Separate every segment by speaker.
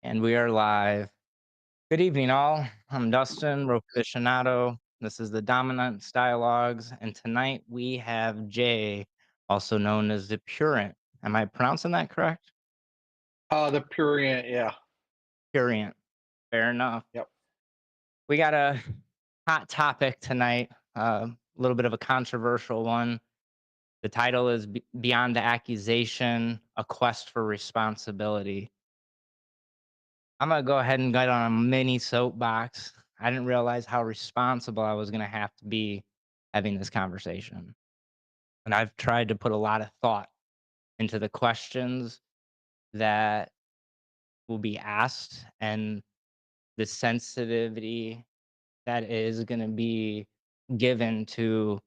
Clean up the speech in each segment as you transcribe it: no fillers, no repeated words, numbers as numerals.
Speaker 1: And we are live. Good evening, all. I'm Dustin, rope aficionado. This is the Dominance Dialogues, and tonight we have Jay, also known as ThePrurient. Am I pronouncing that correct?
Speaker 2: The Prurient, yeah.
Speaker 1: Prurient. Fair enough.
Speaker 2: Yep.
Speaker 1: We got a hot topic tonight, a little bit of a controversial one. The title is Beyond the Accusation, A Quest for Responsibility. I'm gonna go ahead and get on a mini soapbox. I didn't realize how responsible I was gonna have to be having this conversation. And I've tried to put a lot of thought into the questions that will be asked and the sensitivity that is gonna be given to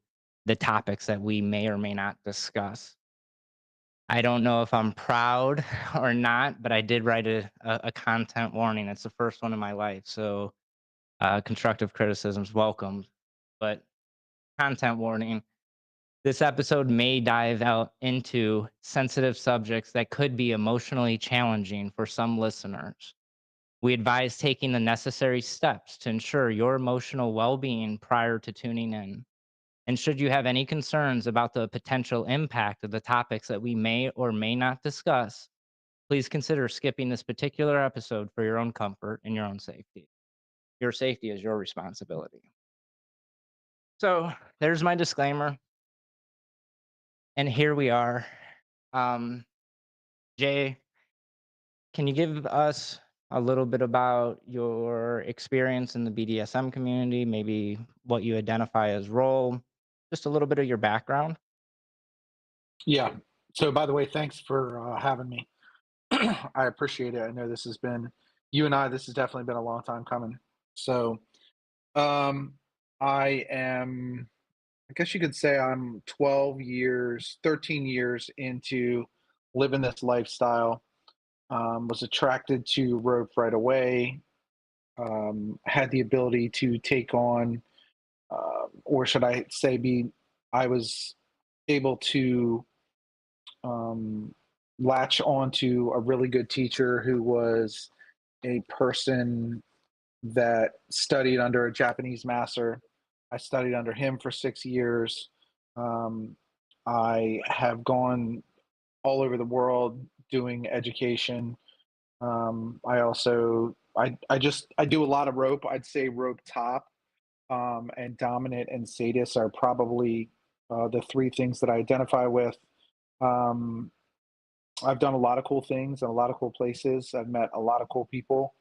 Speaker 1: the topics that we may or may not discuss. I don't know if I'm proud or not, but I did write a content warning. It's the first one in my life. So constructive criticisms welcomed. But content warning, this episode may dive out into sensitive subjects that could be emotionally challenging for some listeners. We advise taking the necessary steps to ensure your emotional well being prior to tuning in. And should you have any concerns about the potential impact of the topics that we may or may not discuss, please consider skipping this particular episode for your own comfort and your own safety. Your safety is your responsibility. So there's my disclaimer. And here we are. Um, Jay, can you give us a little bit about your experience in the BDSM community, maybe what you identify as role, just a little bit of your background?
Speaker 2: Yeah. So, by the way, thanks for having me. I appreciate it. I know this has been, you and I, this has definitely been a long time coming. So, um, I am, I guess you could say I'm 12 years, 13 years into living this lifestyle. Was attracted to rope right away. Had the ability to take on, or should I say, I was able to um, latch onto a really good teacher who was a person that studied under a Japanese master. I studied under him for 6 years. Um, I have gone all over the world doing education. I also I do a lot of rope. I'd say rope top and dominant and sadist are probably the three things that I identify with. Um, I've done a lot of cool things in a lot of cool places. I've met a lot of cool people.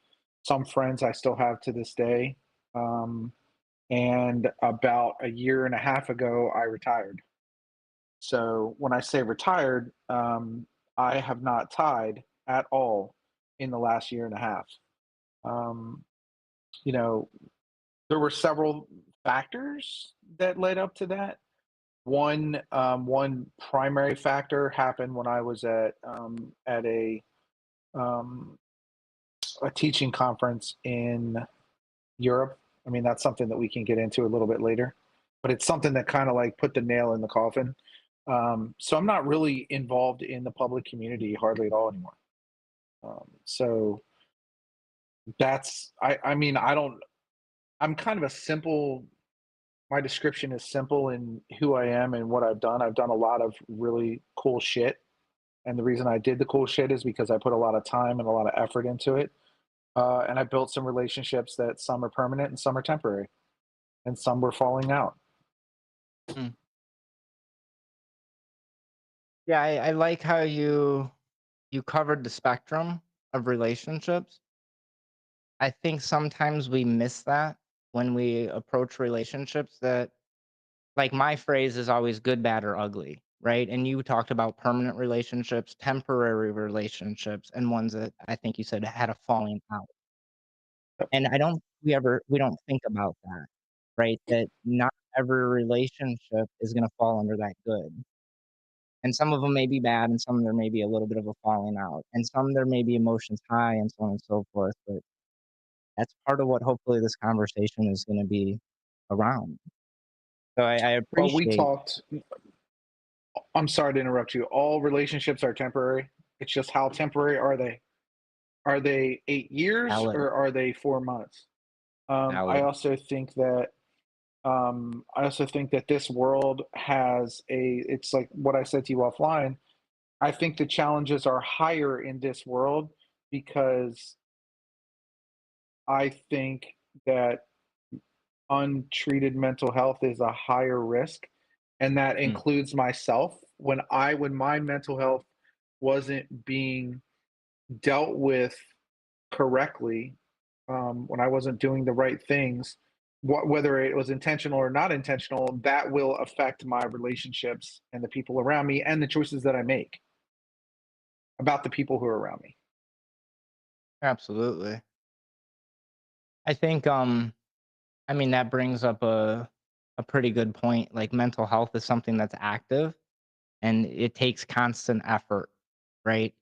Speaker 2: Some friends I still have to this day. Um, and about a year and a half ago, I retired. So when I say retired, I have not tied at all in the last year and a half. Um, you know, there were several factors that led up to that. One primary factor happened when I was at um, a teaching conference in Europe. I mean, that's something that we can get into a little bit later, but it's something that kind of like put the nail in the coffin. So I'm not really involved in the public community hardly at all anymore. So that's I mean I don't I'm kind of a simple my description is simple in who I am and what I've done. I've done a lot of really cool shit. And the reason I did the cool shit is because I put a lot of time and a lot of effort into it. And I built some relationships that some are permanent and some are temporary, and some were falling out.
Speaker 1: Mm. Yeah, I like how you covered the spectrum of relationships. I think sometimes we miss that when we approach relationships that like my phrase is always good, bad, or ugly, right? And you talked about permanent relationships, temporary relationships, and ones that I think you said had a falling out. And I don't we don't think about that, right? That not every relationship is gonna fall under that good. And some of them may be bad, and some there may be a little bit of a falling out, and some there may be emotions high and so on and so forth, but that's part of what hopefully this conversation is gonna be around. So I
Speaker 2: Well, we
Speaker 1: appreciate.
Speaker 2: talked, I'm sorry to interrupt you. All relationships are temporary. It's just how temporary are they? Are they 8 years
Speaker 1: Valid,
Speaker 2: or are they 4 months? I
Speaker 1: valid.
Speaker 2: also think that this world has a it's like what I said to you offline. I think the challenges are higher in this world because I think that untreated mental health is a higher risk, and that
Speaker 1: Mm,
Speaker 2: includes myself. When my mental health wasn't being dealt with correctly, when I wasn't doing the right things, whether it was intentional or not intentional, that will affect my relationships and the people around me and the choices that I make about the people who are around me.
Speaker 1: absolutely. I think I mean that brings up a pretty good point. Like mental health is something that's active and it takes constant effort, right?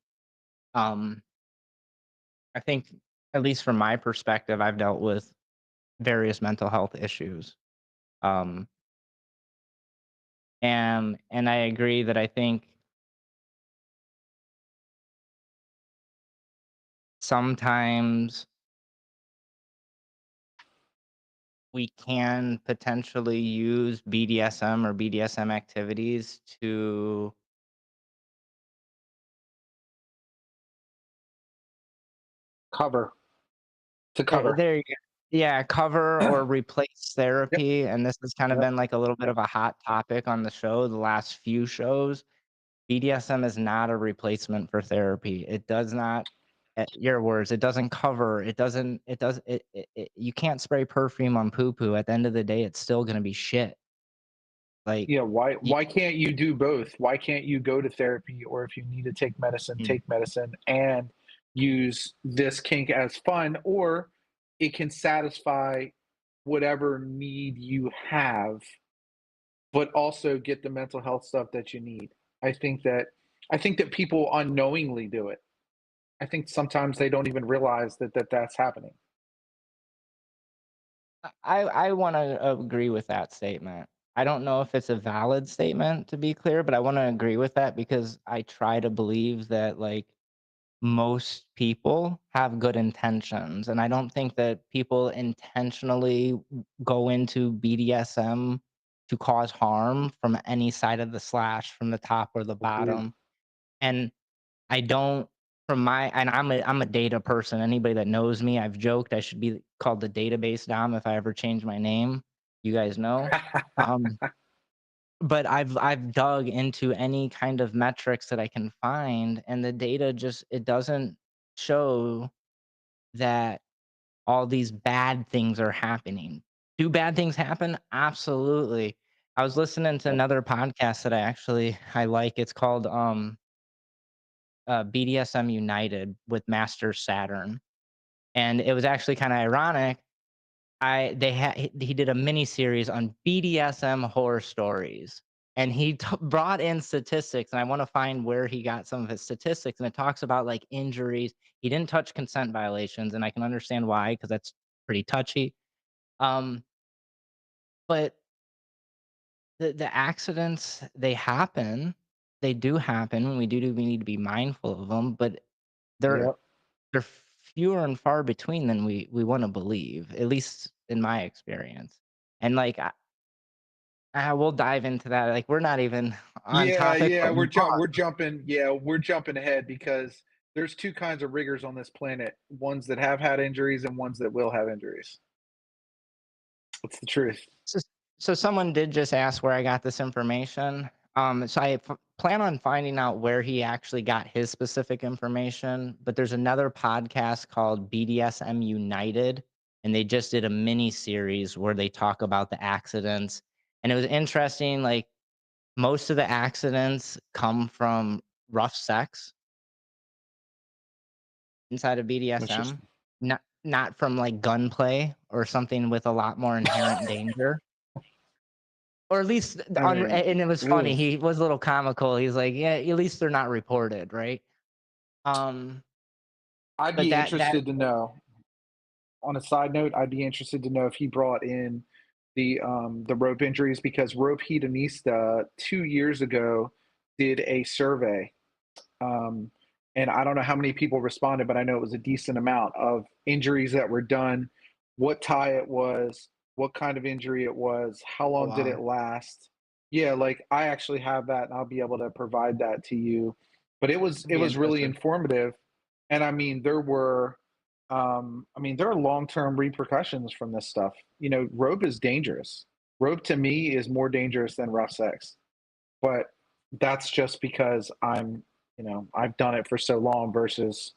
Speaker 1: Um I think at least from my perspective, I've dealt with various mental health issues. Um and I agree that I think sometimes we can potentially use BDSM or BDSM activities to
Speaker 2: Cover to cover.
Speaker 1: there you go. Yeah, cover or replace
Speaker 2: Yep.
Speaker 1: therapy, and this has kind of
Speaker 2: Yep.
Speaker 1: been like a little bit
Speaker 2: Yep.
Speaker 1: of a hot topic on the show the last few shows. BDSM is not a replacement for therapy. It does not, your words, it doesn't cover, it does you can't spray perfume on poo poo. At the end of the day, it's still gonna be shit. Like,
Speaker 2: Yeah, why
Speaker 1: you,
Speaker 2: why can't you do both? Why can't you go to therapy, or if you need to
Speaker 1: mm,
Speaker 2: take medicine and use this kink as fun, or it can satisfy whatever need you have, but also get the mental health stuff that you need. I think that I think that people unknowingly do it. I think sometimes they don't even realize that's happening.
Speaker 1: I wanna agree with that statement. I don't know if it's a valid statement to be clear, but I wanna agree with that because I try to believe that, like, most people have good intentions, and I don't think that people intentionally go into BDSM to cause harm from any side of the slash, from the top or the
Speaker 2: Agreed.
Speaker 1: bottom, and I don't from my and I'm a data person. Anybody that knows me, I've joked I should be called the database dom if I ever change my name. You guys know. Um, but I've dug into any kind of metrics that I can find, and the data just it doesn't show that all these bad things are happening. Do bad things happen? Absolutely. I was listening to
Speaker 2: Yep.
Speaker 1: another podcast that I like. It's called BDSM United with Master Saturn, and it was actually kind of ironic. I they had he did a mini series on BDSM horror stories, and he brought in statistics, and I want to find where he got some of his statistics, and it talks about like injuries. He didn't touch consent violations, and I can understand why because that's pretty touchy. Um, but the accidents they happen, they do happen, and we need to be mindful of them, but they're
Speaker 2: Yep.
Speaker 1: they're fewer and far between than we wanna believe, at least in my experience. And, like, we'll dive into that, like, we're not even on
Speaker 2: Yeah,
Speaker 1: topic,
Speaker 2: yeah,
Speaker 1: but
Speaker 2: we're jumping. Yeah, we're jumping ahead because there's two kinds of riggers on this planet: ones that have had injuries and ones that will have injuries. It's the truth.
Speaker 1: so so someone did just ask where I got this information. So I plan on finding out where he actually got his specific information, but there's another podcast called BDSM United, and they just did a mini series where they talk about the accidents, and it was interesting, like, most of the accidents come from rough sex inside of BDSM,
Speaker 2: Interesting.
Speaker 1: not from, like, gunplay or something with a lot more inherent danger. Or at least the
Speaker 2: I mean,
Speaker 1: and it was funny,
Speaker 2: oof.
Speaker 1: he was a little comical, he's like, "Yeah, at least they're not reported," right? Um,
Speaker 2: I'd
Speaker 1: but
Speaker 2: be
Speaker 1: that
Speaker 2: interested to know. On a side note, I'd be interested to know if he brought in the rope injuries because Rope Hedonista 2 years ago did a survey, um, and I don't know how many people responded, but I know it was a decent amount of injuries that were done, what tie it was, what kind of injury it was, how
Speaker 1: Oh
Speaker 2: long did it
Speaker 1: wow.
Speaker 2: last. Yeah, like I actually have that and I'll be able to provide that to you. But
Speaker 1: I'd
Speaker 2: it
Speaker 1: be
Speaker 2: was really
Speaker 1: interested.
Speaker 2: informative. And I mean there were I mean there are long-term repercussions from this stuff. You know, rope is dangerous. Rope to me is more dangerous than rough sex. But that's just because I'm, you know, I've done it for so long versus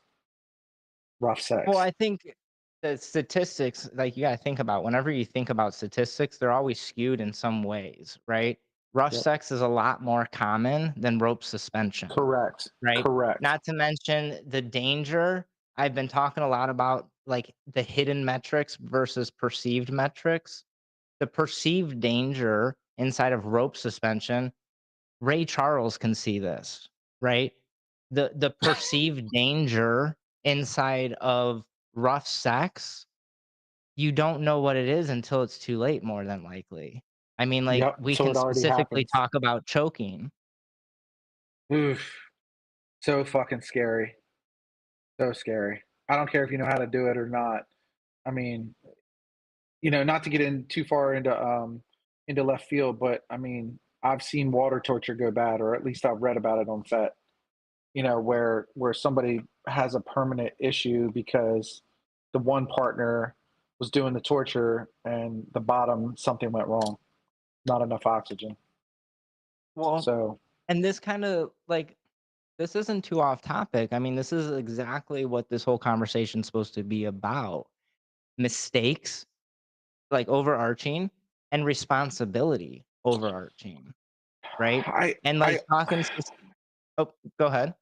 Speaker 2: rough
Speaker 1: Well,
Speaker 2: sex.
Speaker 1: I think the statistics, like you got to think about whenever you think about statistics, they're always skewed in some ways, right? Rough
Speaker 2: Yep.
Speaker 1: sex is a lot more common than rope suspension,
Speaker 2: Correct.
Speaker 1: right?
Speaker 2: Correct.
Speaker 1: Not to mention the danger. I've been talking a lot about like the hidden metrics versus perceived metrics. The perceived danger inside of rope suspension, Ray Charles can see this, right? The perceived danger inside of rough sex, you don't know what it is until it's too late, more than likely. I mean, like,
Speaker 2: Yep.
Speaker 1: we
Speaker 2: So
Speaker 1: can
Speaker 2: it already
Speaker 1: specifically
Speaker 2: happens.
Speaker 1: talk about choking.
Speaker 2: Oof. So fucking scary. So scary. I don't care if you know how to do it or not. I mean, you know, not to get in too far into left field, but I mean, I've seen water torture go bad, or at least I've read about it on FET. You know, where somebody has a permanent issue because the one partner was doing the torture and the bottom something went wrong, not enough oxygen.
Speaker 1: Well,
Speaker 2: So
Speaker 1: and this kind of like, this isn't too off topic. I mean, this is exactly what this whole conversation's supposed to be about. Mistakes, like overarching, and responsibility overarching, right?
Speaker 2: I
Speaker 1: And like
Speaker 2: I
Speaker 1: talking, oh, go ahead.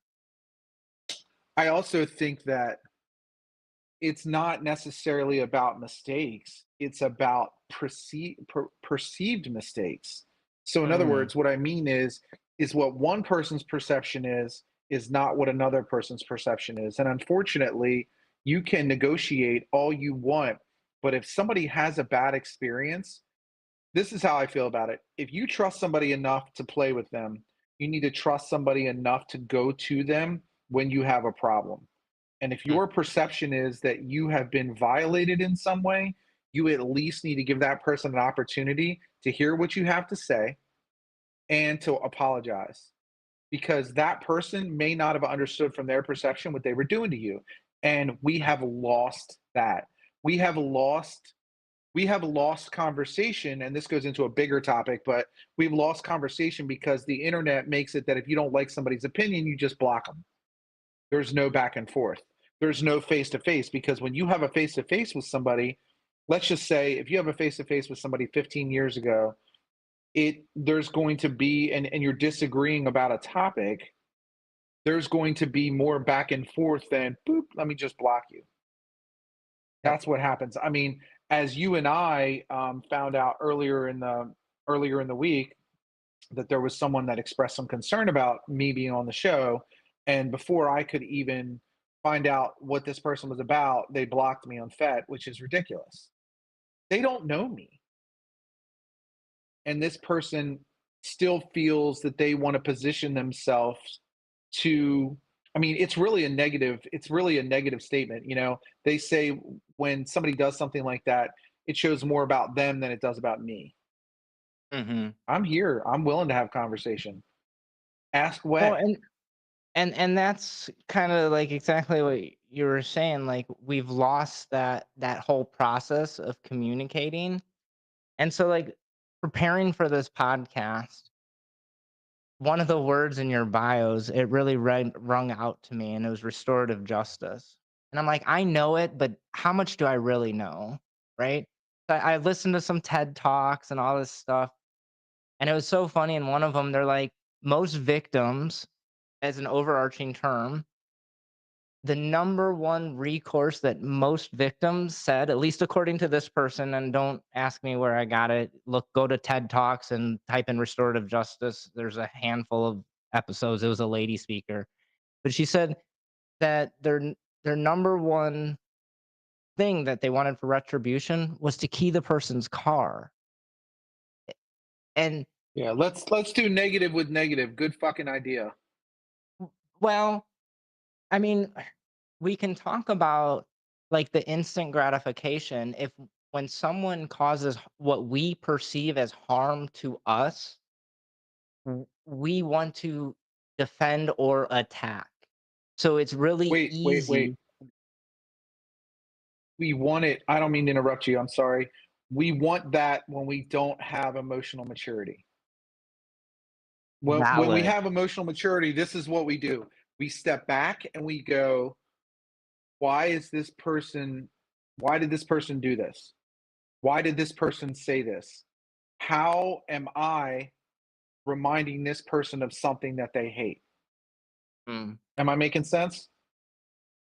Speaker 2: I also think that it's not necessarily about mistakes. It's about perceived mistakes. So, in other
Speaker 1: Mm,
Speaker 2: words, what I mean is what one person's perception is not what another person's perception is. And unfortunately, you can negotiate all you want, but if somebody has a bad experience, this is how I feel about it. If you trust somebody enough to play with them, you need to trust somebody enough to go to them when you have a problem. And if
Speaker 1: mm,
Speaker 2: your perception is that you have been violated in some way, you at least need to give that person an opportunity to hear what you have to say and to apologize because that person may not have understood from their perception what they were doing to you. And we
Speaker 1: mm.
Speaker 2: have lost that. We have lost we have lost conversation, and this goes into a bigger topic, but we've lost conversation because the internet makes it that if you don't like somebody's opinion, you just block them. There's no back and forth. There's no face to face because when you have a face to face with somebody, let's just say if you have a face to face with somebody 15 years ago, it there's going to be and you're disagreeing about a topic, there's going to be more back and forth than boop, let me just block you.
Speaker 1: Yep.
Speaker 2: That's what happens. I mean, as you and I found out earlier in the week that there was someone that expressed some concern about me being on the show, and before I could even find out what this person was about, they blocked me on FET, which is ridiculous. They don't know me, and this person still feels that they want to position themselves to I mean, it's really a negative statement, you know. They say when somebody does something like that, it shows more about them than it does about me.
Speaker 1: Mhm.
Speaker 2: I'm here. I'm willing to have conversation. Ask
Speaker 1: Well,
Speaker 2: away.
Speaker 1: and that's kinda, like, exactly what you were saying, like, we've lost that whole process of communicating, and so, like, preparing for this podcast, one of the words in your bios, it really rung out to me, and it was restorative justice, and I'm like, "I know it, but how much do I really know?" Right? I listened to some TED Talks and all this stuff, and it was so funny, in one of them, they're like, "Most victims," as an overarching term, the number one recourse that most victims said, at least according to this person, and don't ask me where I got it. Look, go to TED Talks and type in restorative justice. There's a handful of episodes. It was a lady speaker, but she said that their number one thing that they wanted for retribution was to key the person's car. And
Speaker 2: Yeah, let's do negative with negative. Good fucking idea.
Speaker 1: well, I mean, we can talk about like the instant gratification if when someone causes what we perceive as harm to us, we want to defend or attack. So it's really
Speaker 2: Wait.
Speaker 1: easy.
Speaker 2: We want it. I don't mean to interrupt you. I'm sorry. We want that when we don't have emotional maturity. When we
Speaker 1: Valid.
Speaker 2: have emotional maturity, this is what we do. We step back and we go, why is this person, why did this person do this? Why did this person say this? How am I reminding this person of something that they hate?
Speaker 1: Mm.
Speaker 2: Am I making sense?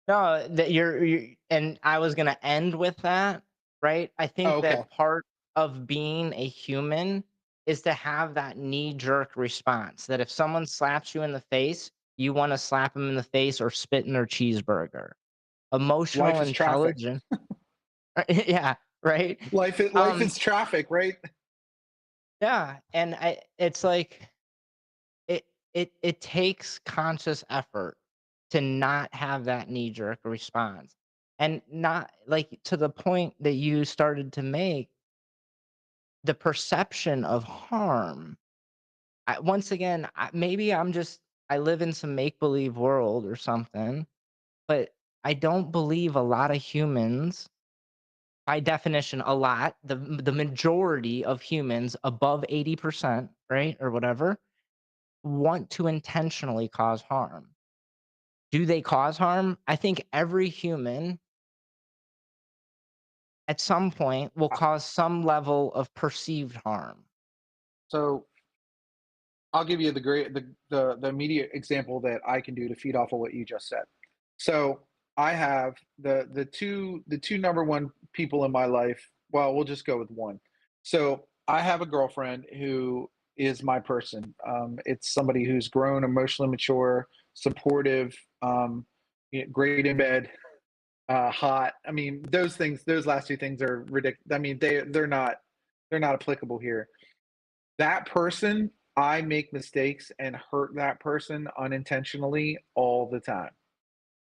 Speaker 1: No, that you and I was gonna end with that, right? I
Speaker 2: Oh,
Speaker 1: think
Speaker 2: okay.
Speaker 1: that part of being a human is to have that knee-jerk response, that if someone slaps you in the face, you wanna slap them in the face or spit in their cheeseburger. Emotional
Speaker 2: Life is traffic.
Speaker 1: intelligence. Yeah, right?
Speaker 2: Life
Speaker 1: Um,
Speaker 2: is traffic, right?
Speaker 1: yeah, and it's like it it takes conscious effort to not have that knee jerk response. And not like to the point that you started to make, the perception of harm. Once again, maybe I live in some make believe world or something, but I don't believe a lot of humans, by definition, a lot, the majority of humans above 80%, right, or whatever, want to intentionally cause harm. Do they cause harm? I think every human at some point will
Speaker 2: Uh,
Speaker 1: cause some level of perceived harm.
Speaker 2: So I'll give you the immediate example that I can do to feed off of what you just said. So I have the two number one people in my life. Well, we'll just go with one. So I have a girlfriend who is my person. It's somebody who's grown, emotionally mature, supportive, great in bed, hot. I mean, those things. Those last two things are ridiculous. I mean, they're not applicable here. That person, I make mistakes and hurt that person unintentionally all the time.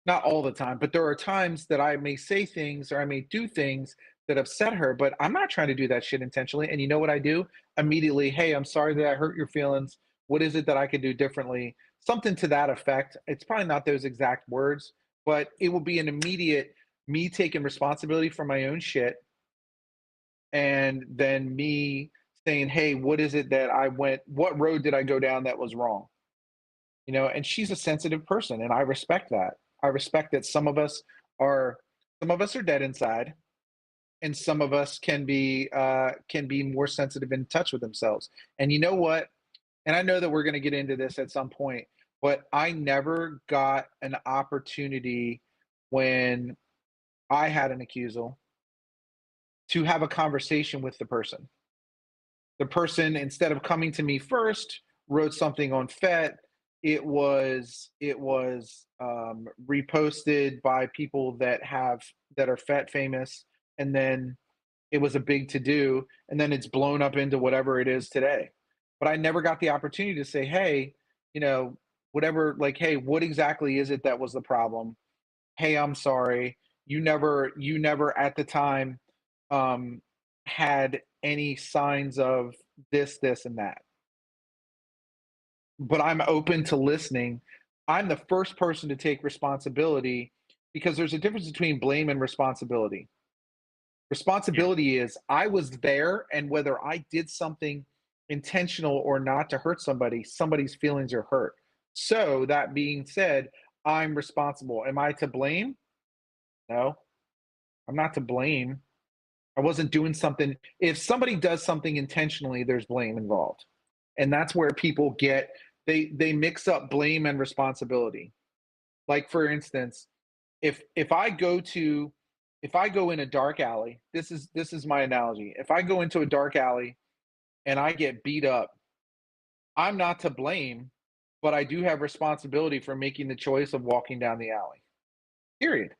Speaker 2: Not all the time, but there are times that I may say things or I may do things that upset her, but I'm not trying to do that shit intentionally. And you know what I do? Immediately, hey, I'm sorry that I hurt your feelings. What is it that I could do differently? Something to that effect. It's probably not those exact words, but it will be an immediate me taking responsibility for my own shit and then me saying, "Hey, what is it that I went? What road did I go down that was wrong?" And she's a sensitive person, and I respect that. I respect that are some of us are dead inside, and some of us can be more sensitive in touch with themselves. And you know what? And I know that we're going to get into this at some point, but I never got an opportunity when I had an accusal to have a conversation with the person, instead of coming to me first, wrote something on fet. It was reposted by people that are fet famous, and then it was a big to do, and then it's blown up into whatever it is today. But I never got the opportunity to say, hey, you know whatever, like, hey, what exactly is it that was the problem? Hey, I'm sorry. You never at the time um had any signs of this and that. But I'm open to listening. I'm the first person to take responsibility, because there's a difference between blame and responsibility.
Speaker 1: Yeah.
Speaker 2: Responsibility is I was there, and whether I did something intentional or not to hurt somebody, somebody's feelings are hurt. So that being said, I'm responsible. Am I to blame? No, I'm not to blame. I wasn't doing something. If somebody does something intentionally, there's blame involved. And that's where people they mix up blame and responsibility. Like, for instance, if I go in a dark alley, this is my analogy. If I go into a dark alley and I get beat up, I'm not to blame, but I do have responsibility for making the choice of walking down the alley. Period.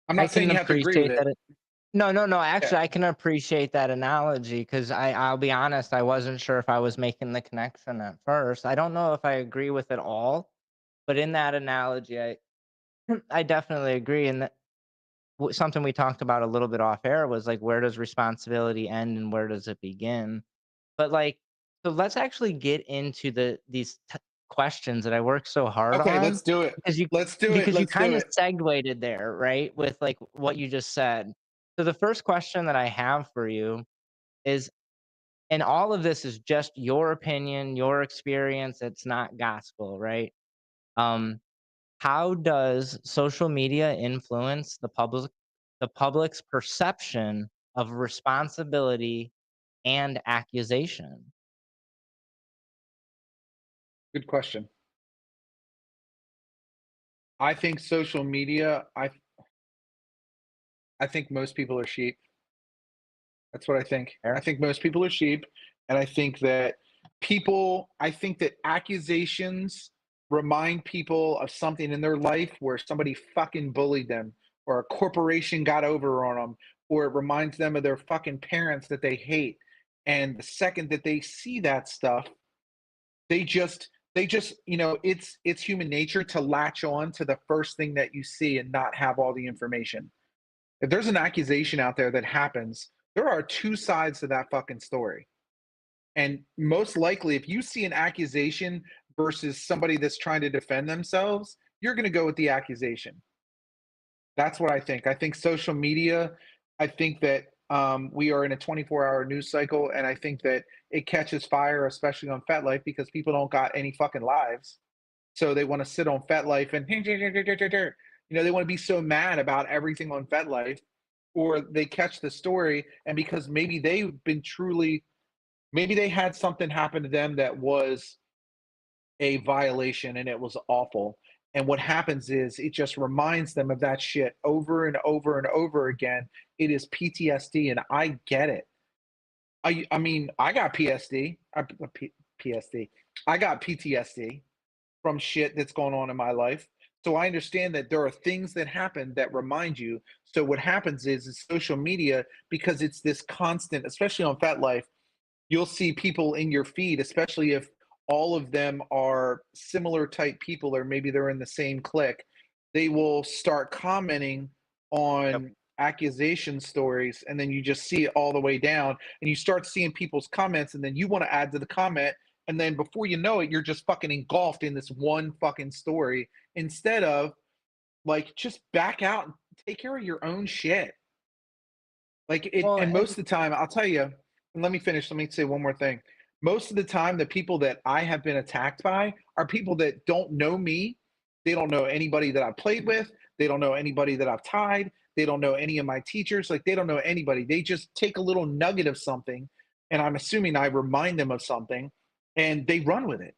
Speaker 2: I'm
Speaker 1: I
Speaker 2: not saying
Speaker 1: can
Speaker 2: you have to agree with
Speaker 1: appreciate
Speaker 2: it.
Speaker 1: that. No, no, no.
Speaker 2: Yeah.
Speaker 1: Actually, I can appreciate that analogy because I'll be honest, I wasn't sure if I was making the connection at first. I don't know if I agree with it all, But in that analogy, I definitely agree. And that something we talked about a little bit off air was like, where does responsibility end and where does it begin? But like, so let's actually get into these questions that I worked so hard
Speaker 2: Okay,
Speaker 1: on
Speaker 2: let's do it.
Speaker 1: because you
Speaker 2: Let's do it.
Speaker 1: because you
Speaker 2: Let's do
Speaker 1: kind of
Speaker 2: it.
Speaker 1: segued there, right? With like what you just said. So the first question that I have for you is, and all of this is just your opinion, your experience. It's not gospel, right? Um, how does social media influence the public's perception of responsibility and accusation?
Speaker 2: Good question. I think social media. I think most people are sheep. That's what I think. I
Speaker 1: Fair?
Speaker 2: think most people are sheep, and I think that I think that accusations remind people of something in their life where somebody fucking bullied them, or a corporation got over on them, or it reminds them of their fucking parents that they hate. And the second that they see that stuff, they just it's human nature to latch on to the first thing that you see and not have all the information. If there's an accusation out there that happens, there are two sides to that fucking story. And most likely, if you see an accusation versus somebody that's trying to defend themselves, you're going to go with the accusation. That's what I think. I think social media, I think that we are in a 24-hour news cycle, and I think that it catches fire, especially on FetLife, because people don't got any fucking lives. So they want to sit on FetLife and they want to be so mad about everything on FetLife, or they catch the story, and because maybe they had something happen to them that was a violation and it was awful. And what happens is it just reminds them of that shit over and over and over again. It is PTSD, and I get it. I mean, I got PSD. PSD. I got PTSD from shit that's going on in my life. So I understand that there are things that happen that remind you. So what happens is social media, because it's this constant, especially on Fat Life, you'll see people in your feed, especially if all of them are similar type people, or maybe they're in the same clique. They will start commenting
Speaker 1: Yep.
Speaker 2: on accusation stories, and then you just see it all the way down, and you start seeing people's comments, and then you want to add to the comment, and then before you know it, you're just fucking engulfed in this one fucking story, instead of like just back out and take care of your own shit. Like it,
Speaker 1: Well,
Speaker 2: and
Speaker 1: and
Speaker 2: most of the time, I'll tell you, and let me finish. Let me say one more thing. Most of the time, the people that I have been attacked by are people that don't know me. They don't know anybody that I've played with. They don't know anybody that I've tied. They don't know any of my teachers. Like, they don't know anybody. They just take a little nugget of something, and I'm assuming I remind them of something, and they run with it.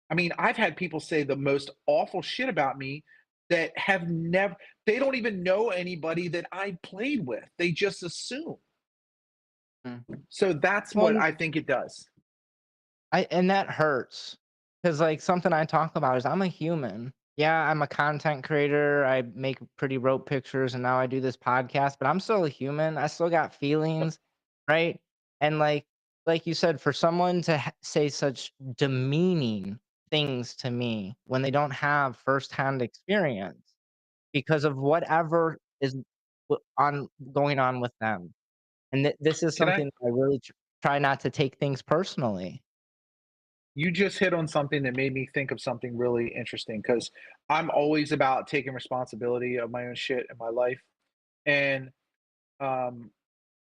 Speaker 2: I mean, I've had people say the most awful shit about me that have never, they don't even know anybody that I played with. They just assume.
Speaker 1: mm,
Speaker 2: So that's what
Speaker 1: well,
Speaker 2: I think it does.
Speaker 1: and that hurts because like something I talk about is I'm a human. Yeah, I'm a content creator. I make pretty rope pictures, and now I do this podcast. But I'm still a human. I still got feelings, right? And like you said, for someone to say such demeaning things to me when they don't have firsthand experience because of whatever is on going on with them, and this is
Speaker 2: Can I?
Speaker 1: something I really try not to take things personally.
Speaker 2: You just hit on something that made me think of something really interesting, because I'm always about taking responsibility of my own shit in my life. And um,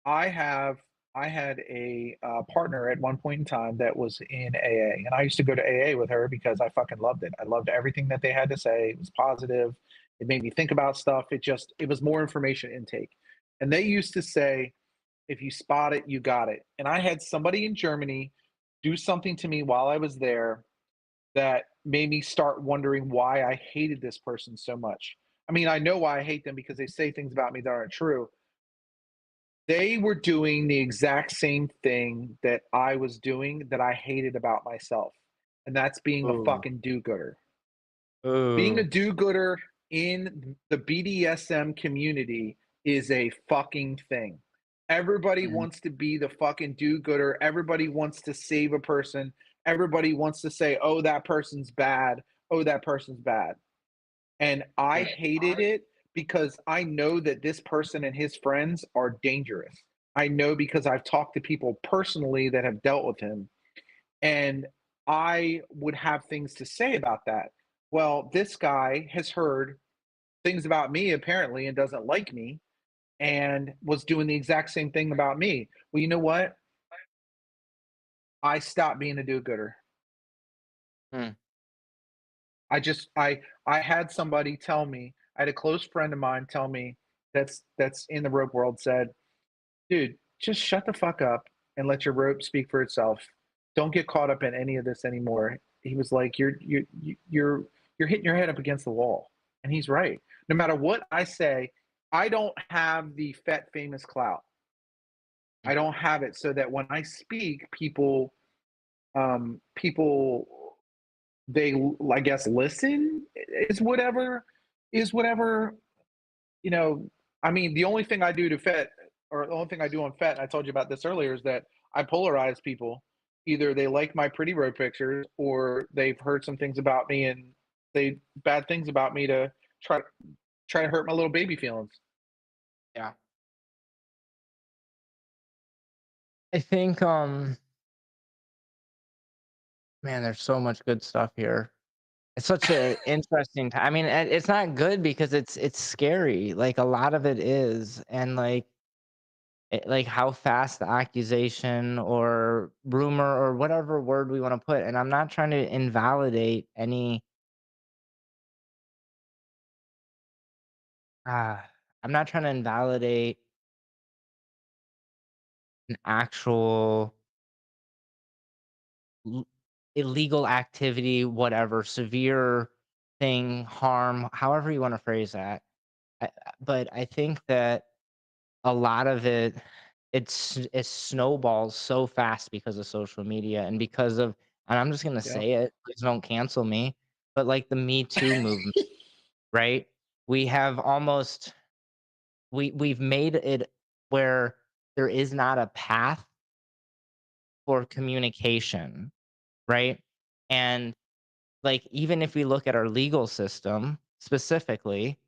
Speaker 2: I have I had a partner at one point in time that was in AA, and I used to go to AA with her because I fucking loved it. I loved everything that they had to say. It was positive. It made me think about stuff. It was more information intake. And they used to say, if you spot it, you got it. And I had somebody in Germany do something to me while I was there that made me start wondering why I hated this person so much. I mean, I know why I hate them, because they say things about me that aren't true. They were doing the exact same thing that I was doing that I hated about myself, and that's being a
Speaker 1: Ooh,
Speaker 2: fucking do-gooder. Being a
Speaker 1: ooh.
Speaker 2: do-gooder in the BDSM community is a fucking thing. Everybody
Speaker 1: Mhm.
Speaker 2: wants to be the fucking do-gooder. Everybody wants to save a person. Everybody wants to say, "Oh, that person's bad. oh, that person's bad. And I
Speaker 1: Yeah.
Speaker 2: hated it because I know that this person and his friends are dangerous. I know because I've talked to people personally that have dealt with him, and I would have things to say about that. Well, this guy has heard things about me apparently and doesn't like me and was doing the exact same thing about me. Well, you know what? I stopped being a do-gooder.
Speaker 1: Hmm.
Speaker 2: I had somebody tell me, I had a close friend of mine tell me that's in the rope world said, "Dude, just shut the fuck up and let your rope speak for itself. Don't get caught up in any of this anymore." He was like, "You're hitting your head up against the wall." And he's right. No matter what I say, I don't have the fet famous clout. I don't have it so that when I speak, people they I guess listen is whatever you know. I mean, the only thing I do to fet or the only thing I do on fet, and I told you about this earlier, is that I polarize people. Either they like my pretty road pictures or they've heard some things about me and they bad things about me to try try to hurt my little baby feelings.
Speaker 1: Yeah. I think man, there's so much good stuff here. It's such a interesting I mean, it's not good because it's scary. Like a lot of it is, and like how fast the accusation or rumor or whatever word we want to put. And I'm not trying to invalidate any. I'm not trying to invalidate an actual l- illegal activity, whatever severe thing, harm, however you want to phrase that. But I think that a lot of it snowballs so fast because of social media and because of, and I'm just gonna
Speaker 2: Yeah.
Speaker 1: say it, please don't cancel me, but like the Me Too movement, right? We have almost we've made it where there is not a path for communication, right? And like even if we look at our legal system specifically,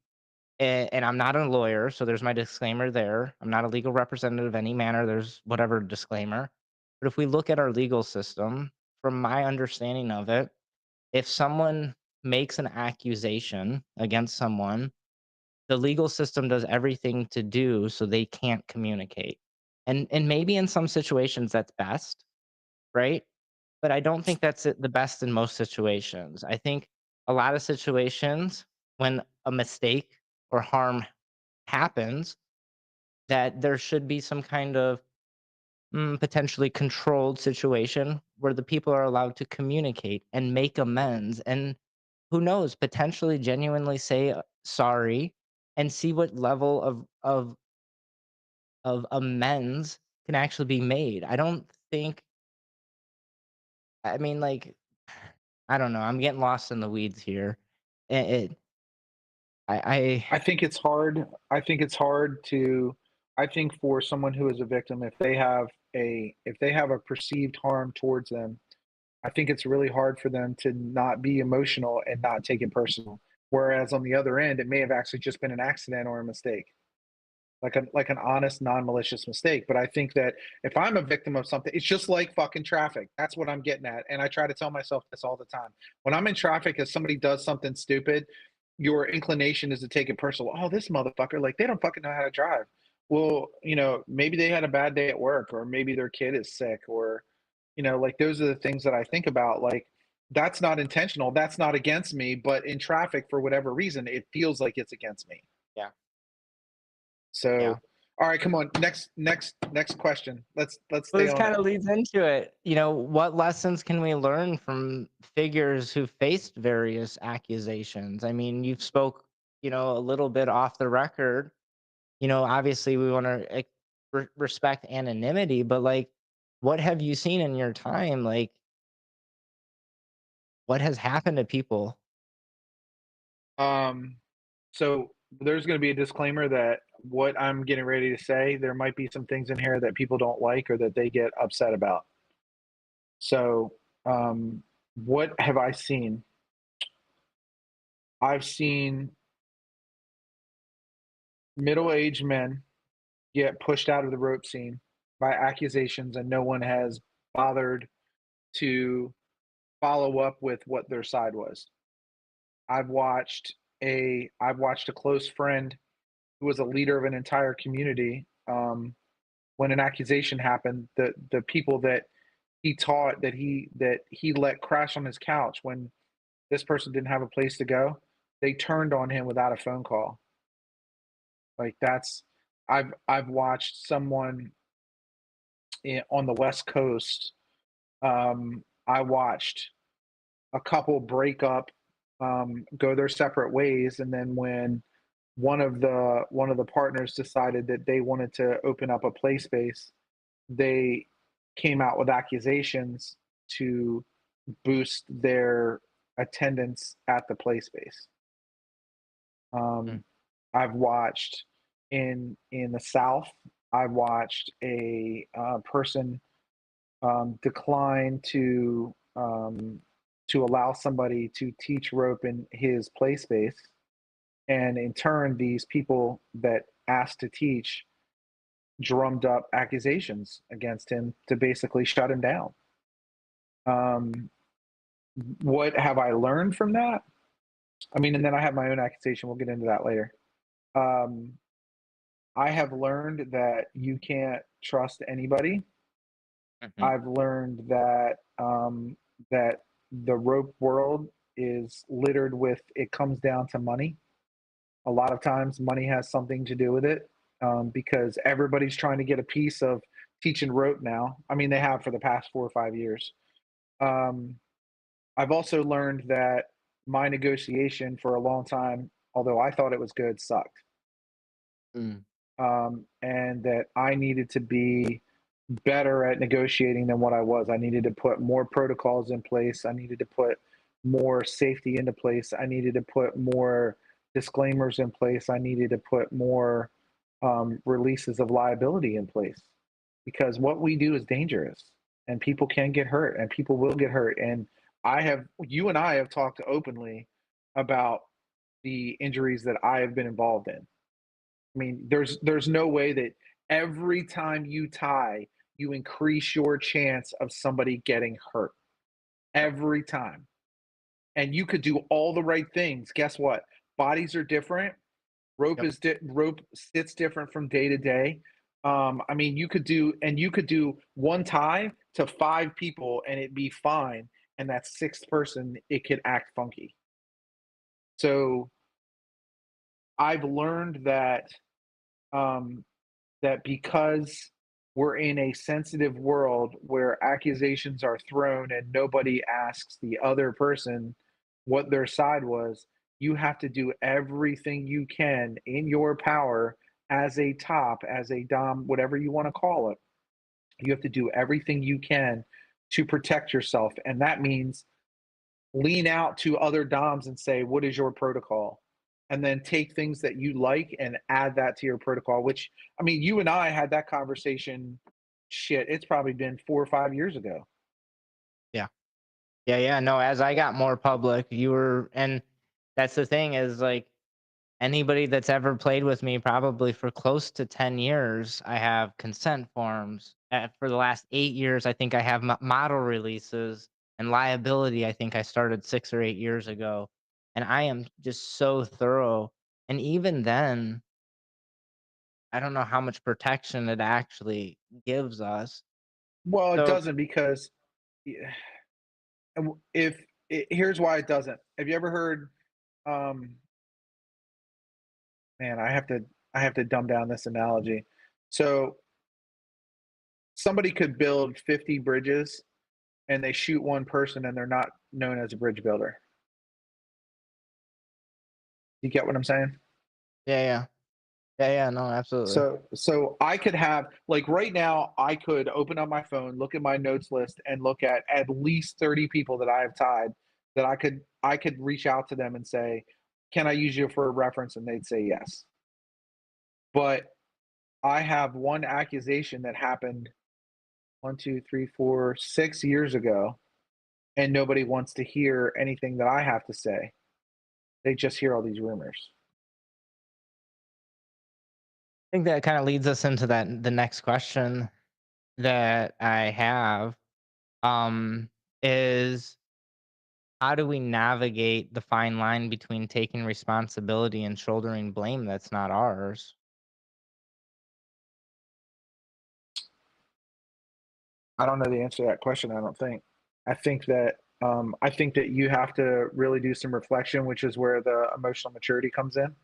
Speaker 1: and I'm not a lawyer, so there's my disclaimer there. I'm not a legal representative of any manner. There's whatever disclaimer. But if we look at our legal system, from my understanding of it, if someone makes an accusation against someone, the legal system does everything to do so they can't communicate. And maybe in some situations that's best, right? But I don't think that's the best in most situations. I think a lot of situations when a mistake or harm happens, that there should be some kind of potentially controlled situation where the people are allowed to communicate and make amends and who knows, potentially genuinely say sorry and see what level of amends can actually be made. I don't think, I mean, like, I don't know. I'm getting lost in the weeds here. It I
Speaker 2: I think it's hard. I think it's hard to. I think for someone who is a victim, if they have a perceived harm towards them, I think it's really hard for them to not be emotional and not take it personal. Whereas on the other end, it may have actually just been an accident or a mistake, like an honest, non-malicious mistake. But I think that if I'm a victim of something, it's just like fucking traffic. That's what I'm getting at, and I try to tell myself this all the time. When I'm in traffic, if somebody does something stupid, your inclination is to take it personal. Oh, this motherfucker, like they don't fucking know how to drive. Well, maybe they had a bad day at work, or maybe their kid is sick, or like those are the things that I think about. Like that's not intentional. That's not against me, but in traffic, for whatever reason, it feels like it's against me.
Speaker 1: yeah, yeah.
Speaker 2: So, all right, come on. Next question. Let's
Speaker 1: Well,
Speaker 2: stay
Speaker 1: this
Speaker 2: on
Speaker 1: kind
Speaker 2: it.
Speaker 1: of leads into it. What lessons can we learn from figures who faced various accusations? I mean, you've spoke, a little bit off the record. Obviously we want to respect anonymity, but like, what have you seen in your time? Like, what has happened to people?
Speaker 2: Um, so there's going to be a disclaimer that what I'm getting ready to say, there might be some things in here that people don't like or that they get upset about. So, what have I seen? I've seen middle-aged men get pushed out of the rope scene by accusations, and no one has bothered to follow up with what their side was. I've watched a close friend who was a leader of an entire community. When an accusation happened, the people that he taught that he let crash on his couch when this person didn't have a place to go, they turned on him without a phone call. Like that's I've watched someone on the West Coast. I watched a couple break up, go their separate ways, and then when one of the partners decided that they wanted to open up a play space, they came out with accusations to boost their attendance at the play space.
Speaker 1: Mm,
Speaker 2: Um, I've watched in the South. I've watched a person decline to allow somebody to teach rope in his play space, and in turn, these people that asked to teach drummed up accusations against him to basically shut him down. Um, what have I learned from that? I mean, and then I have my own accusation. We'll get into that later. Um, I have learned that you can't trust anybody.
Speaker 1: mhm.
Speaker 2: I've learned that the rope world is littered with, it comes down to money. A lot of times, money has something to do with it, because everybody's trying to get a piece of teaching rope now. I mean, they have for the past 4 or 5 years. Um, I've also learned that my negotiation for a long time, although I thought it was good, sucked.
Speaker 1: Mm,
Speaker 2: And that I needed to be better at negotiating than what I was. I needed to put more protocols in place. I needed to put more safety into place. I needed to put more disclaimers in place. I needed to put more releases of liability in place, because what we do is dangerous, and people can get hurt, and people will get hurt. And you and I have talked openly about the injuries that I have been involved in. I mean, there's no way that every time you tie, you increase your chance of somebody getting hurt every time. And you could do all the right things. Guess what? Bodies are different.
Speaker 1: yep.
Speaker 2: Rope sits different from day to day. I mean, you could do one tie to five people and it'd be fine. And that sixth person, it could act funky. So I've learned um, that because we're in a sensitive world where accusations are thrown and nobody asks the other person what their side was, you have to do everything you can in your power as a top, as a dom, whatever you want to call it. You have to do everything you can to protect yourself. And that means lean out to other DOMs and say, what is your protocol? And then take things that you like and add that to your protocol, which, I mean, you and I had that conversation. Shit, it's probably been 4 or 5 years ago.
Speaker 1: Yeah. Yeah, yeah. No, as I got more public, and that's the thing is like anybody that's ever played with me, probably for close to 10 years, I have consent forms. For the last 8 years, I think I have model releases and liability. I think I started 6 or 8 years ago. And I am just so thorough. And even then, I don't know how much protection it actually gives us.
Speaker 2: Well, it
Speaker 1: So,
Speaker 2: doesn't, because yeah, if here's why it doesn't. Have you ever heard? Um, Man, I have to dumb down this analogy. So somebody could build 50 bridges and they shoot one person and they're not known as a bridge builder. You get what I'm saying?
Speaker 1: yeah, yeah. Yeah, yeah. No, absolutely.
Speaker 2: So I could have, like, right now I could open up my phone, look at my notes list, and look at least 30 people that I have tied, that I could reach out to them and say, "Can I use you for a reference?" And they'd say yes. But I have one accusation that happened 1, 2, 3, 4, 6 years ago, and nobody wants to hear anything that I have to say. They just hear all these rumors.
Speaker 1: I think that kind of leads us into the next question that I have, um, is how do we navigate the fine line between taking responsibility and shouldering blame that's not ours?
Speaker 2: I don't know the answer to that question. I don't think. I think that you have to really do some reflection, which is where the emotional maturity comes in.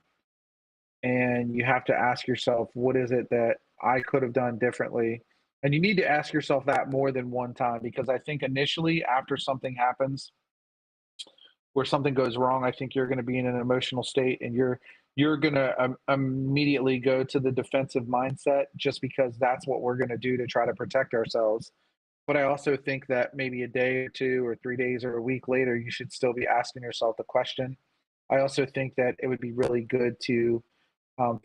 Speaker 2: And you have to ask yourself, what is it that I could have done differently? And you need to ask yourself that more than one time, because I think initially, after something happens, where something goes wrong, I think you're going to be in an emotional state, and you're going to immediately go to the defensive mindset, just because that's what we're going to do to try to protect ourselves. But I also think that maybe a day or 2 or 3 days or a week later, you should still be asking yourself the question. I also think that it would be really good to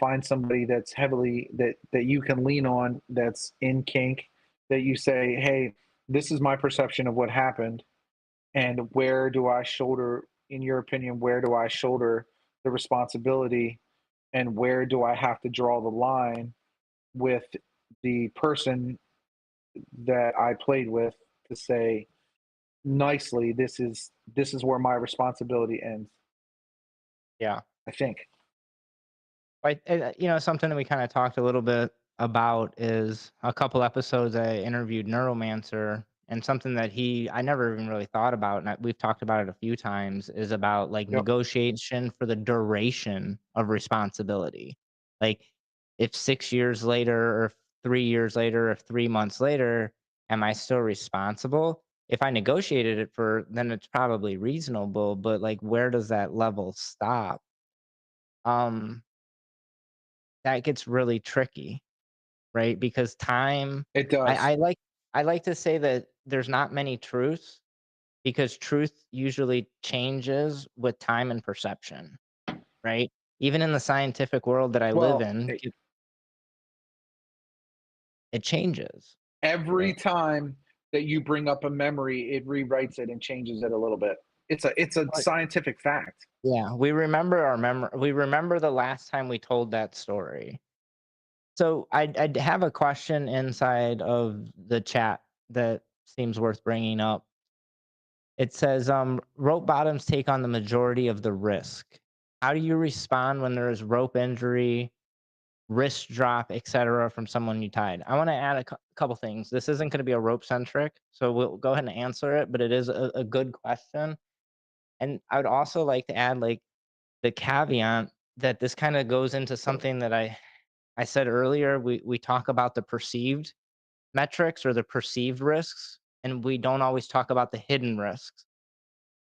Speaker 2: find somebody that's heavily that you can lean on, that's in kink, that you say, hey, this is my perception of what happened, and where do I shoulder, in your opinion, where do I shoulder the responsibility, and where do I have to draw the line with the person that I played with, to say nicely, this is where my responsibility ends.
Speaker 1: Yeah.
Speaker 2: I think.
Speaker 1: Something that we kind of talked a little bit about is a couple episodes I interviewed Neuromancer, and something that I never even really thought about, and we've talked about it a few times, is about like
Speaker 2: Yep.
Speaker 1: negotiation for the duration of responsibility. Like, if 6 years later, or 3 years later, or 3 months later, am I still responsible? If I negotiated it for, then it's probably reasonable, but like, where does that level stop? Um, that gets really tricky, right? Because time
Speaker 2: It
Speaker 1: I
Speaker 2: does.
Speaker 1: I like I like to say that there's not many truths, because truth usually changes with time and perception, right? Even in the scientific world that I live
Speaker 2: Well,
Speaker 1: in, it changes,
Speaker 2: every
Speaker 1: right?
Speaker 2: time that you bring up a memory, it rewrites it and changes it a little bit. It's a
Speaker 1: But
Speaker 2: scientific fact.
Speaker 1: yeah, we remember the last time we told that story. So I'd have a question inside of the chat that seems worth bringing up. It says, rope bottoms take on the majority of the risk. How do you respond when there is rope injury, wrist drop, etc., from someone you tied? I want to add a couple things. This isn't going to be a rope centric, so we'll go ahead and answer it, but it is a good question. And I would also like to add, like, the caveat that this kind of goes into something that I said earlier. We talk about the perceived metrics or the perceived risks, and we don't always talk about the hidden risks.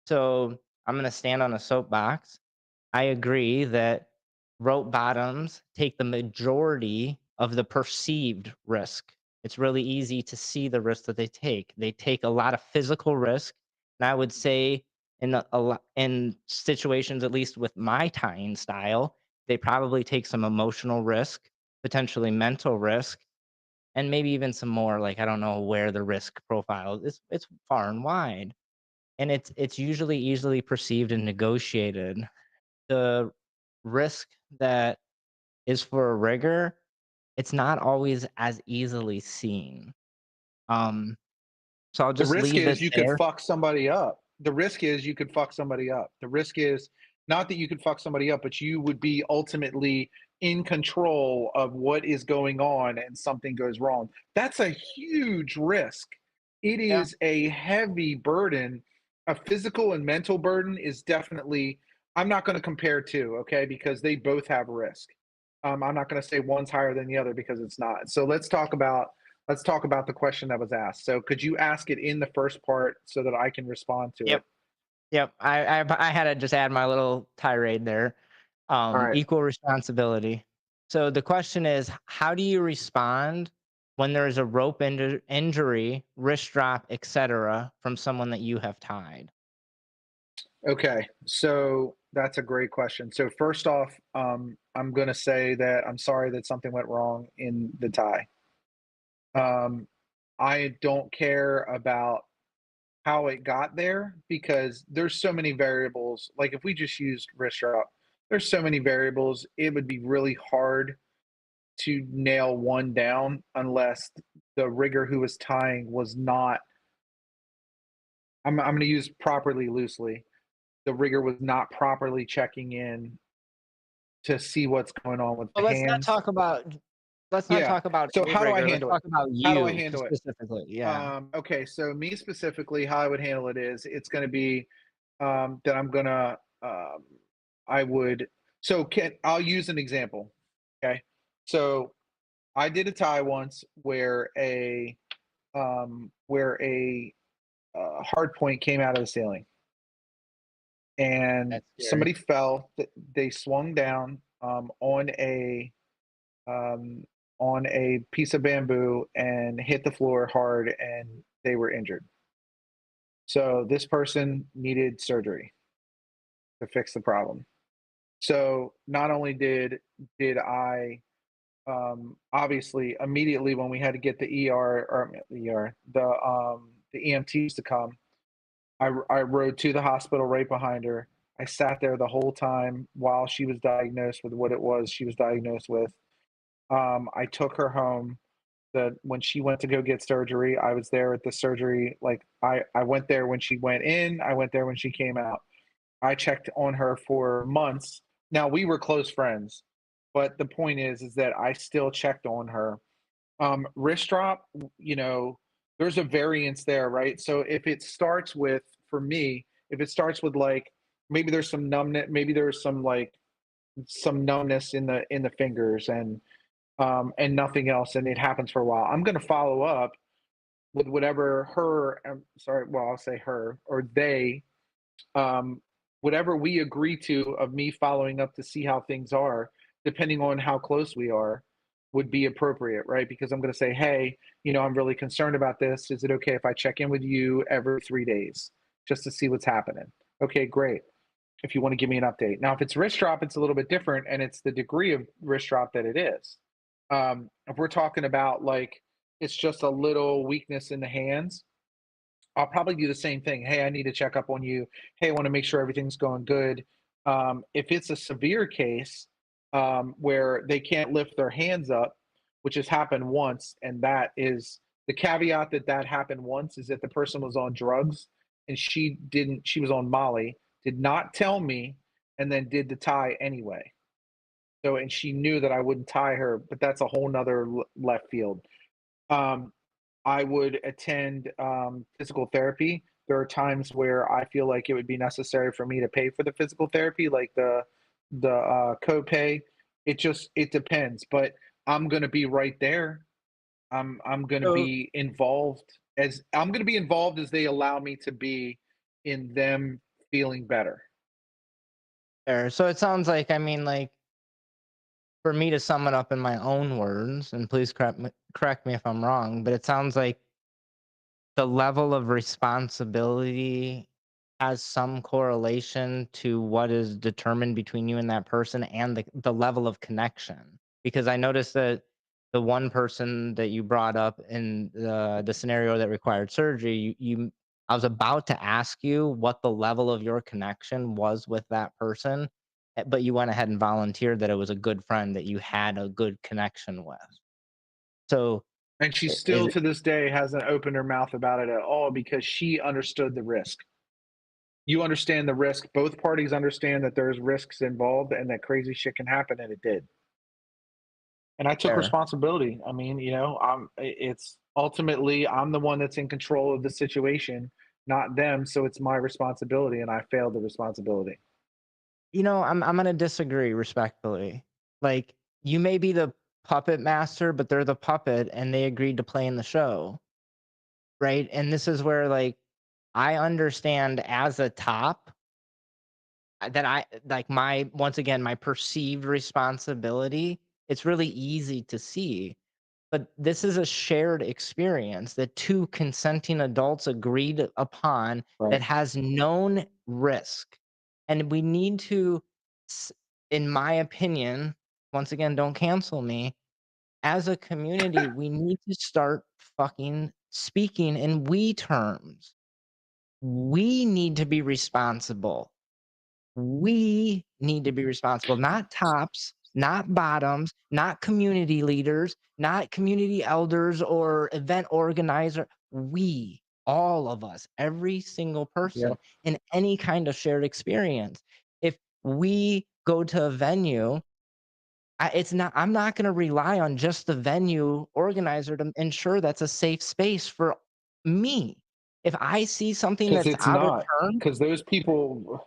Speaker 1: So I'm going to stand on a soapbox. I agree that rope bottoms take the majority of the perceived risk. It's really easy to see the risk that they take. They take a lot of physical risk, and I would say in situations, at least with my tying style, they probably take some emotional risk, potentially mental risk, and maybe even some more. Like, I don't know where the risk profile is. It's far and wide, and it's usually easily perceived and negotiated. The risk that is for a rigger, it's not always as easily seen. Um, so I'll
Speaker 2: The
Speaker 1: just
Speaker 2: risk
Speaker 1: leave
Speaker 2: is
Speaker 1: it
Speaker 2: you could
Speaker 1: there.
Speaker 2: fuck somebody up. The risk is you could fuck somebody up. The risk is not that you could fuck somebody up, but you would be ultimately in control of what is going on and something goes wrong. That's a huge risk. It
Speaker 1: Yeah,
Speaker 2: is a heavy burden. A physical and mental burden is definitely, I'm not going to compare two, okay, because they both have risk. I'm not going to say one's higher than the other, because it's not. So let's talk about the question that was asked. So could you ask it in the first part so that I can respond to it?
Speaker 1: yep, yep. I had to just add my little tirade there.
Speaker 2: All right.
Speaker 1: Equal responsibility. So the question is, how do you respond when there is a rope injury, wrist drop, etc., from someone that you have tied?
Speaker 2: Okay. So that's a great question. So first off, I'm going to say that I'm sorry that something went wrong in the tie. Um, I don't care about how it got there because there's so many variables. Like if we just used wrist drop, there's so many variables. It would be really hard to nail one down unless the rigger who was tying was not. I'm going to use properly loosely. The rigger was not properly checking in to see what's going on with the
Speaker 1: Well,
Speaker 2: hands.
Speaker 1: let's not
Speaker 2: Yeah.
Speaker 1: talk about
Speaker 2: So
Speaker 1: a
Speaker 2: how do I
Speaker 1: rigger. Let's
Speaker 2: handle it?
Speaker 1: talk about
Speaker 2: How do I
Speaker 1: you
Speaker 2: handle it?
Speaker 1: specifically. Yeah.
Speaker 2: Okay, so me specifically, how I would handle it is it's going to be that I'm gonna I would so can I'll use an example. Okay, so I did a tie once where a hard point came out of the ceiling and
Speaker 1: That's scary.
Speaker 2: somebody fell. They swung down um, on a piece of bamboo and hit the floor hard, and they were injured. So this person needed surgery to fix the problem. So not only did I obviously immediately when we had to get the ER or ER the EMTs to come, I rode to the hospital right behind her. I sat there the whole time while she was diagnosed with what it was she was diagnosed with. I took her home. When she went to go get surgery, I was there at the surgery. Like I went there when she went in. I went there when she came out. I checked on her for months. Now we were close friends, but the point is that I still checked on her. Wrist drop, you know, there's a variance there, right? So if it starts with, for me, if it starts with like maybe there's some numbness, maybe there's some like some numbness in the fingers and nothing else, and it happens for a while. I'm going to follow up with whatever her, sorry, well, I'll say her or they um, whatever we agree to of me following up to see how things are, depending on how close we are, would be appropriate, right? Because I'm going to say, hey, you know, I'm really concerned about this. Is it okay if I check in with you every 3 days just to see what's happening? Okay, great. If you want to give me an update. Now, if it's wrist drop, it's a little bit different and it's the degree of wrist drop that it is. If we're talking about like it's just a little weakness in the hands, I'll probably do the same thing. Hey, I need to check up on you. Hey, I want to make sure everything's going good. If it's a severe case where they can't lift their hands up, which has happened once, and that is the caveat that that happened once is that the person was on drugs and she didn't, she was on Molly, did not tell me, and then did the tie anyway. So, and she knew that I wouldn't tie her, but that's a whole nother left field. Um, I would attend physical therapy. There are times where I feel like it would be necessary for me to pay for the physical therapy, like the copay. It depends, but I'm gonna be right there. I'm gonna
Speaker 1: So
Speaker 2: be involved as I'm gonna be involved as they allow me to be in them feeling better.
Speaker 1: there. So it sounds like, I mean, like, for me to sum it up in my own words, and please correct me if I'm wrong, but it sounds like the level of responsibility has some correlation to what is determined between you and that person and the level of connection. Because I noticed that the one person that you brought up in the scenario that required surgery, I was about to ask you what the level of your connection was with that person, but you went ahead and volunteered that it was a good friend that you had a good connection with. So
Speaker 2: And she
Speaker 1: is
Speaker 2: still to this day hasn't opened her mouth about it at all because she understood the risk. You understand the risk. Both parties understand that there's risks involved and that crazy shit can happen, and it did. And I took
Speaker 1: fair.
Speaker 2: responsibility. I mean, you know, it's ultimately I'm the one that's in control of the situation, not them. So it's my responsibility, and I failed the responsibility.
Speaker 1: I'm gonna disagree respectfully. Like, you may be the puppet master, but they're the puppet and they agreed to play in the show, right? And this is where, like, I understand as a top that I like my once again my perceived responsibility. It's really easy to see, but this is a shared experience that two consenting adults agreed upon
Speaker 2: Right.
Speaker 1: that has known risk. And we need to, s- in my opinion, once again, don't cancel me. As a community, we need to start fucking speaking in we terms. We need to be responsible. We need to be responsible, not tops, not bottoms, not community leaders, not community elders or event organizer. We, all of us, every single
Speaker 2: Yeah.
Speaker 1: person in any kind of shared experience. If we go to a venue, I'm not going to rely on just the venue organizer to ensure that's a safe space for me. If I see something
Speaker 2: Because
Speaker 1: that's
Speaker 2: it's
Speaker 1: out of
Speaker 2: not.
Speaker 1: turn,
Speaker 2: Because those people,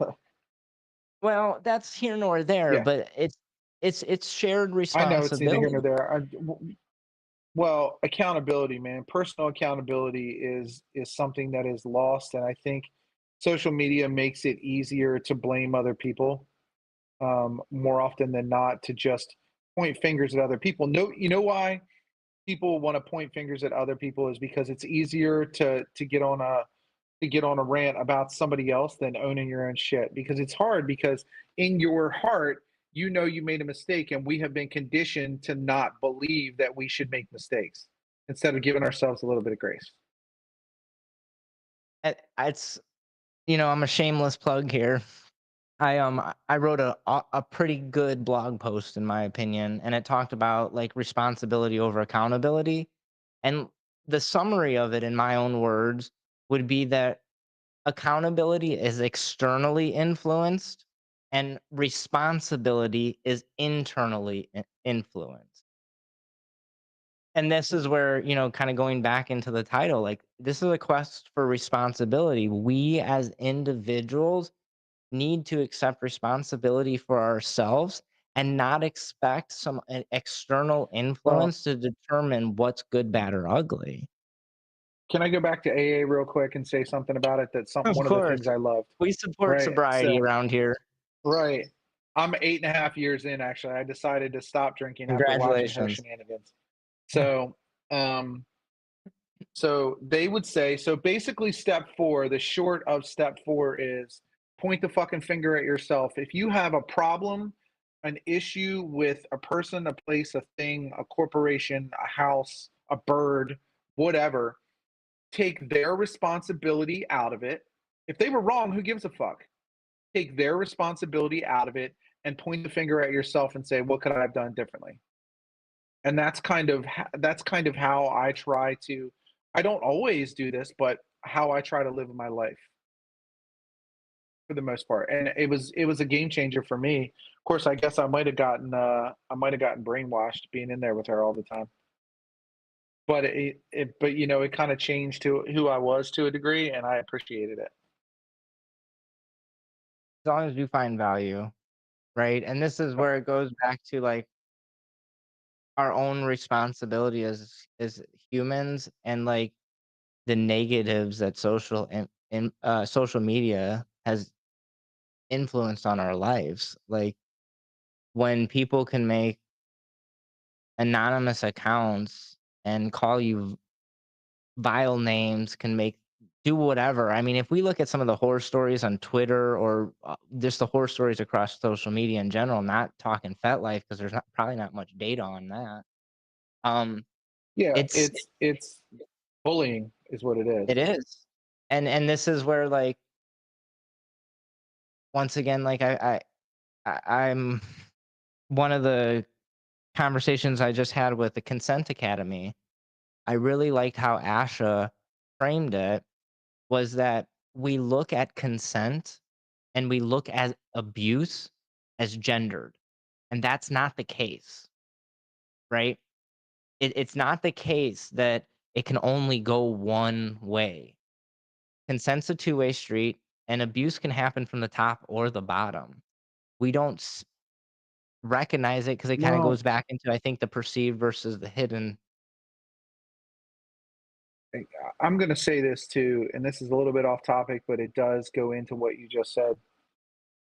Speaker 1: well, that's here nor there,
Speaker 2: yeah,
Speaker 1: but it's shared
Speaker 2: I know it's neither here nor
Speaker 1: responsibility.
Speaker 2: there. Well, accountability, man. Personal accountability is something that is lost, and I think social media makes it easier to blame other people, more often than not, to just point fingers at other people. No, you know why people want to point fingers at other people is because it's easier to get on a rant about somebody else than owning your own shit, because it's hard, because in your heart you know you made a mistake, and we have been conditioned to not believe that we should make mistakes instead of giving ourselves a little bit of grace.
Speaker 1: It's I'm a shameless plug here. I wrote a pretty good blog post in my opinion, and it talked about like responsibility over accountability. And the summary of it in my own words would be that accountability is externally influenced and responsibility is internally influenced. And this is where, kind of going back into the title, like this is a quest for responsibility. We as individuals need to accept responsibility for ourselves and not expect some external
Speaker 2: Well,
Speaker 1: influence to determine what's good, bad, or ugly.
Speaker 2: can I go back to AA real quick and say something about it? That's
Speaker 1: Of
Speaker 2: one of the
Speaker 1: course,
Speaker 2: things I loved.
Speaker 1: we support
Speaker 2: Right.
Speaker 1: sobriety
Speaker 2: So,
Speaker 1: around here.
Speaker 2: right. I'm 8.5 years in, actually. I decided to stop drinking after watching her
Speaker 1: Congratulations.
Speaker 2: shenanigans. So, um, so they would say, so basically, step four, the short of step four is point the fucking finger at yourself. If you have a problem, an issue with a person, a place, a thing, a corporation, a house, a bird, whatever, take their responsibility out of it. If they were wrong, who gives a fuck? Take their responsibility out of it and point the finger at yourself and say, what could I have done differently? And that's kind of how I try to. I don't always do this, but how I try to live my life for the most part. And it was a game changer for me. Of course, I guess I might have gotten brainwashed being in there with her all the time. But it kind of changed to who I was to a degree, and I appreciated it.
Speaker 1: As long as you find value, right? And this is
Speaker 2: Yep.
Speaker 1: where it goes back to like our own responsibility as humans and like the negatives that social media has influenced on our lives. Like when people can make anonymous accounts and call you vile names, can make do whatever. I mean, if we look at some of the horror stories on Twitter or just the horror stories across social media in general, not talking Fet Life because there's not probably not much data on that. Um,
Speaker 2: Yeah,
Speaker 1: it's
Speaker 2: it's bullying is what it is.
Speaker 1: it is, and this is where like once again, like I'm one of the conversations I just had with the Consent Academy. I really liked how Asha framed it was that we look at consent and we look at abuse as gendered, and that's not the case, right? It's not the case that it can only go one way. Consent's a two-way street, and abuse can happen from the top or the bottom. We don't recognize it because it kind of
Speaker 2: Well,
Speaker 1: goes back into, I think, the perceived versus the hidden.
Speaker 2: I'm going to say this too, and this is a little bit off topic, but it does go into what you just said.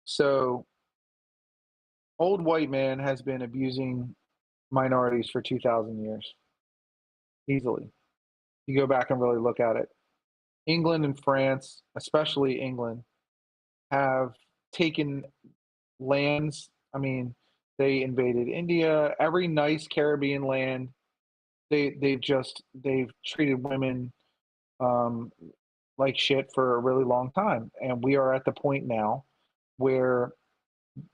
Speaker 2: So, old white man has been abusing minorities for 2,000 years, easily. You go back and really look at it. England and France, especially England, have taken lands. I mean, they invaded India, every nice Caribbean land. They've treated women um, like shit for a really long time. And we are at the point now where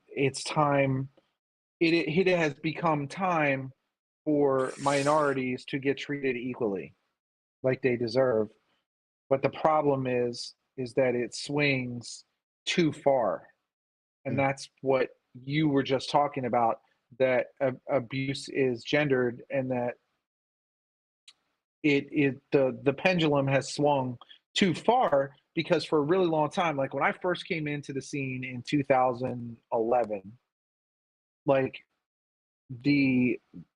Speaker 2: it's time, it has become time for minorities to get treated equally like they deserve. But the problem is that it swings too far. And
Speaker 1: Mm,
Speaker 2: that's what you were just talking about, that abuse is gendered, and that the pendulum has swung too far, because for a really long time, like when I first came into the scene in 2011, like the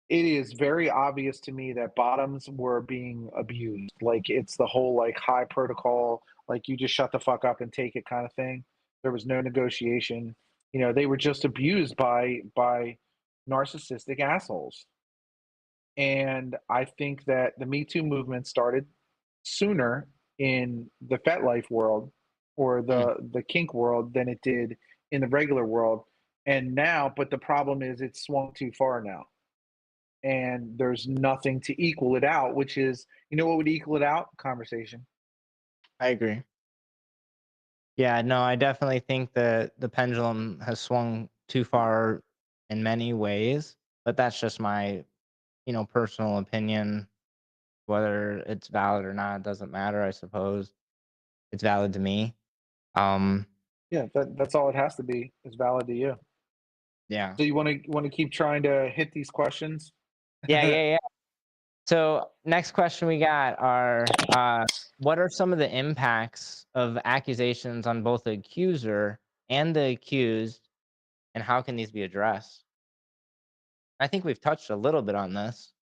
Speaker 2: it is very obvious to me that bottoms were being abused. Like it's the whole like high protocol, like you just shut the fuck up and take it kind of thing. There was no negotiation. You know, they were just abused by narcissistic assholes. And I think that the Me Too movement started sooner in the FetLife world, or
Speaker 1: mm.
Speaker 2: the kink world, than it did in the regular world. And now, but the problem is it's swung too far now. And there's nothing to equal it out, which is, you know what would equal it out? Conversation.
Speaker 1: I agree. Yeah, no, I definitely think that the pendulum has swung too far in many ways, but that's just my, personal opinion. Whether it's valid or not doesn't matter, I suppose. It's valid to me. Um,
Speaker 2: Yeah, that's all it has to be, is valid to you.
Speaker 1: yeah.
Speaker 2: So you want to keep trying to hit these questions?
Speaker 1: Yeah, yeah, yeah. So, next question we got are what are some of the impacts of accusations on both the accuser and the accused, and how can these be addressed? I think we've touched a little bit on this.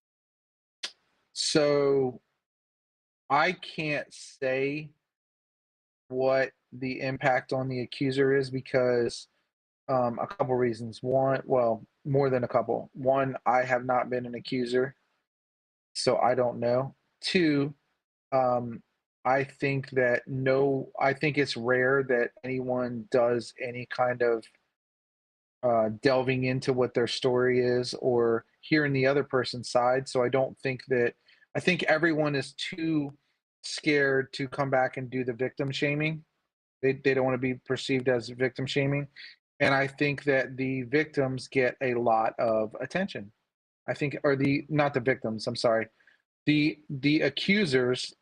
Speaker 2: So I can't say what the impact on the accuser is, because a couple reasons. One, well, more than a couple. One, I have not been an accuser, so I don't know. Two, um, I think that no, I think it's rare that anyone does any kind of delving into what their story is or hearing the other person's side. So I don't think that, I think everyone is too scared to come back and do the victim shaming. They don't want to be perceived as victim shaming. And I think that the victims get a lot of attention. I think, or the, not the victims, I'm sorry. The accusers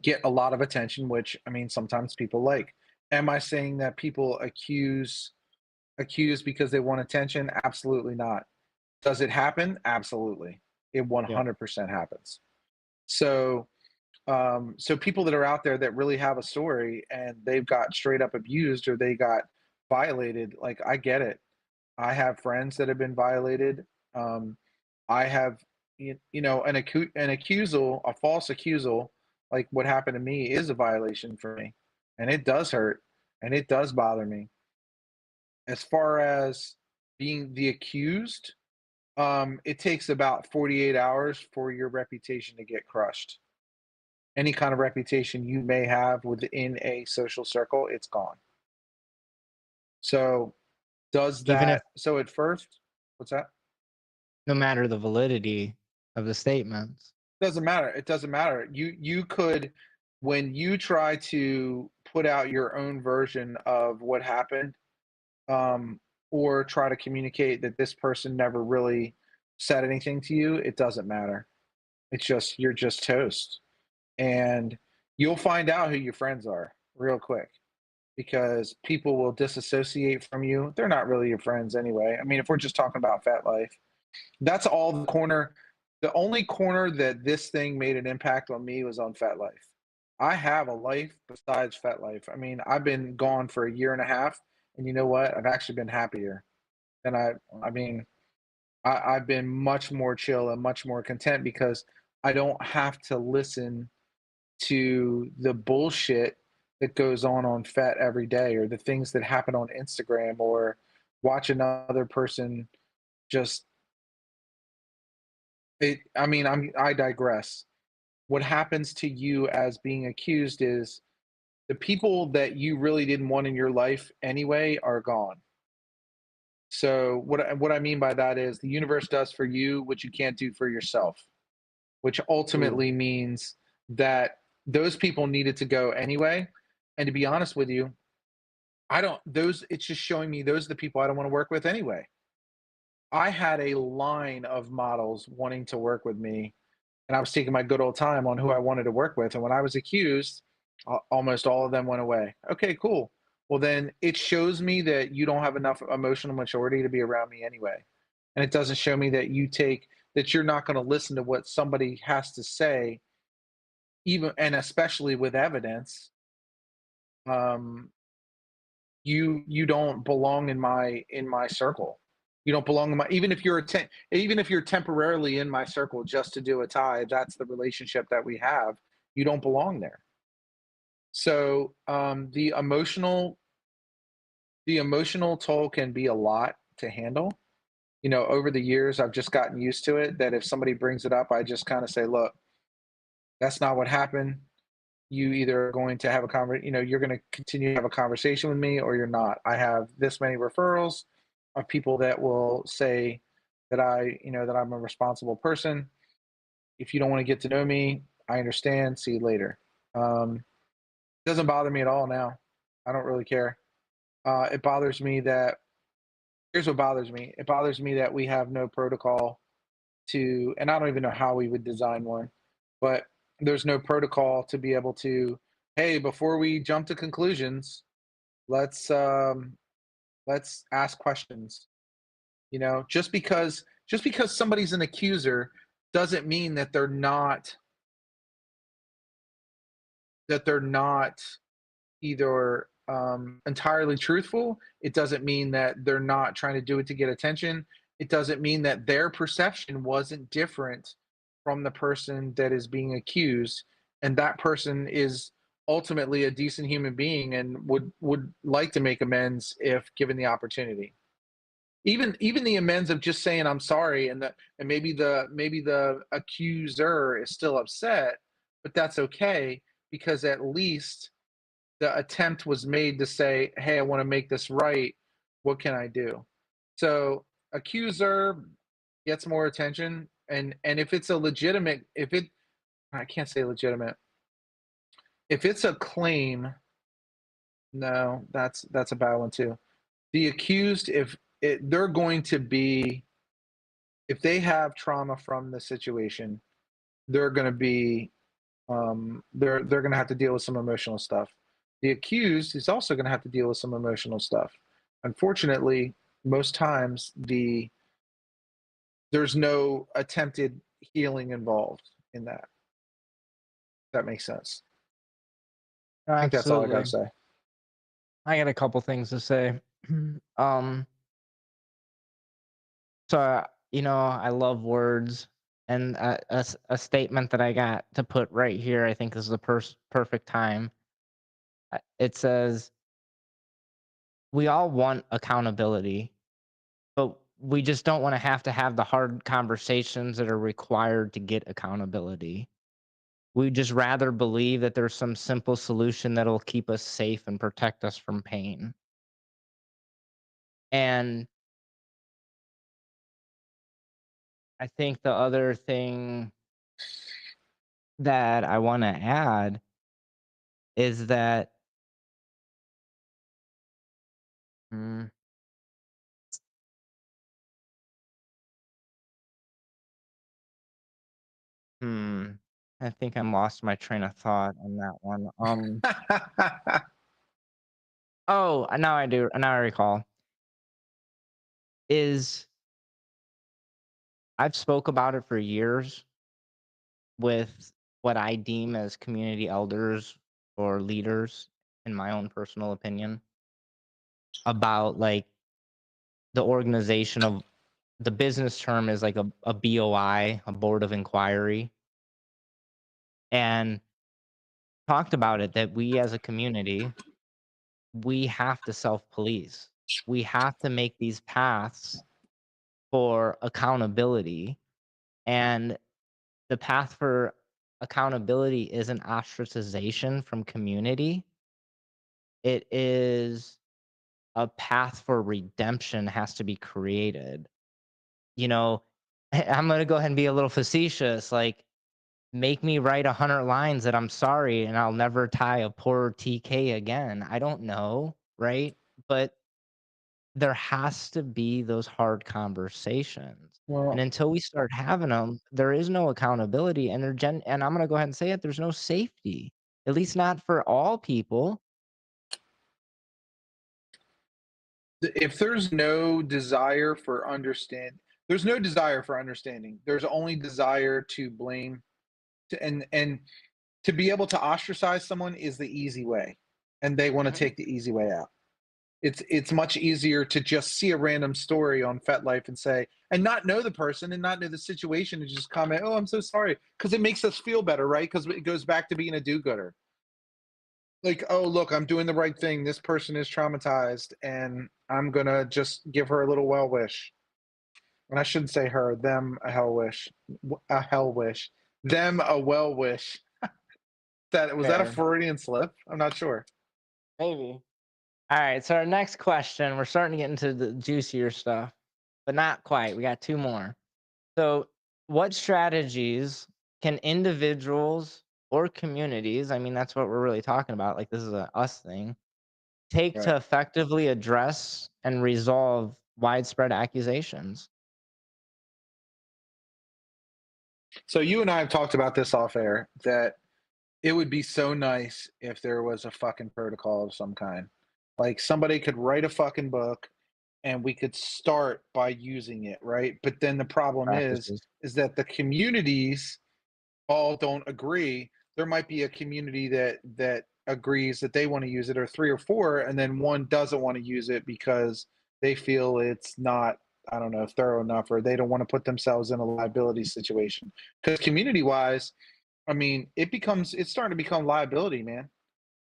Speaker 2: get a lot of attention, which I mean sometimes people like. Am I saying that people accuse because they want attention? Absolutely not. Does it happen? Absolutely. It
Speaker 1: Yeah.
Speaker 2: 100% happens. So so people that are out there that really have a story and they've got straight up abused or they got violated, like I get it. I have friends that have been violated. Um, I have, you know, an accusal, a false accusal, like what happened to me, is a violation for me, and it does hurt, and it does bother me. As far as being the accused, it takes about 48 hours for your reputation to get crushed. Any kind of reputation you may have within a social circle, it's gone. So does
Speaker 1: Even if
Speaker 2: that, so at first, what's that?
Speaker 1: no matter the validity of the statements.
Speaker 2: Doesn't matter. It doesn't matter. You could, when you try to put out your own version of what happened, um, or try to communicate that this person never really said anything to you, it doesn't matter. It's just, you're just toast. And you'll find out who your friends are real quick, because people will disassociate from you. They're not really your friends anyway. I mean, if we're just talking about fat life, that's all the corner. The only corner that this thing made an impact on me was on Fat Life. I have a life besides Fat Life. I mean, I've been gone for a year and a half, and you know what? I've actually been happier. And I mean, I've been much more chill and much more content, because I don't have to listen to the bullshit that goes on Fat every day, or the things that happen on Instagram, or watch another person just, I mean, I digress. What happens to you as being accused is the people that you really didn't want in your life anyway are gone. So what I mean by that is the universe does for you what you can't do for yourself, which
Speaker 1: Ooh.
Speaker 2: ultimately means that those people needed to go anyway. And to be honest with you, I don't those it's just showing me those are the people I don't want to work with anyway. I had a line of models wanting to work with me, and I was taking my good old time on who I wanted to work with. And when I was accused, almost all of them went away. Okay, cool. Well, then it shows me that you don't have enough emotional maturity to be around me anyway. And it doesn't show me that that you're not going to listen to what somebody has to say, even and especially with evidence. Um, you don't belong in my circle. You don't belong in my even if you're temporarily in my circle just to do a tie. That's the relationship that we have. You don't belong there. So the emotional toll can be a lot to handle. You know, over the years, I've just gotten used to it. That if somebody brings it up, I just kind of say, "Look, that's not what happened. You either are going to have a you're going to continue to have a conversation with me or you're not. I have this many referrals of people that will say that that I'm a responsible person. If you don't want to get to know me, I understand. See you later. It doesn't bother me at all now. I don't really care. It bothers me that here's what bothers me. It bothers me that we have no protocol and I don't even know how we would design one, but there's no protocol to be able to, hey, before we jump to conclusions, let's um, let's ask questions. You know, just because somebody's an accuser doesn't mean that they're not either entirely truthful. It doesn't mean that they're not trying to do it to get attention. It doesn't mean that their perception wasn't different from the person that is being accused, and that person is ultimately a decent human being and would like to make amends if given the opportunity. Even the amends of just saying I'm sorry and maybe the accuser is still upset, but that's okay because at least the attempt was made to say, "Hey, I want to make this right. What can I do?" So accuser gets more attention, and if it's a legitimate, if it I can't say legitimate, if it's a claim, no, that's a bad one too. The accused, if they're going to be, if they have trauma from the situation, they're going to be they're going to have to deal with some emotional stuff. The accused is also going to have to deal with some emotional stuff. Unfortunately, most times there's no attempted healing involved in that. If that makes sense.
Speaker 1: No,
Speaker 2: I think that's all I got to
Speaker 1: absolutely.
Speaker 2: say.
Speaker 1: I got a couple things to say. um, I love words, and a statement that I got to put right here, I think, is the perfect time. It says, "We all want accountability, but we just don't want to have the hard conversations that are required to get accountability. We just rather believe that there's some simple solution that'll keep us safe and protect us from pain." And I think the other thing that I want to add is that, mm, hmm, I think I'm lost my train of thought on that one. Oh, now I do. Now I recall. Is I've spoke about it for years with what I deem as community elders or leaders, in my own personal opinion, about like the organization of the business term is like a BOI, a board of inquiry, and talked about it that we as a community, we have to self police. We have to make these paths for accountability. And the path for accountability isn't ostracization from community. It is a path for redemption has to be created. You know, I'm going to go ahead and be a little facetious. Like, make me write 100 lines that I'm sorry and I'll never tie a poor TK again. I don't know, right? But there has to be those hard conversations. And
Speaker 2: Well,
Speaker 1: until we start having them, there is no accountability and and I'm going to go ahead and say it, there's no safety. At least not for all people.
Speaker 2: if there's no desire for there's no desire for understanding. There's only desire to blame, and to be able to ostracize someone is the easy way, and they want to
Speaker 1: Mhm.
Speaker 2: take the easy way out. It's much easier to just see a random story on FetLife and say, and not know the person and not know the situation, and just comment, "Oh, I'm so sorry," because it makes us feel better, right? Because it goes back to being a do-gooder. Like, oh, look, I'm doing the right thing. This person is traumatized, and I'm gonna just give her a little well wish. And I shouldn't say her, them a hell wish, a hell wish, them a well wish. That was that a
Speaker 1: Fair.
Speaker 2: Freudian slip? I'm not sure.
Speaker 1: Maybe. All right. So our next question, we're starting to get into the juicier stuff, but not quite. We got two more. So, what strategies can individuals or communities, I mean, that's what we're really talking about, like this is a us thing, take to
Speaker 2: Right.
Speaker 1: effectively address and resolve widespread accusations?
Speaker 2: So you and I have talked about this off air that it would be so nice if there was a fucking protocol of some kind. Like somebody could write a fucking book and we could start by using it, right? But then the problem
Speaker 1: Practices.
Speaker 2: is that the communities all don't agree. There might be a community that agrees that they want to use it, or three or four, and then one doesn't want to use it because they feel it's not, I don't know, thorough enough, or they don't want to put themselves in a liability situation. Because community wise, I mean, it's starting to become liability, man.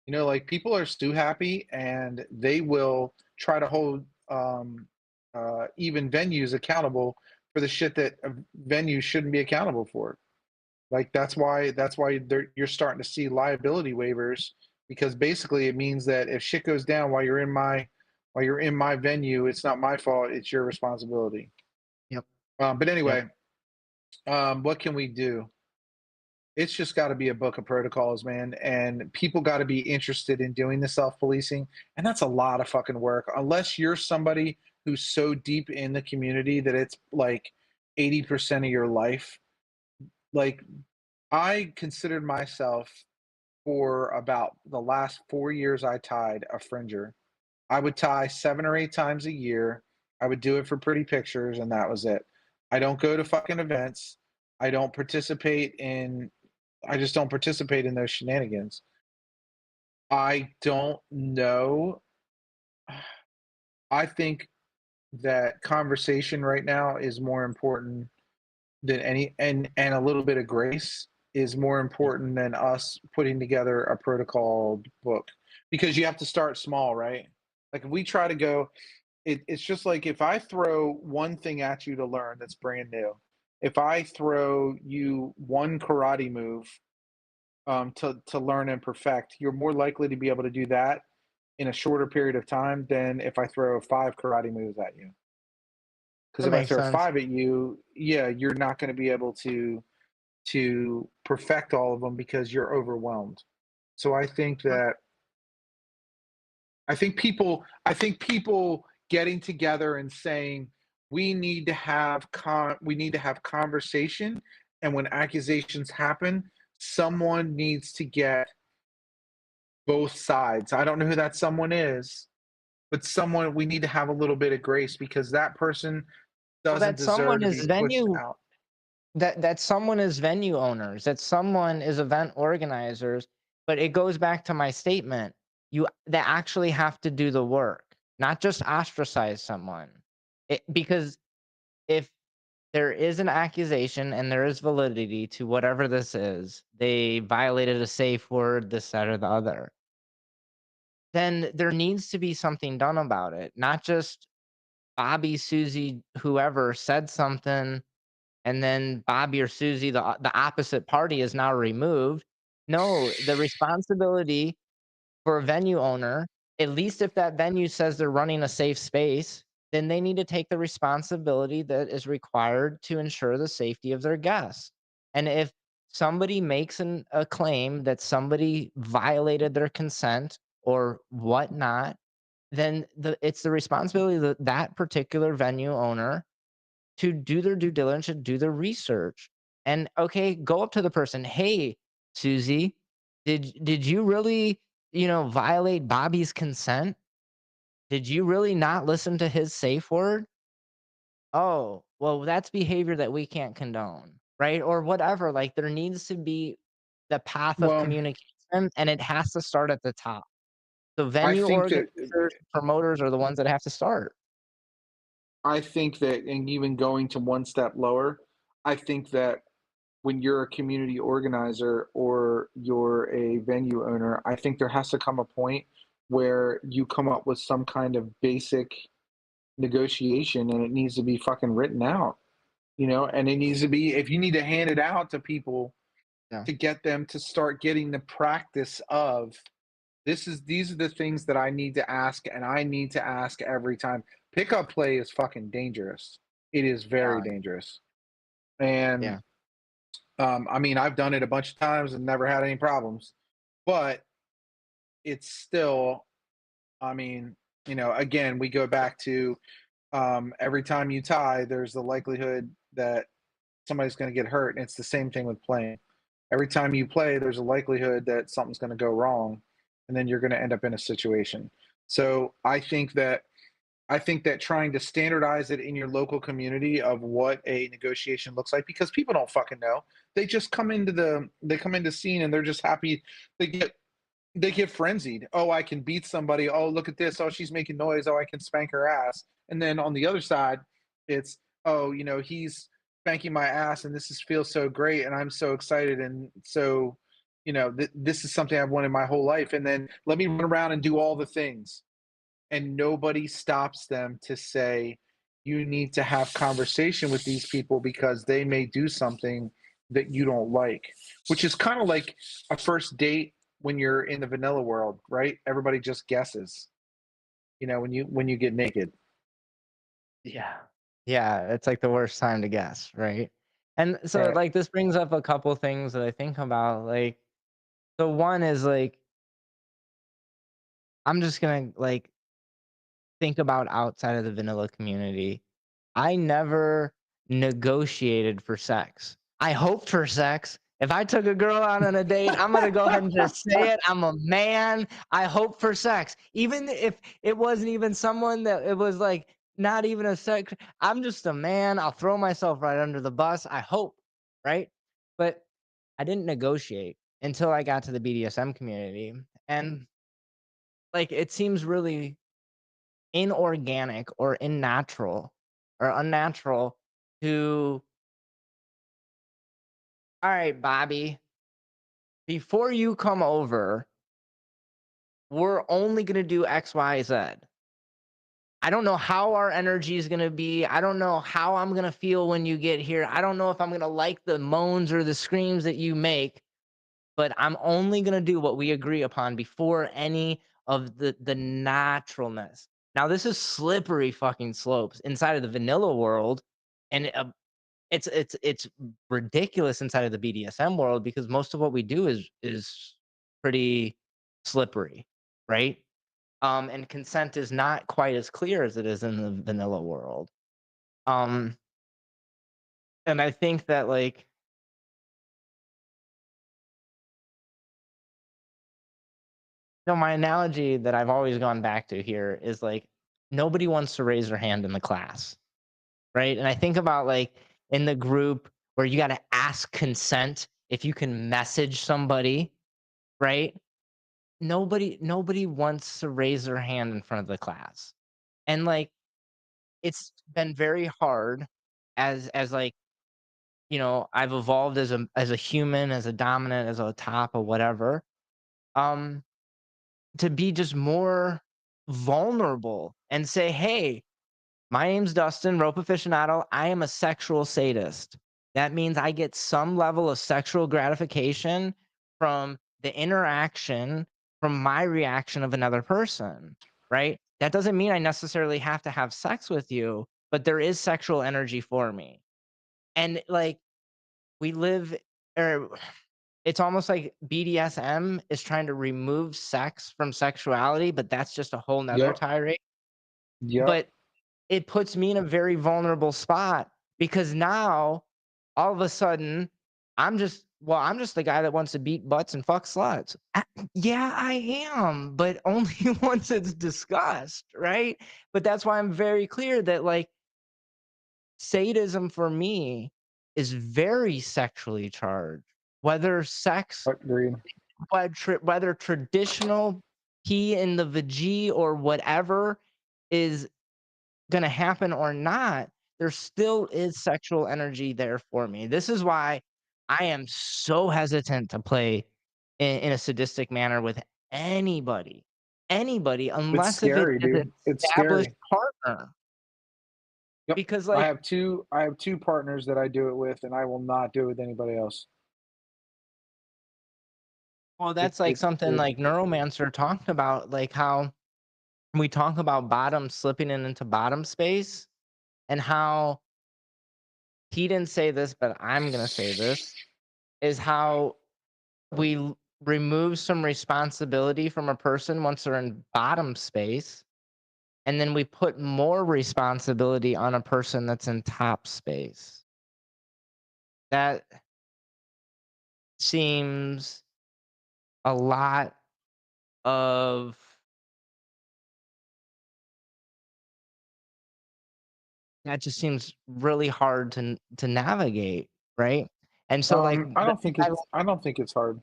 Speaker 2: You know, like people are too happy and they will try to hold even venues accountable for the shit that venues shouldn't be accountable for. Like that's why you're starting to see liability waivers, because basically it means that if shit goes down while you're in my venue, it's not my fault. It's your responsibility.
Speaker 1: Yep.
Speaker 2: But
Speaker 1: Yep.
Speaker 2: anyway, what can we do? It's just got to be a book of protocols, man, and people got to be interested in doing the self policing, and that's a lot of fucking work. Unless you're somebody who's so deep in the community that it's like 80% of your life. Like I considered myself, for about the last 4 years, I tied a fringer. I would tie 7 or 8 times a year. I would do it for pretty pictures, and that was it. I don't go to fucking events. I don't participate in. I just don't participate in those shenanigans. I don't know. I think that conversation right now is more important than any, and a little bit of grace is more
Speaker 1: Yep.
Speaker 2: important than us putting together a protocol book, because you have to start small, right? Like if we try to go, it's just like if I throw one thing at you to learn that's brand new, if I throw you one karate move to learn and perfect, you're more likely to be able to do that in a shorter period of time than if I throw five karate moves at you. Because
Speaker 1: That
Speaker 2: if I
Speaker 1: makes
Speaker 2: throw
Speaker 1: sense.
Speaker 2: five at you, yeah, you're not going to be able to perfect all of them because you're overwhelmed. So
Speaker 1: Yep.
Speaker 2: I think people getting together and saying we need to have conversation, and when accusations happen, someone needs to get both sides. I don't know who that someone is, but someone, we need to have a little bit of grace because that person
Speaker 1: Well,
Speaker 2: doesn't
Speaker 1: that
Speaker 2: deserve
Speaker 1: someone
Speaker 2: to
Speaker 1: is
Speaker 2: be pushed
Speaker 1: venue
Speaker 2: out.
Speaker 1: that someone is venue owners, that someone is event organizers, but it goes back to my statement. They actually have to do the work, not just ostracize someone. Because if there is an accusation and there is validity to whatever this is, they violated a safe word, this, that, or the other, then there needs to be something done about it. Not just Bobby, Susie, whoever said something, and then Bobby or Susie, the opposite party, is now removed. No, the responsibility for a venue owner, at least if that venue says they're running a safe space, then they need to take the responsibility that is required to ensure the safety of their guests. And if somebody makes a claim that somebody violated their consent or whatnot, then it's the responsibility of that particular venue owner to do their due diligence and do their research. And okay, go up to the person, hey, Susie, did you really, violate Bobby's consent? Did you really not listen to his safe word? Oh, well, that's behavior that we can't condone, right? Or whatever. Like there needs to be the path of
Speaker 2: Well,
Speaker 1: communication and it has to start at the top. So
Speaker 2: I
Speaker 1: venue
Speaker 2: think that
Speaker 1: organizers, promoters are the ones that have to start.
Speaker 2: and even going to one step lower, I think that when you're a community organizer or you're a venue owner, I think there has to come a point where you come up with some kind of basic negotiation and it needs to be fucking written out, and it needs to be, if you need to hand it out to people
Speaker 1: Yeah.
Speaker 2: to get them to start getting the practice of these are the things that I need to ask and I need to ask every time. Pickup play is fucking dangerous. It is very
Speaker 1: Yeah.
Speaker 2: dangerous. And
Speaker 1: Yeah.
Speaker 2: I mean, I've done it a bunch of times and never had any problems, but it's still, I mean, again, we go back to every time you tie, there's the likelihood that somebody's going to get hurt. And it's the same thing with playing. Every time you play, there's a likelihood that something's going to go wrong, and then you're going to end up in a situation. So I think that trying to standardize it in your local community of what a negotiation looks like, because people don't fucking know. They come into scene and they're just happy. They get they get frenzied. Oh, I can beat somebody. Oh, look at this. Oh, she's making noise. Oh, I can spank her ass. And then on the other side, it's, oh, he's spanking my ass and this feels so great and I'm so excited and so, this is something I've wanted my whole life. And then let me run around and do all the things, and nobody stops them to say, you need to have conversation with these people because they may do something that you don't like, which is kind of like a first date when you're in the vanilla world, right? Everybody just guesses, when you get naked.
Speaker 1: Yeah. Yeah, it's like the worst time to guess, right? And so
Speaker 2: Right.
Speaker 1: like this brings up a couple things that I think about. Like, so one is like I'm just gonna like think about outside of the vanilla community. I never negotiated for sex. I hoped for sex. If I took a girl out on a date, I'm gonna go ahead and just say it. I'm a man. I hope for sex. Even if it wasn't even someone that it was like not even a sex. I'm just a man. I'll throw myself right under the bus. I hope, right? But I didn't negotiate until I got to the BDSM community. And like it seems really inorganic or unnatural to, all right, Bobby, before you come over, we're only going to do X, Y, Z. I don't know how our energy is going to be. I don't know how I'm going to feel when you get here. I don't know if I'm going to like the moans or the screams that you make, but I'm only going to do what we agree upon before any of the naturalness. Now, this is slippery fucking slopes inside of the vanilla world. And it's ridiculous inside of the BDSM world because most of what we do is pretty slippery, right? And consent is not quite as clear as it is in the vanilla world. Um, and I think that like my analogy that I've always gone back to here is like nobody wants to raise their hand in the class, right? And I think about like in the group where you got to ask consent if you can message somebody, right? Nobody wants to raise their hand in front of the class. And like it's been very hard as like, I've evolved as a human, as a dominant, as a top or whatever, um, to be just more vulnerable and say, "Hey, my name's Dustin, rope aficionado. I am a sexual sadist. That means I get some level of sexual gratification from the interaction, from my reaction of another person, right? That doesn't mean I necessarily have to have sex with you, but there is sexual energy for me. And like we live or it's almost like BDSM is trying to remove sex from sexuality, but that's just a whole nother
Speaker 2: Yep.
Speaker 1: tirade.
Speaker 2: Yep.
Speaker 1: But it puts me in a very vulnerable spot because now all of a sudden I'm just the guy that wants to beat butts and fuck sluts. Yeah, I am, but only once it's discussed, right? But that's why I'm very clear that like sadism for me is very sexually charged. Whether sex,
Speaker 2: Agreed.
Speaker 1: whether traditional P in the vg or whatever is gonna happen or not, there still is sexual energy there for me. This is why I am so hesitant to play in a sadistic manner with anybody, anybody,
Speaker 2: It's
Speaker 1: unless if it
Speaker 2: scary,
Speaker 1: is an
Speaker 2: dude. It's
Speaker 1: established
Speaker 2: scary.
Speaker 1: partner.
Speaker 2: Yep.
Speaker 1: Because
Speaker 2: I
Speaker 1: like,
Speaker 2: have two partners that I do it with, and I will not do it with anybody else.
Speaker 1: well,
Speaker 2: It
Speaker 1: that's like
Speaker 2: it
Speaker 1: something
Speaker 2: it
Speaker 1: like Neuromancer talked about, like how we talk about bottom slipping into bottom space and how he didn't say this, but I'm gonna say this is how remove some responsibility from a person once they're in bottom space, and then we put more responsibility on a person that's in top space. That seems a lot of that just seems really hard to navigate, right? And so like
Speaker 2: I don't think it's hard.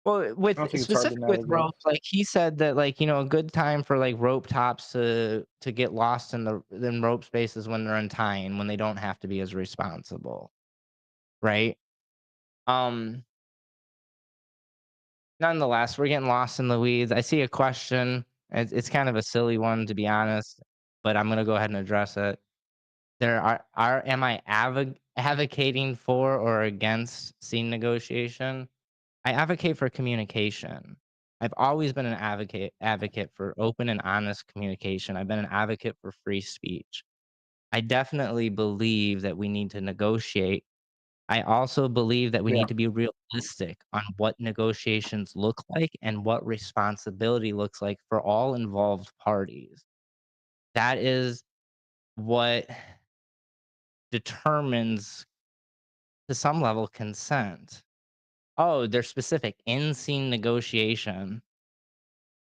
Speaker 1: well,
Speaker 2: I
Speaker 1: with
Speaker 2: don't think it's hard to
Speaker 1: specific with
Speaker 2: navigate.
Speaker 1: ropes, like he said that like, a good time for like rope tops to get lost in the rope spaces when they're untying, when they don't have to be as responsible, right? Um, Nonetheless, we're getting lost in the weeds. I see a question. It's kind of a silly one to be honest, but I'm gonna go ahead and address it. There are am I advocating for or against scene negotiation? I advocate for communication. I've always been an advocate for open and honest communication. I've been an advocate for free speech. I definitely believe that we need to negotiate. I also believe that we
Speaker 2: Yeah.
Speaker 1: need to be realistic on what negotiations look like and what responsibility looks like for all involved parties. That is what determines, to some level, consent. Oh, there's specific in scene negotiation.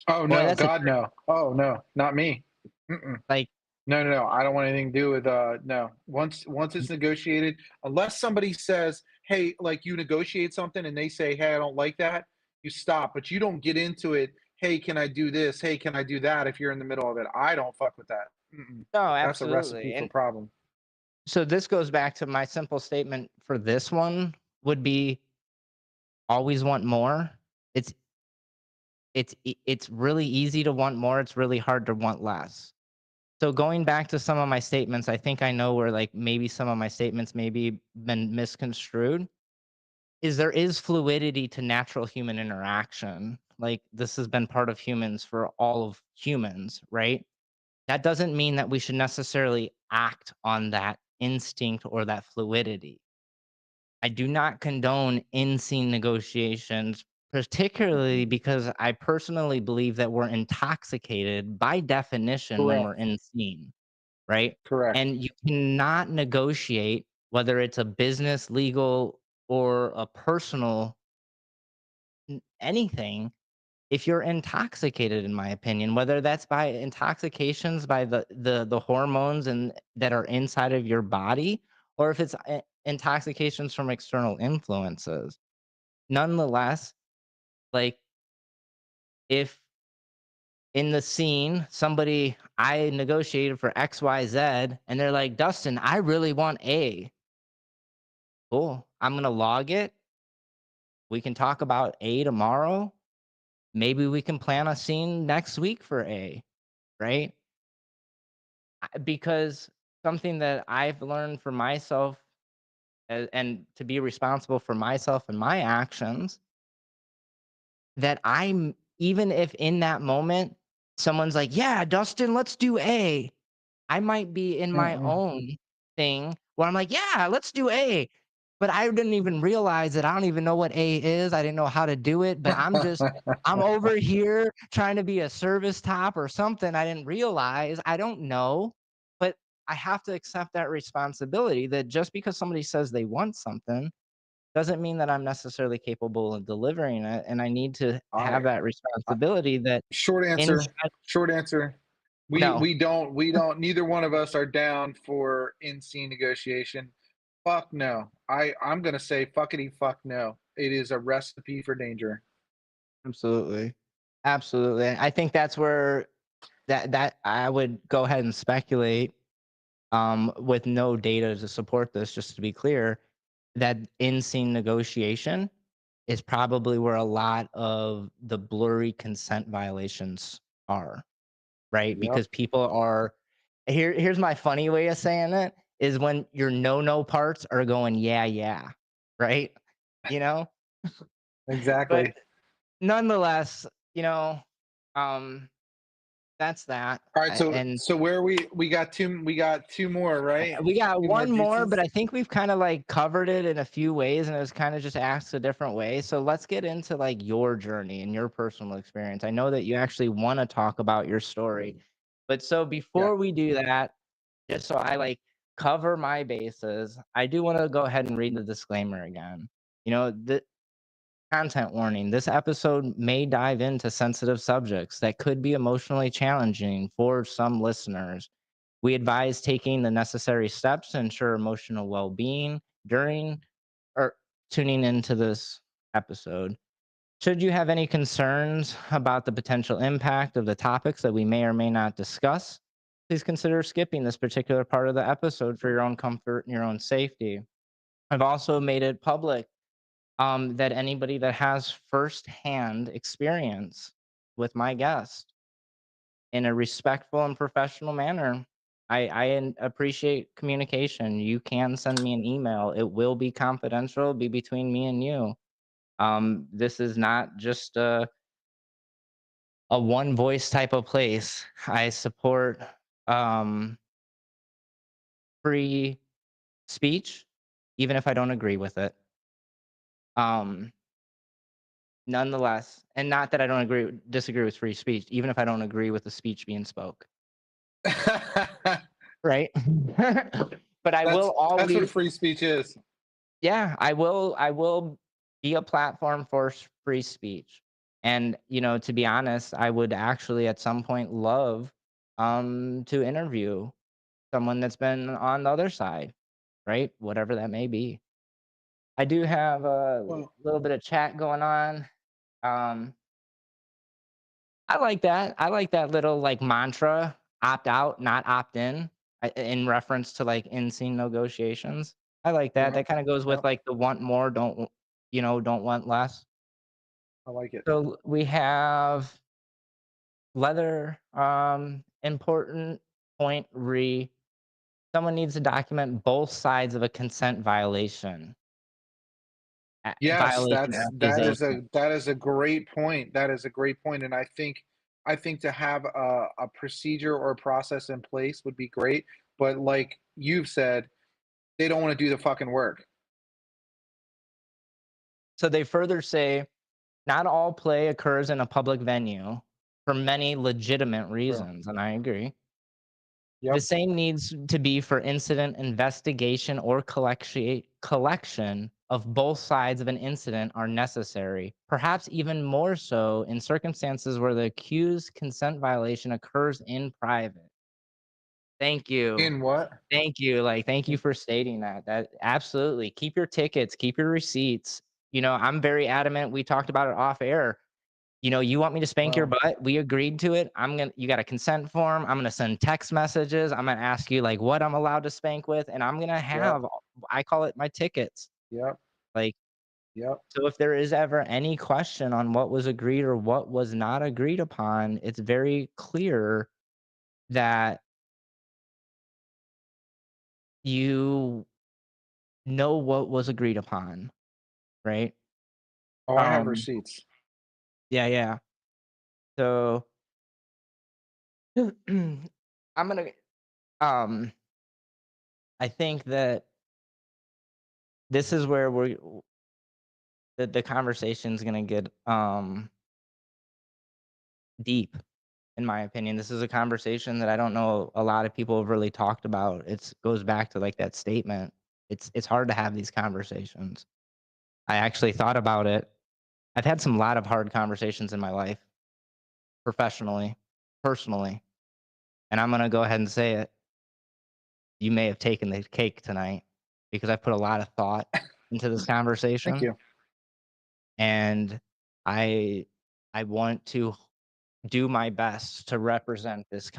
Speaker 2: Oh
Speaker 1: Boy,
Speaker 2: no,
Speaker 1: that's a
Speaker 2: God no. Oh no, not me. Mm-mm.
Speaker 1: like,
Speaker 2: No, no, no. I don't want anything to do with no. Once it's negotiated, unless somebody says, "Hey, like you negotiate something," and they say, "Hey, I don't like that," you stop. But you don't get into it. Hey, can I do this? Hey, can I do that? If you're in the middle of it, I don't fuck with that. Mm-mm.
Speaker 1: no,
Speaker 2: That's a recipe
Speaker 1: absolutely,
Speaker 2: for
Speaker 1: and
Speaker 2: problem.
Speaker 1: so this goes back to my simple statement for this one would be always want more. It's it's really easy to want more, it's really hard to want less. So going back to some of my statements, I think I know where, like, maybe some of my statements maybe been misconstrued, is there is fluidity to natural human interaction. Like, this has been part of humans for all of humans, right? That doesn't mean that we should necessarily act on that instinct or that fluidity. I do not condone in-scene negotiations, particularly because I personally believe that we're intoxicated by definition when we're
Speaker 2: Correct.
Speaker 1: in scene, right?
Speaker 2: Correct.
Speaker 1: And you cannot negotiate, whether it's a business, legal, or a personal anything, if you're intoxicated, in my opinion, whether that's by intoxications by the hormones and that are inside of your body, or if it's intoxications from external influences. Nonetheless, like, if in the scene somebody I negotiated for XYZ and they're like, Dustin, I really want A. Cool. I'm gonna log it. We can talk about A tomorrow. Maybe we can plan a scene next week for A, right? Because something that I've learned for myself, and to be responsible for myself and my actions, that I'm even if in that moment someone's like, "Yeah, Dustin, let's do A." I might be in my
Speaker 2: Mm-mm.
Speaker 1: own thing where I'm like, "Yeah, let's do A." but I didn't even realize it. I don't even know what A is. I didn't know how to do it, but I'm over here trying to be a service top or something. I didn't realize. I don't know, but I have to accept that responsibility that just because somebody says they want something doesn't mean that I'm necessarily capable of delivering it. And I need to have
Speaker 2: I
Speaker 1: that responsibility that
Speaker 2: Short
Speaker 1: in
Speaker 2: answer. Short answer. We
Speaker 1: no,
Speaker 2: we don't we don't neither one of us are down for in scene negotiation. Fuck no. I'm gonna say fuckity fuck no. It is a recipe for danger.
Speaker 1: absolutely. Absolutely. I think that's where that I would go ahead and speculate with no data to support this, just to be clear, that in-scene negotiation is probably where a lot of the blurry consent violations are, right?
Speaker 2: Yep.
Speaker 1: Because people are here's my funny way of saying it is when your no parts are going, yeah, yeah, right? You know? But
Speaker 2: Exactly.
Speaker 1: nonetheless, you know, um, that's that.
Speaker 2: All right,
Speaker 1: And
Speaker 2: so where we got two more, right?
Speaker 1: we got
Speaker 2: Two more
Speaker 1: one more, but
Speaker 2: juices.
Speaker 1: I think we've kind of like covered it in a few ways and it was kind of just asked a different way. So let's get into like your journey and your personal experience. I know that you actually want to talk about your story. But so
Speaker 2: Yeah.
Speaker 1: before we do that, just so I like cover my bases, I do want to go ahead and read the disclaimer again. The content warning. This episode may dive into sensitive subjects that could be emotionally challenging for some listeners. We advise taking the necessary steps to ensure emotional well being during or tuning into this episode. Should you have any concerns about the potential impact of the topics that we may or may not discuss, please consider skipping this particular part of the episode for your own comfort and your own safety. I've also made it public that anybody that has firsthand experience with my guest in a respectful and professional manner. Appreciate communication. You can send me an email. It will be confidential, be between me and you. This is not just a one voice type of place. I support um, free speech, even if I don't agree with it. Um, Nonetheless, and not that I don't disagree with free speech, even if I don't agree with the speech being spoke, right? But I will
Speaker 2: That's what
Speaker 1: always,
Speaker 2: free speech is.
Speaker 1: yeah, I will be a platform for free speech. And, to be honest, I would actually at some point love to interview someone that's been on the other side, right? Whatever that may be. I do have a
Speaker 2: Well,
Speaker 1: little bit of chat going on. Um, I like that. I like that little like mantra, opt out, not opt in, in reference to like in-scene negotiations. I like that.
Speaker 2: yep,
Speaker 1: That kind of goes with
Speaker 2: yep.
Speaker 1: like the want more, don't want less.
Speaker 2: I like it.
Speaker 1: So we have leather, important point someone needs to document both sides of a consent violation,
Speaker 2: Yes,
Speaker 1: violation accusation.
Speaker 2: that is a great point. That is a great point, and I think to have a procedure or a process in place would be great. But like you've said, they don't want to do the fucking work.
Speaker 1: So they further say not all play occurs in a public venue for many legitimate
Speaker 2: True.
Speaker 1: reasons, and I agree. The
Speaker 2: Yep.
Speaker 1: same needs to be for incident investigation or collection of both sides of an incident are necessary, perhaps even more so in circumstances where the accused consent violation occurs in private. Thank you.
Speaker 2: In what?
Speaker 1: Thank you. Like, thank you
Speaker 2: In,
Speaker 1: for stating that. That absolutely. Keep your tickets, keep your receipts. I'm very adamant. We talked about it off air. You want me to spank your
Speaker 2: well,
Speaker 1: butt? We agreed to it. You got a consent form. I'm gonna send text messages. I'm gonna ask you like what I'm allowed to spank with, and I'm gonna
Speaker 2: yep,
Speaker 1: have I call it my tickets.
Speaker 2: yep,
Speaker 1: Like,
Speaker 2: yep.
Speaker 1: so if there is ever any question on what was agreed or what was not agreed upon, it's very clear that you know what was agreed upon, right?
Speaker 2: Oh, I have
Speaker 1: Um,
Speaker 2: receipts.
Speaker 1: yeah, yeah. So I'm gonna um I think that this is where the conversation's gonna get deep, in my opinion. This is a conversation that I don't know a lot of people have really talked about. It's goes back to like that statement. It's hard to have these conversations. I actually thought about it. I've had some lot of hard conversations in my life, professionally, personally, and I'm gonna go ahead and say it. You may have taken the cake tonight because I put a lot of thought into this
Speaker 2: Thank
Speaker 1: conversation,
Speaker 2: you.
Speaker 1: and I I want to do my best to represent this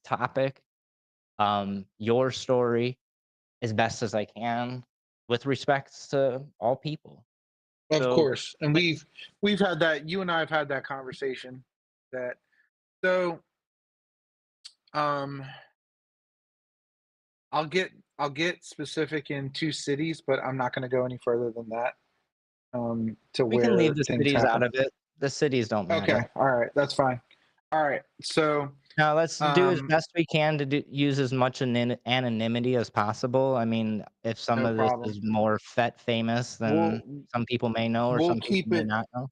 Speaker 1: topic, your story, as best as I can, with respects to all people.
Speaker 2: Of
Speaker 1: So,
Speaker 2: course, and
Speaker 1: but
Speaker 2: we've had that. You and I have had that conversation. That so um, I'll get specific in two cities, but I'm not going to go any further than that. To
Speaker 1: we can leave
Speaker 2: where
Speaker 1: the
Speaker 2: things
Speaker 1: cities out
Speaker 2: happen.
Speaker 1: of it. The cities don't
Speaker 2: Okay,
Speaker 1: matter.
Speaker 2: all right, that's fine. All right, so
Speaker 1: Now let's do as
Speaker 2: um,
Speaker 1: best we can to use as much anonymity as possible. I mean, if some
Speaker 2: no
Speaker 1: of this
Speaker 2: problem.
Speaker 1: is more famous,
Speaker 2: We'll
Speaker 1: then some people may know or
Speaker 2: we'll
Speaker 1: some people
Speaker 2: keep
Speaker 1: may
Speaker 2: it
Speaker 1: not know.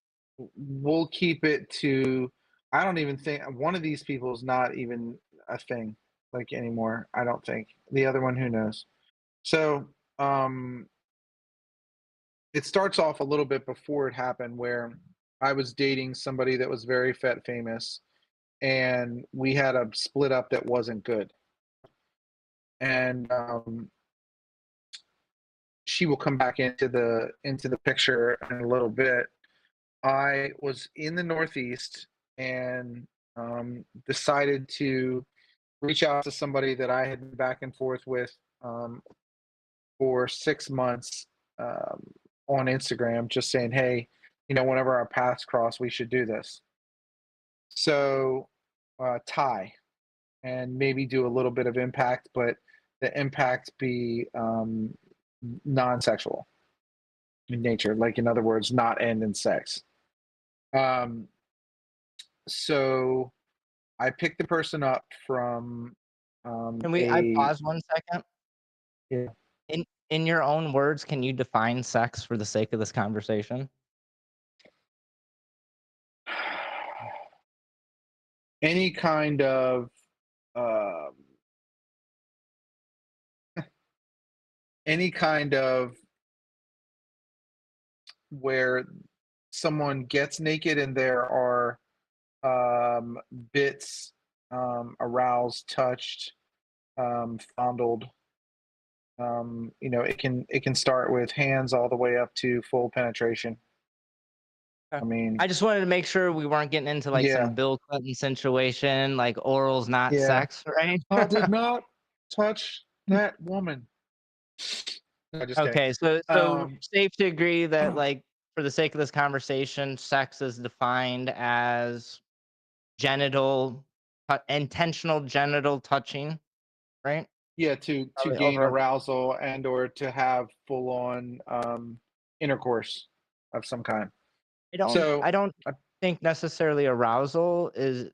Speaker 2: we'll keep it to. I don't even think one of these people is not even a thing like anymore. I don't think the other one. Who knows? So um, it starts off a little bit before it happened, where I was dating somebody that was very famous, and we had a split up that wasn't good. And she will come back into the picture in a little bit. I was in the Northeast and decided to reach out to somebody that I had been back and forth with um, for 6 months um, on Instagram, just saying, "Hey, whenever our paths cross, we should do this." So tie and maybe do a little bit of impact, but the impact be non-sexual in nature, like in other words, not end in sex. Um, so I picked the person up from
Speaker 1: I
Speaker 2: a
Speaker 1: pause 1 second?
Speaker 2: yeah,
Speaker 1: In your own words, can you define sex for the sake of this conversation?
Speaker 2: any kind of um, any kind of where someone gets naked and there are bits aroused, touched, fondled. It can start with hands all the way up to full penetration.
Speaker 1: Okay.
Speaker 2: I mean,
Speaker 1: I just wanted to make sure we weren't getting into, like,
Speaker 2: yeah,
Speaker 1: some Bill Clinton situation, like oral's not
Speaker 2: yeah.
Speaker 1: sex, right?
Speaker 2: I did not touch that woman. No, just kidding.
Speaker 1: Okay, so
Speaker 2: Um,
Speaker 1: safe to agree that, like, for the sake of this conversation, sex is defined as genital intentional genital touching, right?
Speaker 2: yeah, to
Speaker 1: Probably
Speaker 2: gain
Speaker 1: over
Speaker 2: arousal and or to have full on intercourse of some kind.
Speaker 1: I
Speaker 2: So,
Speaker 1: don't
Speaker 2: uh,
Speaker 1: think necessarily arousal is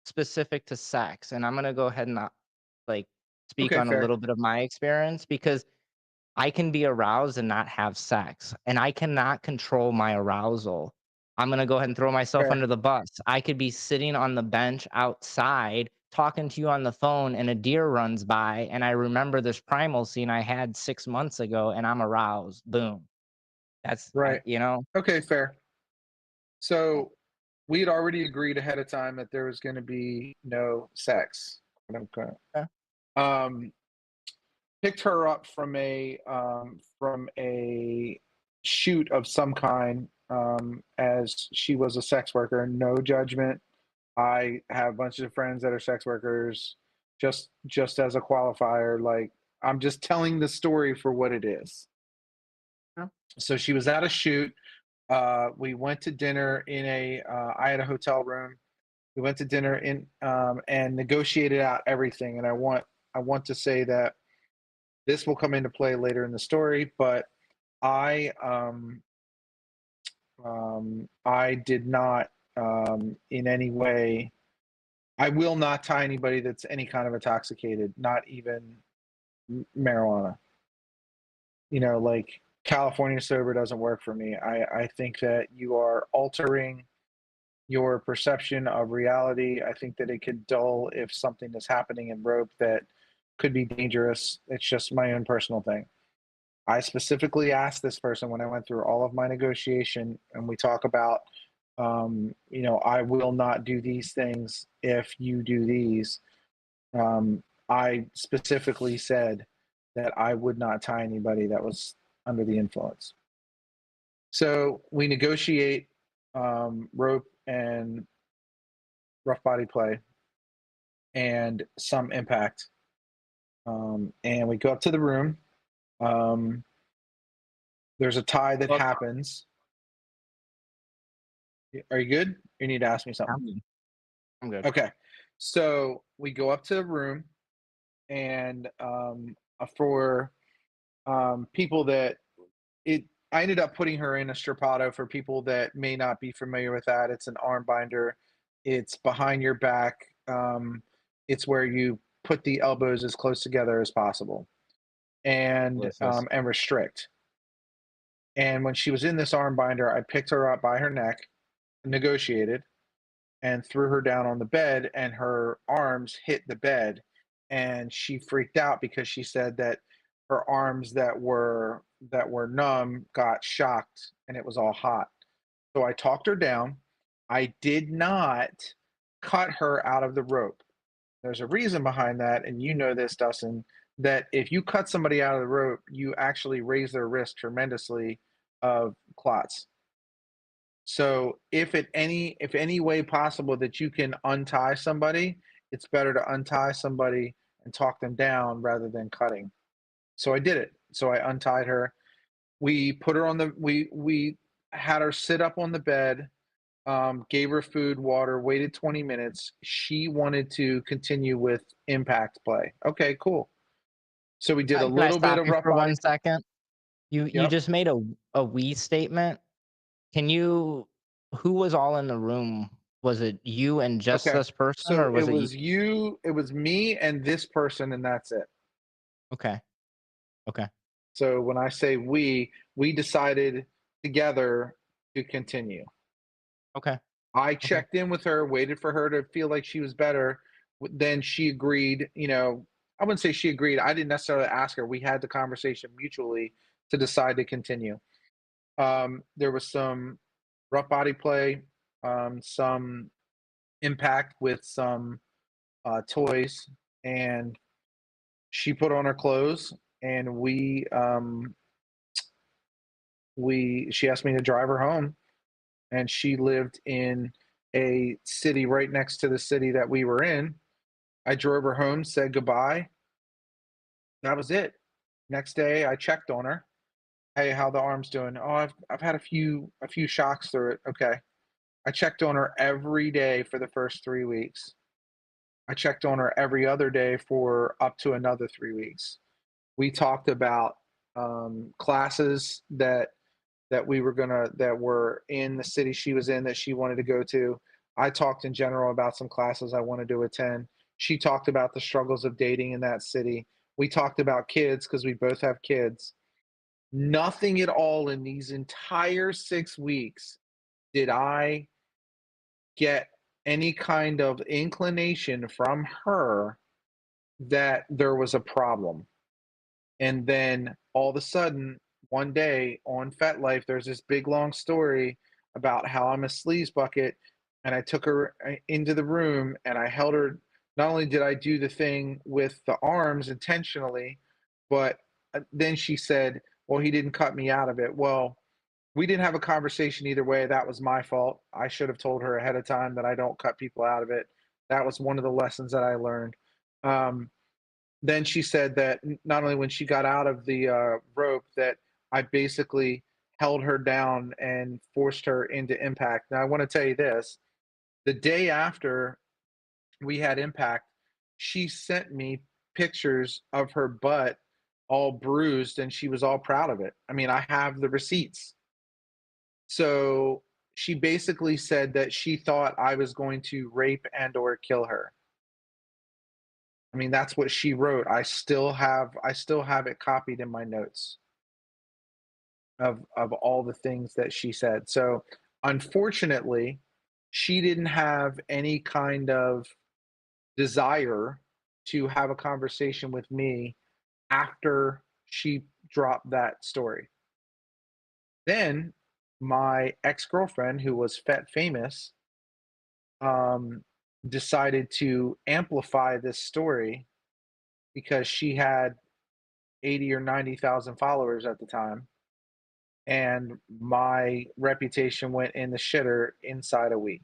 Speaker 1: specific to sex, and I'm gonna go ahead and not, like, speak
Speaker 2: okay,
Speaker 1: on a
Speaker 2: fair.
Speaker 1: little bit of my experience because I can be aroused and not have sex, and I cannot control my arousal. I'm gonna go ahead and throw myself
Speaker 2: Fair.
Speaker 1: under the bus. I could be sitting on the bench outside talking to you on the phone, and a deer runs by, and I remember this primal scene I had 6 months ago, and I'm aroused. Boom. That's
Speaker 2: Right.
Speaker 1: you know?
Speaker 2: Okay, fair. So we had already agreed ahead of time that there was going to be no sex. Okay.
Speaker 1: Okay.
Speaker 2: Um, picked her up from a shoot of some kind, as she was a sex worker. No judgment. I have a bunch of friends that are sex workers. Just as a qualifier, like I'm just telling the story for what it is.
Speaker 1: Yeah.
Speaker 2: So she was at a shoot. We went to dinner in a. I had a hotel room. We went to dinner in and negotiated out everything. And I want to say that this will come into play later in the story, but I I did not in any way. I will not tie anybody that's any kind of intoxicated, not even marijuana. like California sober doesn't work for me. I think that you are altering your perception of reality. I think that it could dull if something is happening in rope that could be dangerous. It's just my own personal thing. I specifically asked this person when I went through all of my negotiation, and we talk about, I will not do these things if you do these. I specifically said that I would not tie anybody that was under the influence. So we negotiate rope and rough body play and some impact. And we go up to the room. Um, there's a tie that
Speaker 1: Well,
Speaker 2: happens. Are you good? You need to ask me something.
Speaker 1: I'm good. I'm good.
Speaker 2: Okay. So we go up to the room, and for people that it, I ended up putting her in a strappado. For people that may not be familiar with that, it's an arm binder. It's behind your back. It's where you put the elbows as close together as possible,
Speaker 1: Delicious.
Speaker 2: and restrict. And when she was in this arm binder, I picked her up by her neck, negotiated, and threw her down on the bed, and her arms hit the bed, and she freaked out because she said that her arms that were numb got shocked, and it was all hot. So I talked her down. I did not cut her out of the rope. There's a reason behind that, and you know this, Dustin, that if you cut somebody out of the rope, you actually raise their risk tremendously of clots. So if any way possible that you can untie somebody, it's better to untie somebody and talk them down rather than cutting. So I did it. So I untied her. We put her on the we had her sit up on the bed, gave her food, water, waited 20 minutes. She wanted to continue with impact play. Okay, cool. So we did a
Speaker 1: Can I
Speaker 2: little bit
Speaker 1: stop
Speaker 2: of
Speaker 1: you
Speaker 2: rough
Speaker 1: for
Speaker 2: body.
Speaker 1: 1 second? You
Speaker 2: Yep.
Speaker 1: just made a we statement. Can you who was all in the room? Was it you and just
Speaker 2: Okay.
Speaker 1: this person,
Speaker 2: So
Speaker 1: or
Speaker 2: it
Speaker 1: was it you?
Speaker 2: was you, it was me and this person, and that's it.
Speaker 1: Okay. Okay.
Speaker 2: So when I say we decided together to continue.
Speaker 1: Okay.
Speaker 2: I
Speaker 1: Okay.
Speaker 2: checked in with her, waited for her to feel like she was better. Then she agreed. I wouldn't say she agreed. I didn't necessarily ask her. We had the conversation mutually to decide to continue. There was some rough body play, some impact with some toys, and she put on her clothes, and she asked me to drive her home, and she lived in a city right next to the city that we were in. I drove her home, said goodbye. That was it. Next day, I checked on her. Hey, how the arm's doing? Oh, I've had a few shocks through it. Okay. I checked on her every day for the first 3 weeks. I checked on her every other day for up to another 3 weeks. We talked about classes that were in the city she was in that she wanted to go to. I talked in general about some classes I wanted to attend. She talked about the struggles of dating in that city. We talked about kids because we both have kids. Nothing at all in these entire 6 weeks did I get any kind of inclination from her that there was a problem. And then all of a sudden, one day on FetLife, there's this big long story about how I'm a sleaze bucket. And I took her into the room and I held her. Not only did I do the thing with the arms intentionally, but then she said, well, he didn't cut me out of it. Well, we didn't have a conversation either way. That was my fault. I should have told her ahead of time that I don't cut people out of it. That was one of the lessons that I learned. Um, then she said that not only when she got out of the rope that I basically held her down and forced her into impact. Now I want to tell you this: the day after we had impact, she sent me pictures of her butt all bruised, and she was all proud of it. I mean, I have the receipts. So she basically said that she thought I was going to rape and or kill her. I mean, that's what she wrote. I still have it copied in my notes. of all the things that she said. So unfortunately, she didn't have any kind of desire to have a conversation with me after she dropped that story. Then my ex-girlfriend, who was fat famous, um, decided to amplify this story because she had 80 or 90,000 followers at the time, and my reputation went in the shitter inside a week.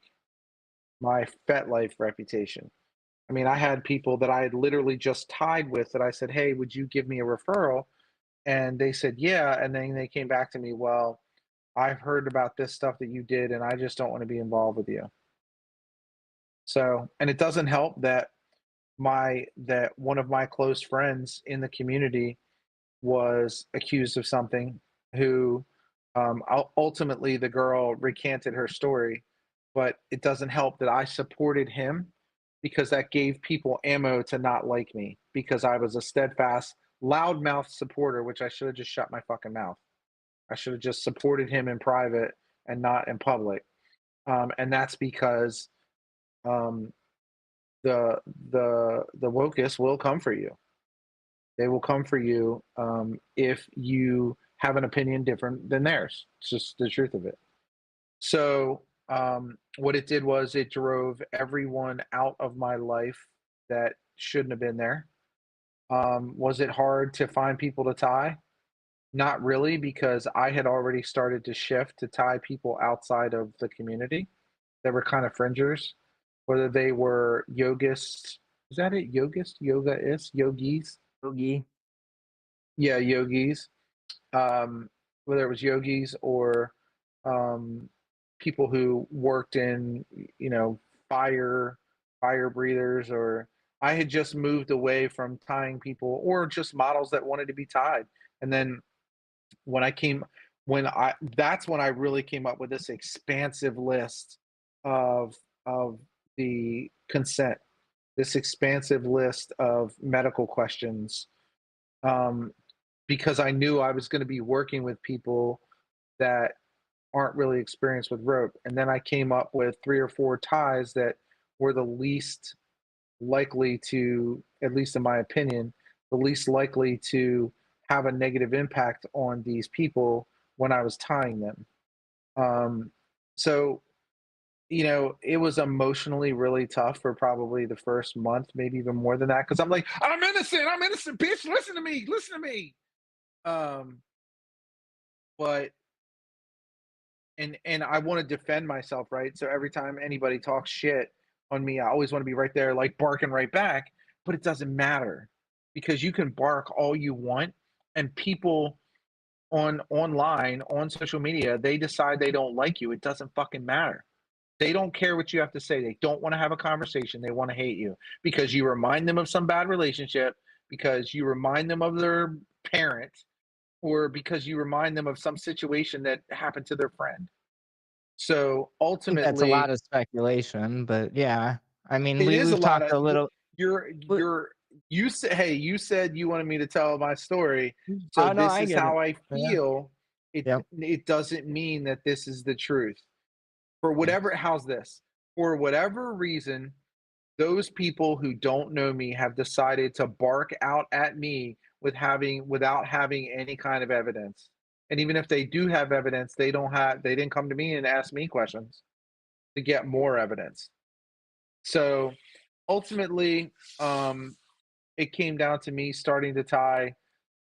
Speaker 2: My FetLife reputation. I mean, I had people that I had literally just tied with that I said, "Hey, would you give me a referral?" And they said, "Yeah." And then they came back to me, "Well, I've heard about this stuff that you did, and I just don't want to be involved with you." So, and it doesn't help that one of my close friends in the community was accused of something, who ultimately the girl recanted her story, but it doesn't help that I supported him because that gave people ammo to not like me because I was a steadfast loudmouth supporter, which I should have just shut my fucking mouth. I should have just supported him in private and not in public. And that's because um, the the wokeness will come for you. They will come for you if you have an opinion different than theirs. It's just the truth of it. So what it did was it drove everyone out of my life that shouldn't have been there. Was it hard to find people to tie? Not really, because I had already started to shift to tie people outside of the community that were kind of fringers, whether they were yogists. Is that it? Yogist? Yogis?
Speaker 1: Boogie.
Speaker 2: Yeah, yogis. Um, whether it was yogis or um, people who worked in, you know, fire, fire breathers, or I had just moved away from tying people, or just models that wanted to be tied. And then when I came, when I, that's when I really came up with this expansive list of of the consent, this expansive list of medical questions, um, because I knew I was going to be working with people that aren't really experienced with rope. And then I came up with 3 or 4 ties that were the least likely to, at least in my opinion, the least likely to have a negative impact on these people when I was tying them. Um, so, you know, it was emotionally really tough for probably the first month, maybe even more than that, because I'm like, I'm innocent, bitch. Listen to me. Um, but and I want to defend myself, right? So every time anybody talks shit on me, I always want to be right there, like barking right back. But it doesn't matter because you can bark all you want, and people online on social media, they decide they don't like you. It doesn't fucking matter. They don't care what you have to say. They don't want to have a conversation. They want to hate you because you remind them of some bad relationship, because you remind them of their parent, or because you remind them of some situation that happened to their friend. So
Speaker 1: I think that's a lot
Speaker 2: ultimately,
Speaker 1: of speculation, but yeah. I mean,
Speaker 2: it is a
Speaker 1: we've
Speaker 2: lot
Speaker 1: talked
Speaker 2: of
Speaker 1: a little.
Speaker 2: you're
Speaker 1: w-
Speaker 2: you're you said, hey, you said you wanted me to tell my story, so
Speaker 1: Oh no,
Speaker 2: this
Speaker 1: I
Speaker 2: is
Speaker 1: get it.
Speaker 2: how I
Speaker 1: Yeah.
Speaker 2: feel.
Speaker 1: Yep.
Speaker 2: It doesn't mean that this is the truth. For whatever,
Speaker 1: Yes.
Speaker 2: how's this? For whatever reason, those people who don't know me have decided to bark out at me without having any kind of evidence. And even if they do have evidence, they didn't come to me and ask me questions to get more evidence. So ultimately, um, it came down to me starting to tie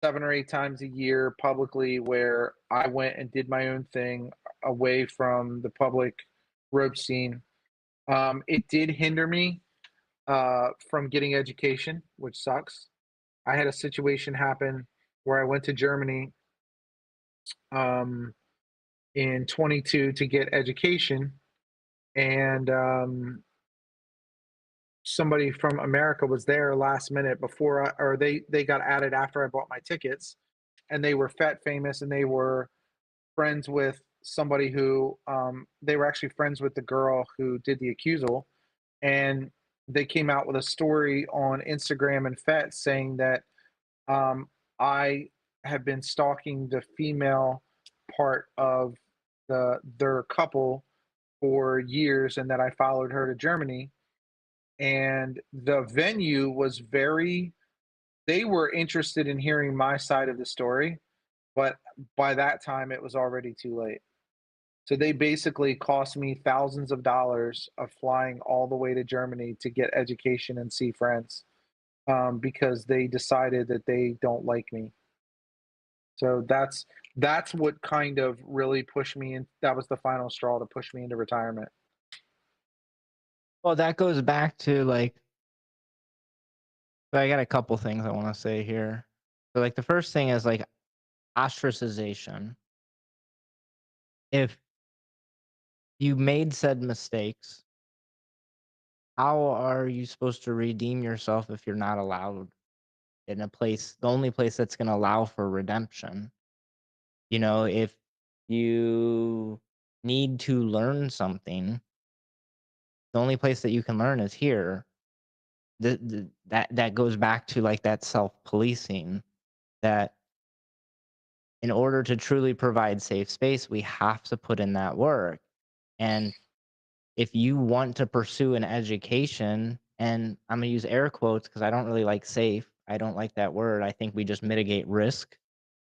Speaker 2: 7 or 8 times a year publicly, where I went and did my own thing away from the public rope scene. It did hinder me from getting education, which sucks. I had a situation happen where I went to Germany um, in 22 to get education, and somebody from America was there last minute before or they got added after I bought my tickets, and they were fat famous, and they were friends with somebody who they were actually friends with the girl who did the accusal, and they came out with a story on Instagram and Fet saying that um, I have been stalking the female part of their couple for years, and that I followed her to Germany. And the venue was very, they were interested in hearing my side of the story, but by that time it was already too late. So they basically cost me thousands of dollars of flying all the way to Germany to get education and see friends, because they decided that they don't like me. So that's what kind of really pushed me in. That was the final straw to push me into retirement.
Speaker 1: Well, that goes back to like, I got a couple things I want to say here. So, like, the first thing is like ostracization. If you made said mistakes, how are you supposed to redeem yourself if you're not allowed in a place, the only place that's going to allow for redemption? You know, if you need to learn something, the only place that you can learn is here. That goes back to like that self-policing, that in order to truly provide safe space, we have to put in that work. And if you want to pursue an education, and I'm going to use air quotes because I don't really like safe. I don't like that word. I think we just mitigate risk.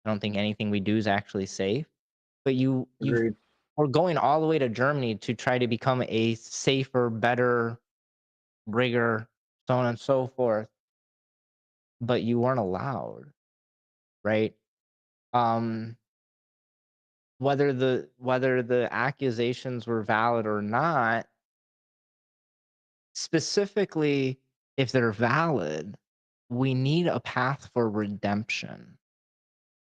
Speaker 1: I don't think anything we do is actually safe. But you
Speaker 2: Agreed.
Speaker 1: are going all the way to Germany to try to become a safer, better rigger, so on and so forth, but you weren't allowed, right? Um, whether the accusations were valid or not, specifically if they're valid, we need a path for redemption.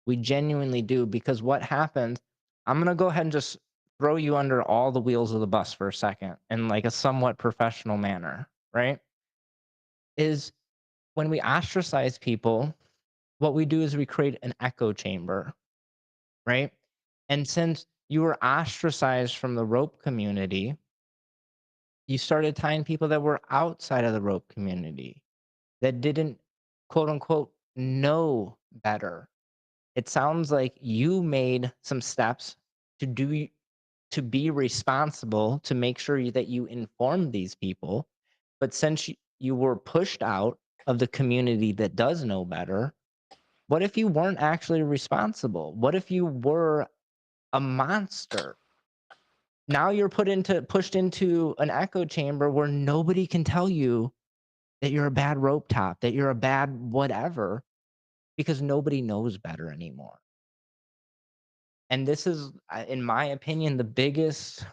Speaker 1: We genuinely do, because what happens, I'm gonna go ahead and just throw you under all the wheels of the bus for a second in like a somewhat professional manner, right? Is when we ostracize people, what we do is we create an echo chamber, right? And since you were ostracized from the rope community, you started tying people that were outside of the rope community that didn't, quote unquote, know better. It sounds like you made some steps to do to be responsible, to make sure that you informed these people. But since you were pushed out of the community that does know better, what if you weren't actually responsible? What if you were a monster? Now you're pushed into an echo chamber where nobody can tell you that you're a bad rope top, that you're a bad whatever, because nobody knows better anymore. And this is, in my opinion, the biggest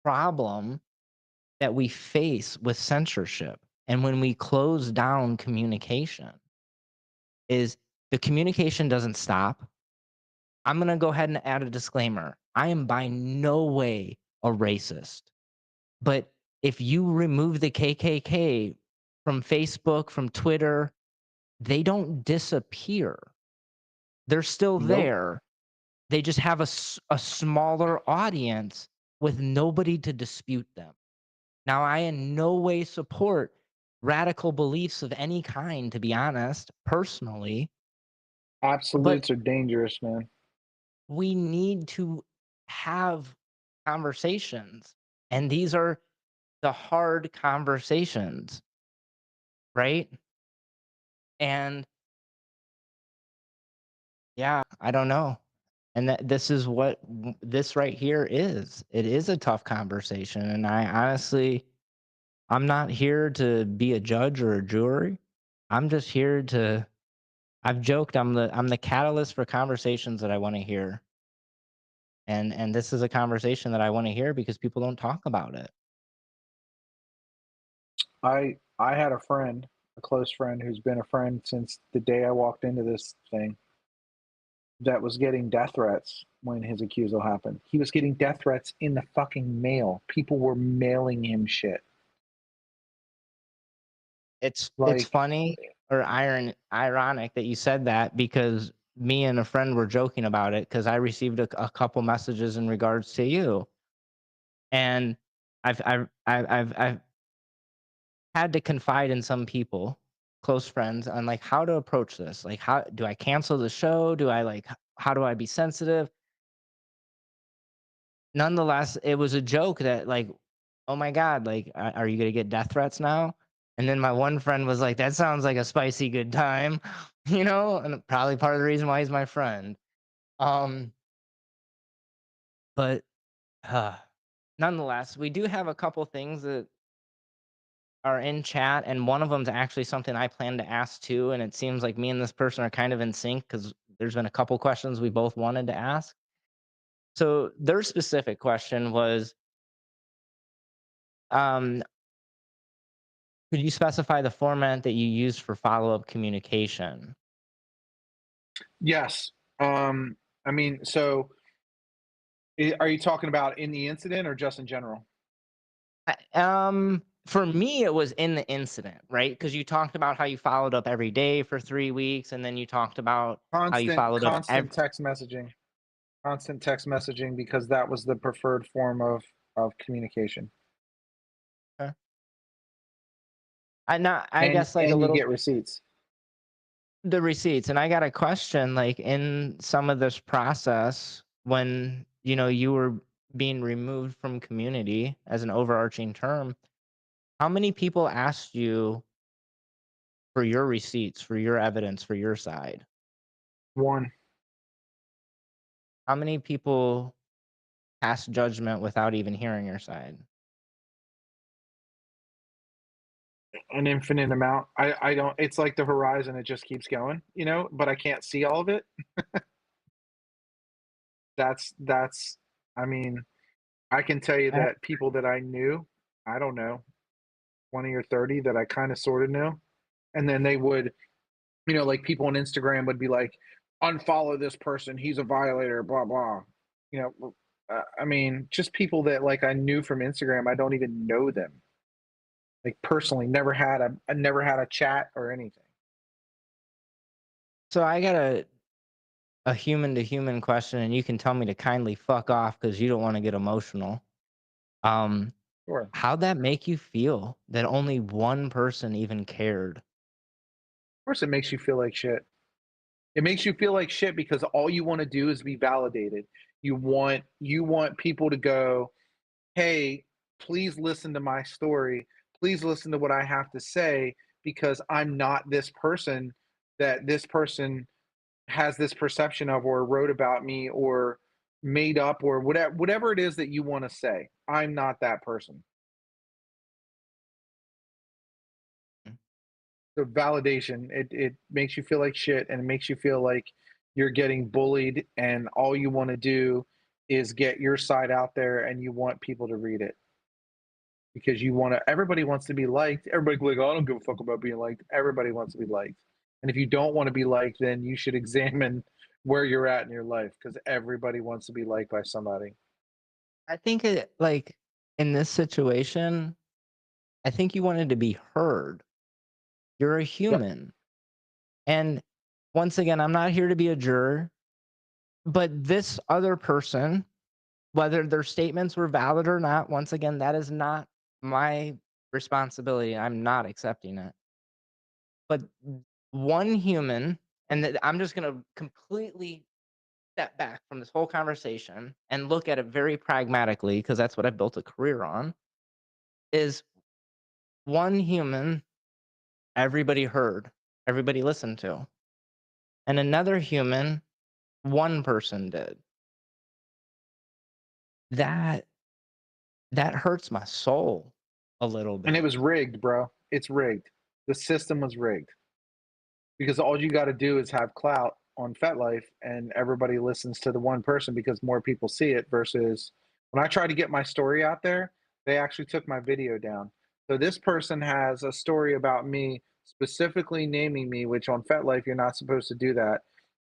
Speaker 1: problem that we face with censorship. And when we close down communication, is the communication doesn't stop. I'm going to go ahead and add a disclaimer. I am by no way a racist. But if you remove the KKK from Facebook, from Twitter, they don't disappear. They're still
Speaker 2: Nope.
Speaker 1: there. They just have a smaller audience with nobody to dispute them. Now, I in no way support radical beliefs of any kind, to be honest, personally, but
Speaker 2: Absolutes are dangerous, man.
Speaker 1: we need to have conversations. And these are the hard conversations, right? And yeah, I don't know. And that this is what this right here is. It is a tough conversation. And I honestly, I'm not here to be a judge or a jury. I'm just here to, I've joked I'm the catalyst for conversations that I want to hear. And this is a conversation that I want to hear because people don't talk about it.
Speaker 2: I had a friend, a close friend who's been a friend since the day I walked into this thing, that was getting death threats when his accusal happened. He was getting death threats in the fucking mail. People were mailing him shit.
Speaker 1: It's
Speaker 2: Like,
Speaker 1: funny or ironic that you said that, because me and a friend were joking about it because I received a couple messages in regards to you, and I've had to confide in some people, close friends, on like how to approach this. Like, how do I cancel the show? Do I like how do I be sensitive? Nonetheless, it was a joke that like, "Oh my god, like, are you gonna get death threats now?" And then my one friend was like, "That sounds like a spicy good time," you know, and probably part of the reason why he's my friend. Um, but uh, nonetheless, we do have a couple things that are in chat, and one of them's actually something I plan to ask too. And it seems like me and this person are kind of in sync because there's been a couple questions we both wanted to ask. So their specific question was, um, could you specify the format that you use for follow-up communication?
Speaker 2: Yes. I mean, so are you talking about in the incident or just in general?
Speaker 1: For me, it was in the incident, right? Because you talked about how you followed up every day for 3 weeks, and then you talked about how you
Speaker 2: Constant,
Speaker 1: followed up
Speaker 2: constant text messaging, constant text messaging because that was the preferred form of communication,
Speaker 1: I not, I
Speaker 2: and
Speaker 1: guess like a
Speaker 2: and you
Speaker 1: little
Speaker 2: get receipts.
Speaker 1: the receipts, and I got a question like in some of this process when you were being removed from community as an overarching term, how many people asked you for your receipts, for your evidence, for your side?
Speaker 2: One,
Speaker 1: How many people pass judgment without even hearing your side?
Speaker 2: an infinite amount. I don't. It's like the horizon; it just keeps going, But I can't see all of it. That's. I mean, I can tell you
Speaker 1: I
Speaker 2: that people that I knew, I don't know, 20 or 30 that I kind of sort of knew, and then they would, like people on Instagram would be like, unfollow this person, he's a violator, blah blah. I mean, just people that like I knew from Instagram, I don't even know them, like personally, I never had a chat or anything.
Speaker 1: so I got a human to human question, and you can tell me to kindly fuck off because you don't want to get emotional. Um,
Speaker 2: Sure.
Speaker 1: how'd that make you feel that only one person even cared?
Speaker 2: Of course, it makes you feel like shit. It makes you feel like shit because all you want to do is be validated. You want people to go, hey, please listen to my story. Please listen to what I have to say because I'm not this person that this person has this perception of or wrote about me or made up or whatever it is that you want to say. I'm not that person. So validation, it makes you feel like shit and it makes you feel like you're getting bullied and all you want to do is get your side out there and you want people to read it because everybody wants to be liked. Everybody's like, oh, I don't give a fuck about being liked. Everybody wants to be liked. And if you don't want to be liked, then you should examine where you're at in your life because everybody wants to be liked by somebody.
Speaker 1: I think like in this situation, I think you wanted to be heard. You're a
Speaker 2: Yep.
Speaker 1: human. And once again, I'm not here to be a juror, but this other person, whether their statements were valid or not, once again, that is not my responsibility. I'm not accepting it. But one human, and I'm just going to completely step back from this whole conversation and look at it very pragmatically because that's what I built a career on, is one human everybody heard, everybody listened to, and another human one person did. That that hurts my soul a little
Speaker 2: And it
Speaker 1: bit.
Speaker 2: was rigged, bro. It's rigged. The system was rigged because all you got to do is have clout on FetLife and everybody listens to the one person because more people see it versus when I tried to get my story out there, they actually took my video down. So this person has a story about me specifically naming me, which on FetLife you're not supposed to do that,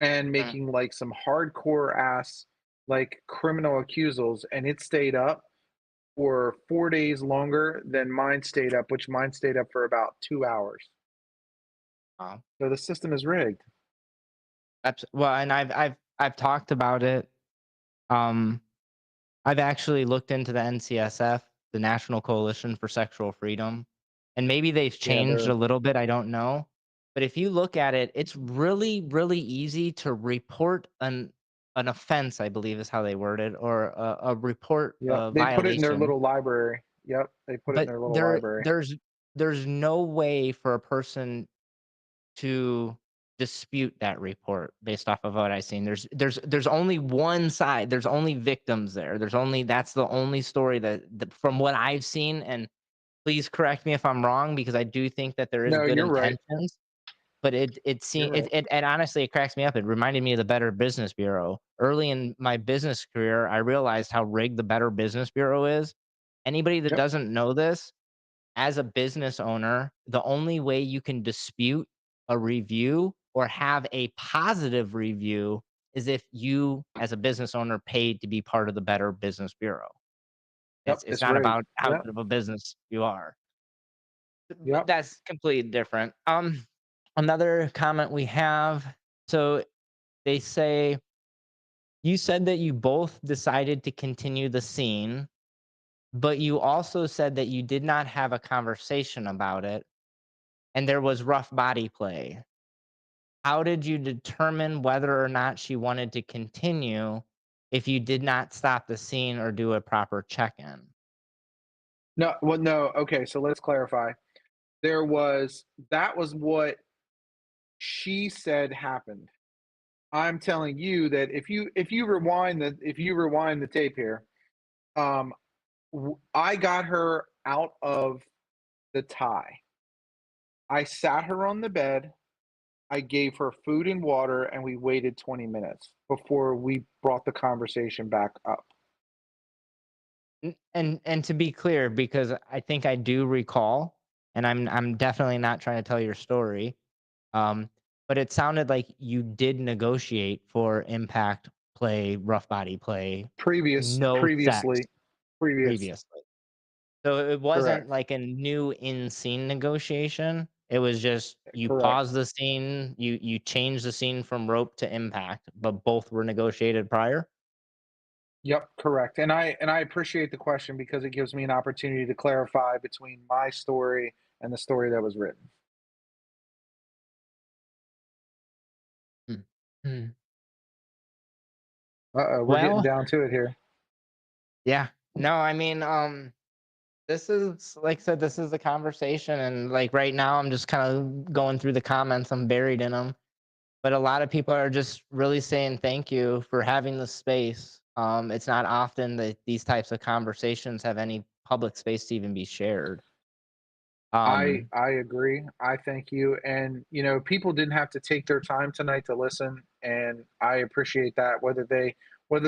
Speaker 2: and
Speaker 1: Mm.
Speaker 2: making like some hardcore ass like criminal accusals, and it stayed up for 4 days longer than mine stayed up, which mine stayed up for about 2 hours.
Speaker 1: Wow.
Speaker 2: So the system is rigged.
Speaker 1: Well, and I've talked about it. Um, I've actually looked into the NCSF, the National Coalition for Sexual Freedom, and maybe they've
Speaker 2: Yeah,
Speaker 1: changed a little bit. I don't know, But if you look at it, it's really, really easy to report an offense, I believe is how they word it, or a report
Speaker 2: Yep.
Speaker 1: a
Speaker 2: They put it in their
Speaker 1: violation.
Speaker 2: little library. Yep. They put it in
Speaker 1: But
Speaker 2: their little library.
Speaker 1: there's no way for a person to dispute that report based off of what I've seen. There's only one side. There's only victims there. That's the only story that from what I've seen. And please correct me if I'm wrong because I do think that there is
Speaker 2: No,
Speaker 1: good
Speaker 2: you're right.
Speaker 1: intentions. But
Speaker 2: You're right.
Speaker 1: it honestly it cracks me up. It reminded me of the Better Business Bureau. Early in my business career, I realized how rigged the Better Business Bureau is. Anybody that
Speaker 2: Yep.
Speaker 1: doesn't know this, as a business owner, the only way you can dispute a review or have a positive review is if you, as a business owner, paid to be part of the Better Business Bureau.
Speaker 2: Yep.
Speaker 1: It's
Speaker 2: It's
Speaker 1: not
Speaker 2: rigged.
Speaker 1: about how
Speaker 2: Yep.
Speaker 1: good of a business you are. But
Speaker 2: Yep.
Speaker 1: that's completely different. Another comment we have. So they say you said that you both decided to continue the scene, but you also said that you did not have a conversation about it and there was rough body play. How did you determine whether or not she wanted to continue if you did not stop the scene or do a proper check-in?
Speaker 2: No, well, no. Okay, so let's clarify. That was what she said happened. I'm telling you that if you rewind the tape here, um, I got her out of the tie. I sat her on the bed. I gave her food and water, and we waited 20 minutes before we brought the conversation back up.
Speaker 1: And to be clear, because I think I do recall, and I'm definitely not trying to tell your story, um, but it sounded like you did negotiate for impact play, rough body play, no sex
Speaker 2: Previously, previous,
Speaker 1: previously. So it wasn't
Speaker 2: correct,
Speaker 1: like a new in-scene negotiation. It was just you
Speaker 2: correct.
Speaker 1: paused the scene, you changed the scene from rope to impact, but both were negotiated prior.
Speaker 2: Yep, correct. And I appreciate the question because it gives me an opportunity to clarify between my story and the story that was written.
Speaker 1: Mm. Mm.
Speaker 2: We're getting
Speaker 1: Well,
Speaker 2: down to it here.
Speaker 1: yeah. No, I mean, this is like I said, this is a conversation, and like right now, I'm just kind of going through the comments. I'm buried in them, but a lot of people are just really saying thank you for having the space. It's not often that these types of conversations have any public space to even be shared. Um,
Speaker 2: I agree. I thank you. And people didn't have to take their time tonight to listen, and I appreciate that. Whether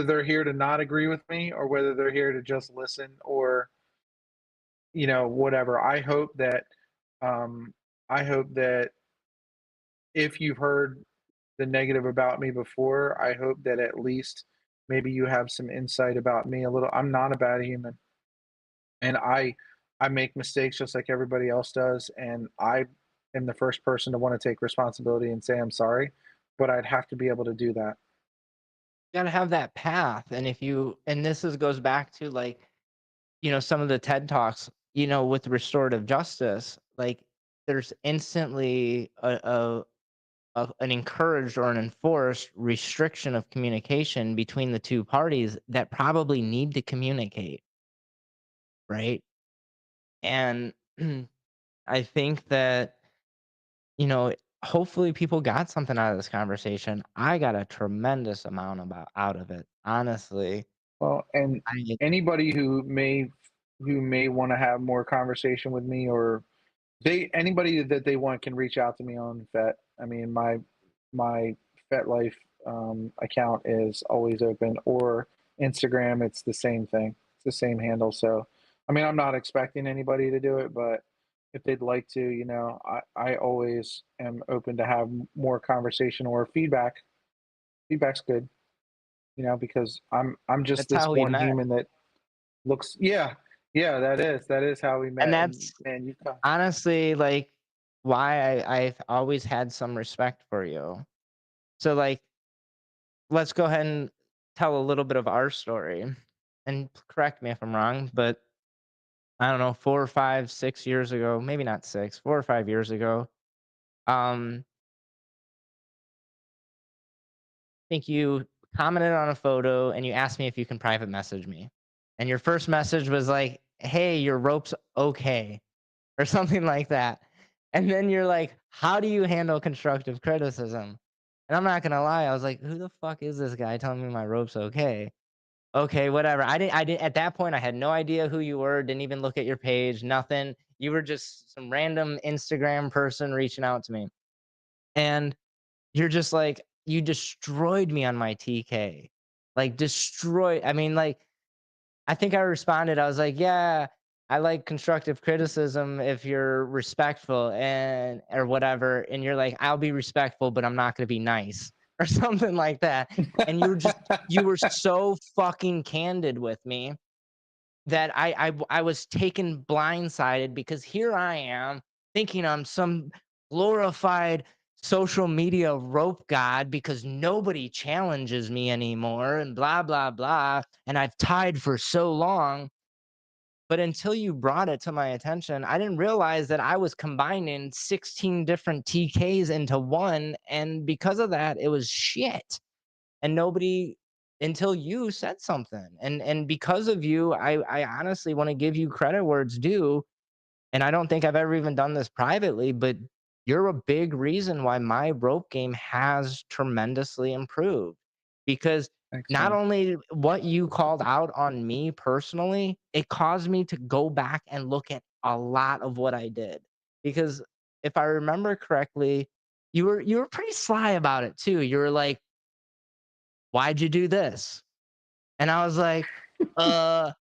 Speaker 2: they're here to not agree with me or whether they're here to just listen or whatever. Um, I hope that if you've heard the negative about me before, I hope that at least maybe you have some insight about me a little. I'm not a bad human, and I make mistakes just like everybody else does, and I am the first person to want to take responsibility and say I'm sorry, but I'd have to be able to do that.
Speaker 1: gotta have that path, and if you and this is goes back to like some of the TED talks with restorative justice, like there's instantly an encouraged or an enforced restriction of communication between the two parties that probably need to communicate, right? And I think that, you know, hopefully people got something out of this conversation. I got a tremendous amount about out of it. Honestly.
Speaker 2: Well, and
Speaker 1: I
Speaker 2: anybody who may want to have more conversation with me or they anybody that they want can reach out to me on FET. I mean, my FetLife account is always open, or Instagram. It's the same thing. It's the same handle. So, I mean, I'm not expecting anybody to do it, but if they'd like to, I always am open to have more conversation or feedback. Feedback's good, because I'm just
Speaker 1: That's
Speaker 2: this
Speaker 1: how we
Speaker 2: one
Speaker 1: met.
Speaker 2: human that looks. Yeah, yeah. That is how we
Speaker 1: And
Speaker 2: met. And
Speaker 1: that's
Speaker 2: man, you have
Speaker 1: honestly like why I've always had some respect for you. So like let's go ahead and tell a little bit of our story. And correct me if I'm wrong, but I don't know, 4 or 5, 6 years ago, maybe not 6, 4 or 5 years ago, I think you commented on a photo and you asked me if you can private message me. And your first message was like, "Hey, your rope's okay," or something like that. And then you're like, "How do you handle constructive criticism?" And I'm not gonna lie, I was like, "Who the fuck is this guy telling me my rope's okay?" Okay, whatever. I didn't at that point I had no idea who you were, didn't even look at your page, nothing. You were just some random Instagram person reaching out to me. And you're just like, you destroyed me on my TK. Like destroy I mean, like, I think I responded, I was like, "Yeah, I like constructive criticism if you're respectful and or whatever." And you're like, "I'll be respectful, but I'm not gonna be nice," or something like that. And you were so fucking candid with me that I was taken blindsided because here I am thinking I'm some glorified social media rope god because nobody challenges me anymore and blah blah blah, and I've tied for so long. But until you brought it to my attention, I didn't realize that I was combining 16 different TKs into one, and because of that, it was shit. And nobody until you said something. And because of you, I honestly want to give you credit where it's due. And I don't think I've ever even done this privately, but you're a big reason why my rope game has tremendously improved. Because
Speaker 2: Thanks,
Speaker 1: not
Speaker 2: man.
Speaker 1: only what you called out on me personally, it caused me to go back and look at a lot of what I did. Because if I remember correctly, you were pretty sly about it too. You were like, "Why'd you do this?" And I was like, "Uh,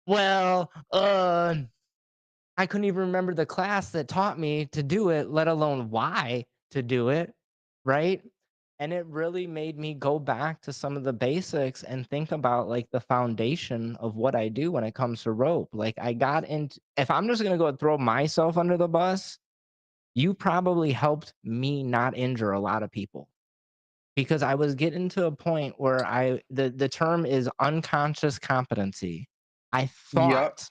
Speaker 1: well, I couldn't even remember the class that taught me to do it, let alone why to do it, right?" And it really made me go back to some of the basics and think about like the foundation of what I do when it comes to rope. Like I got into if I'm just gonna go throw myself under the bus, you probably helped me not injure a lot of people because I was getting to a point where the term is unconscious competency. I
Speaker 2: Yep.
Speaker 1: thought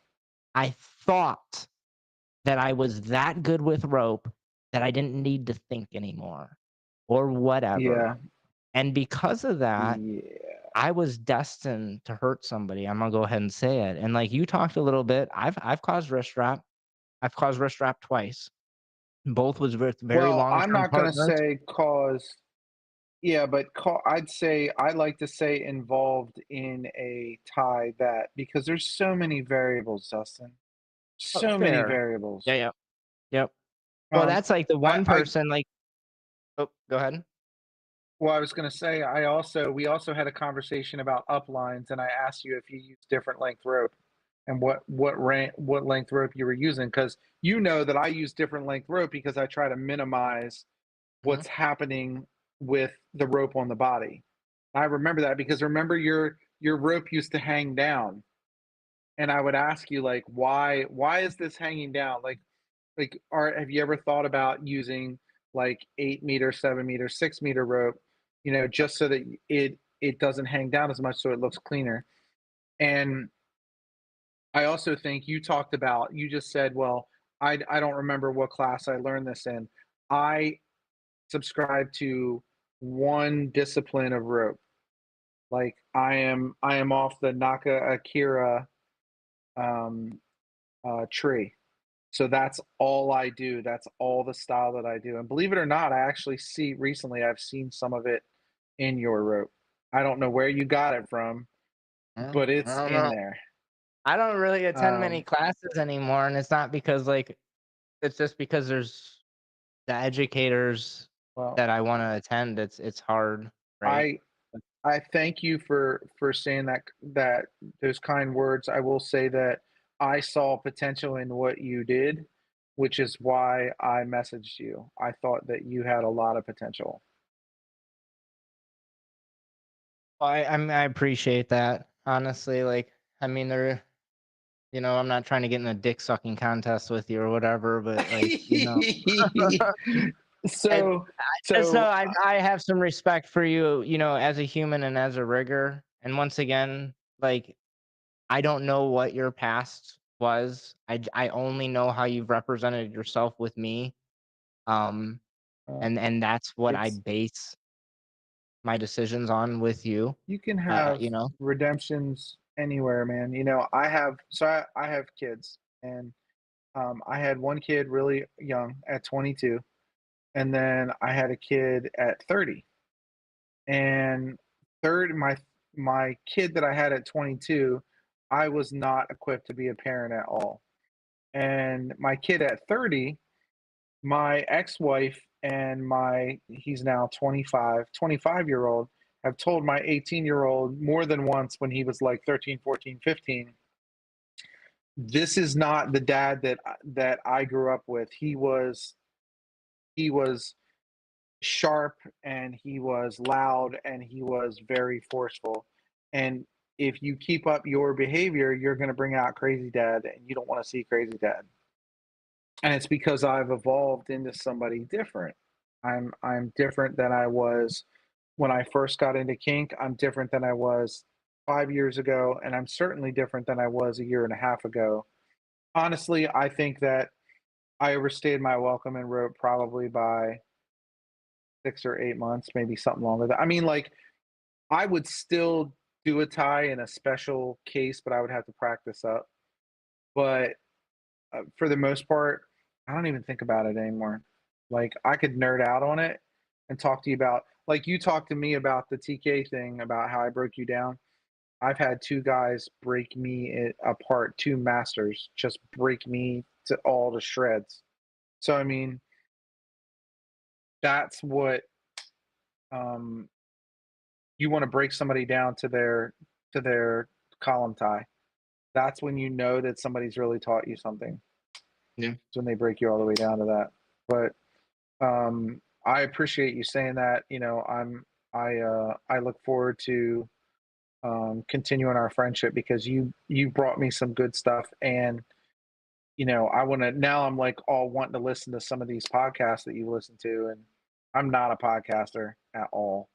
Speaker 1: I thought that I was that good with rope that I didn't need to think anymore or whatever.
Speaker 2: Yeah.
Speaker 1: And because of that,
Speaker 2: Yeah.
Speaker 1: I was destined to hurt somebody. I'm gonna go ahead and say it. And like you talked a little bit, I've caused wrist wrap. I've caused wrist wrap twice. Both was with very
Speaker 2: Well,
Speaker 1: long
Speaker 2: I'm
Speaker 1: term
Speaker 2: not gonna
Speaker 1: partners.
Speaker 2: say cause yeah, but I'd say I like to say involved in a tie that because there's so many variables, Dustin.
Speaker 1: Oh,
Speaker 2: So many
Speaker 1: fair. Yeah,
Speaker 2: variables.
Speaker 1: yeah. Yep. Well,
Speaker 2: Um,
Speaker 1: that's like the one
Speaker 2: I
Speaker 1: person, like oh, go ahead.
Speaker 2: well, I was gonna say we also had a conversation about uplines, and I asked you if you use different length rope and what length rope you were using because you know that I use different length rope because I try to minimize
Speaker 1: Mhm.
Speaker 2: what's happening with the rope on the body. I remember that because remember your rope used to hang down, and I would ask you like, why is this hanging down? Like are have you ever thought about using like 8 meter, 7 meter, 6 meter rope, just so that it doesn't hang down as much so it looks cleaner. And I also think you just said, well, I don't remember what class I learned this in. I subscribe to one discipline of rope. Like I am off the Naka Akira um, tree. So that's all I do. That's all the style that I do. And believe it or not, I actually see recently I've seen some of it in your rope. I don't know where you got it from, but
Speaker 1: I
Speaker 2: it's
Speaker 1: don't
Speaker 2: in
Speaker 1: know.
Speaker 2: there.
Speaker 1: I don't really attend many
Speaker 2: Um,
Speaker 1: classes anymore, and it's not because like it's just because there's the educators
Speaker 2: well,
Speaker 1: that I wanna attend, it's hard, right?
Speaker 2: I I thank you for saying that those kind words. I will say that I saw potential in what you did, which is why I messaged you. I thought that you had a lot of potential.
Speaker 1: I appreciate that, honestly, like, I mean, I'm not trying to get in a dick sucking contest with you or whatever, but, and
Speaker 2: so
Speaker 1: I just know
Speaker 2: so
Speaker 1: I have some respect for you, as a human and as a rigger, and once again, like, I don't know what your past was. I only know how you've represented yourself with me. Um,
Speaker 2: Uh,
Speaker 1: and that's what I
Speaker 2: it's
Speaker 1: base my decisions on with you.
Speaker 2: you can have
Speaker 1: You know,
Speaker 2: redemptions anywhere, man. I have kids, and I had one kid really young at 22, and then I had a kid at 30. And my kid that I had at 22, I was not equipped to be a parent at all. And my kid at 30, my ex-wife and my he's now 25-year-old have told my 18-year-old more than once when he was like 13, 14, 15, this is not the dad that I grew up with. He was sharp, and he was loud, and he was very forceful. And if you keep up your behavior, you're going to bring out crazy dad, and you don't want to see crazy dad. And it's because I've evolved into somebody different. I'm different than I was when I first got into kink. I'm different than I was 5 years ago, and I'm certainly different than I was a year and a half ago. Honestly, I think that I overstayed my welcome and rope probably by 6 or 8 months, maybe something longer. I mean, like, I would still do a tie in a special case, but I would have to practice up. But for the most part, I don't even think about it anymore. Like, I could nerd out on it and talk to you about, like, you talked to me about the TK thing, about how I broke you down. I've had two guys break me apart, two masters just break me to all the shreds. So, I mean, that's what um, you want to break somebody down to their column tie. That's when you know that somebody's really taught you something.
Speaker 1: yeah.
Speaker 2: It's when they break you all the way down to that. But I appreciate you saying that. I look forward to continuing our friendship, because you brought me some good stuff. And I want to now. I'm like all wanting to listen to some of these podcasts that you listen to, and I'm not a podcaster at all.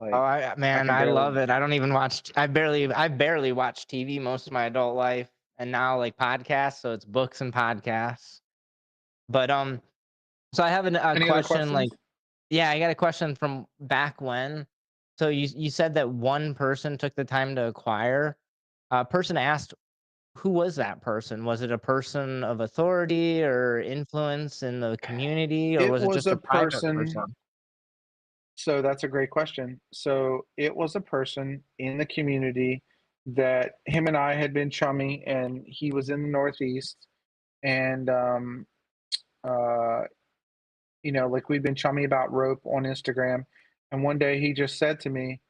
Speaker 1: Oh,
Speaker 2: Like,
Speaker 1: I
Speaker 2: I
Speaker 1: man,
Speaker 2: can
Speaker 1: I
Speaker 2: barely.
Speaker 1: love it. I don't even watch. I barely watch TV most of my adult life, and now like podcasts. So it's books and podcasts. But so I have a
Speaker 2: Any other
Speaker 1: question. Like,
Speaker 2: questions?
Speaker 1: yeah, I got a question from back when. So you said that one person took the time to acquire. A person asked, who was that person? Was it a person of authority or influence in the community, or
Speaker 2: It
Speaker 1: was it
Speaker 2: was
Speaker 1: just
Speaker 2: a
Speaker 1: a private
Speaker 2: person.
Speaker 1: person?
Speaker 2: So that's a great question. So it was a person in the community that him and I had been chummy, and he was in the Northeast, and uh, like, we'd been chummy about rope on Instagram, and one day he just said to me,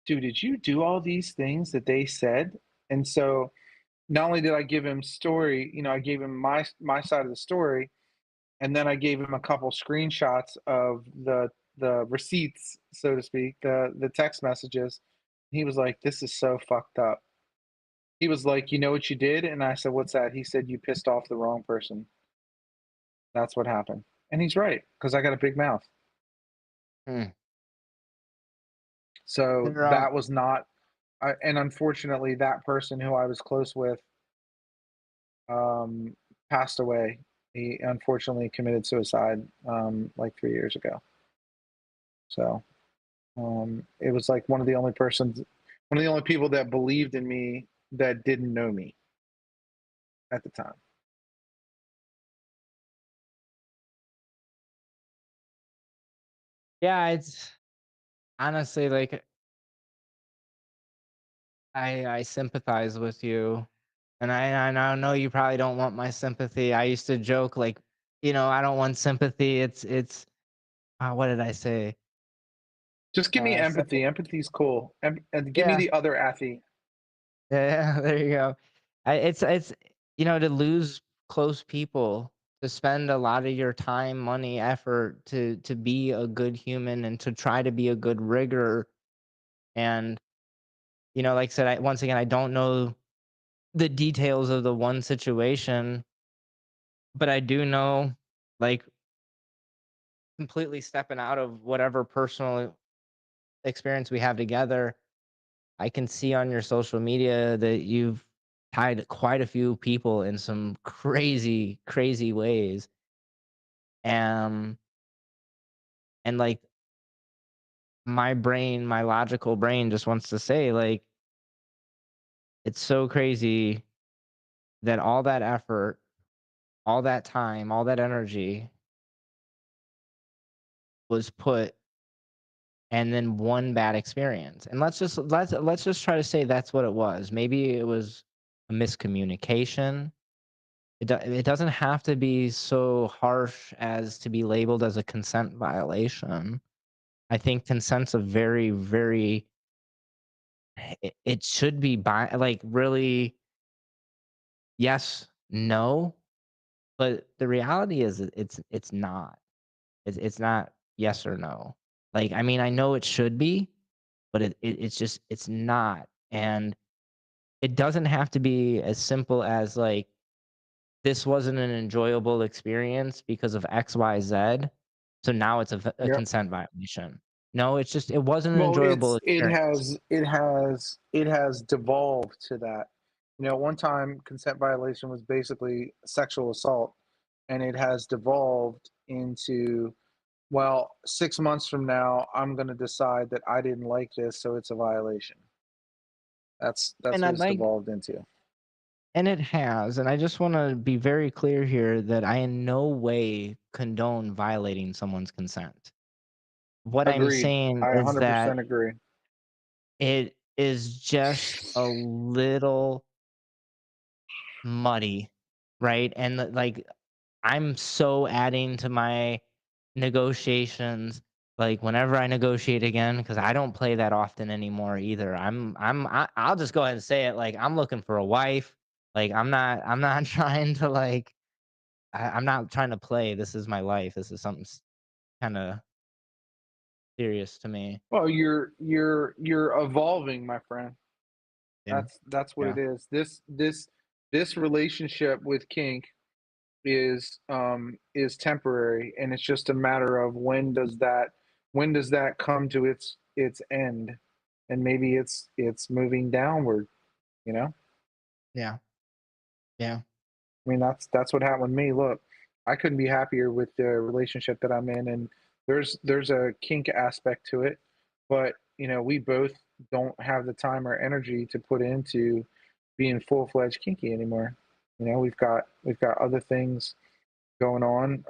Speaker 2: "Dude, did you do all these things that they said?" And so not only did I give him story, I gave him my side of the story, and then I gave him a couple screenshots of the receipts, so to speak, the text messages. He was like, "This is so fucked up." He was like, "You know what you did?" And I said, "What's that?" He said, "You pissed off the wrong person. That's what happened." And he's right, because I got a big mouth.
Speaker 1: Hmm.
Speaker 2: So
Speaker 1: There,
Speaker 2: that was not, and unfortunately, that person who I was close with um, passed away. He unfortunately committed suicide like 3 years ago. So it was like one of the only people that believed in me that didn't know me at the time.
Speaker 1: yeah, it's honestly like I sympathize with you, and I know you probably don't want my sympathy. I used to joke like, I don't want sympathy. It's what did I say?
Speaker 2: Just give me
Speaker 1: Something.
Speaker 2: empathy. Empathy's cool. And give me
Speaker 1: Yeah,
Speaker 2: the other Athy.
Speaker 1: yeah. There you go. It's to lose close people, to spend a lot of your time, money, effort to be a good human and to try to be a good rigger. And like I said, once again, I don't know the details of the one situation, but I do know, like, completely stepping out of whatever personal experience we have together, I can see on your social media that you've tied quite a few people in some crazy, crazy ways. Um, and like my logical brain just wants to say, like, it's so crazy that all that effort, all that time, all that energy was put and then one bad experience. And let's just try to say that's what it was. Maybe it was a miscommunication. It doesn't have to be so harsh as to be labeled as a consent violation. I think consent's a very, very it should be like really yes, no, but the reality is it's not. It's not yes or no. Like, I mean, I know it should be, but it's just it's not. And it doesn't have to be as simple as like this wasn't an enjoyable experience because of XYZ. So now it's a
Speaker 2: Yep.
Speaker 1: consent violation. No, it's just it wasn't an
Speaker 2: Well,
Speaker 1: enjoyable
Speaker 2: it's
Speaker 1: experience.
Speaker 2: it has devolved to that. You know, one time consent violation was basically sexual assault, and it has devolved into, well, 6 months from now, I'm going to decide that I didn't like this, so it's a violation. That's
Speaker 1: And
Speaker 2: what
Speaker 1: I'd
Speaker 2: it's
Speaker 1: like
Speaker 2: devolved into.
Speaker 1: and it has, and I just want to be very clear here that I in no way condone violating someone's consent. What I'm
Speaker 2: Agreed.
Speaker 1: saying
Speaker 2: I
Speaker 1: is that
Speaker 2: 100% agree.
Speaker 1: it is just a little muddy, right? And like I'm so adding to my negotiations like whenever I negotiate again because I don't play that often anymore either. I'll just go ahead and say it like I'm looking for a wife. Like I'm not trying to like I'm not trying to play. This is my life. This is something kind of serious to me.
Speaker 2: Well, you're evolving, my friend.
Speaker 1: Yeah.
Speaker 2: That's what
Speaker 1: Yeah.
Speaker 2: it is. This relationship with kink is temporary, and it's just a matter of when does that come to its end, and maybe it's moving downward. You know,
Speaker 1: Yeah. Yeah.
Speaker 2: I mean that's what happened with me. Look, I couldn't be happier with the relationship that I'm in, and there's a kink aspect to it, but you know we both don't have the time or energy to put into being full-fledged kinky anymore. You know, we've got other things going on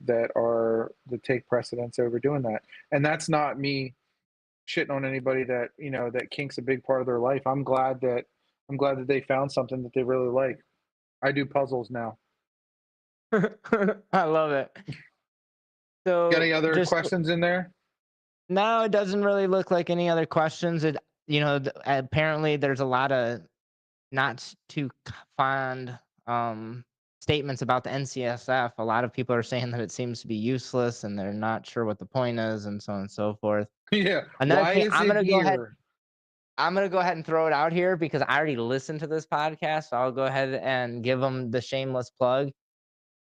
Speaker 2: that take precedence over doing that. And that's not me shitting on anybody that that kink's a big part of their life. I'm glad that they found something that they really like. I do puzzles now.
Speaker 1: I love it.
Speaker 2: Got
Speaker 1: So
Speaker 2: any other
Speaker 1: just
Speaker 2: questions in there?
Speaker 1: no, it doesn't really look like any other questions. Apparently there's a lot of not too fond statements about the NCSF. A lot of people are saying that it seems to be useless and they're not sure what the point is and so on and so forth.
Speaker 2: Yeah.
Speaker 1: Another
Speaker 2: Why
Speaker 1: thing,
Speaker 2: is it here?
Speaker 1: I'm gonna go ahead and throw it out here because I already listened to this podcast. So I'll go ahead and give them the shameless plug.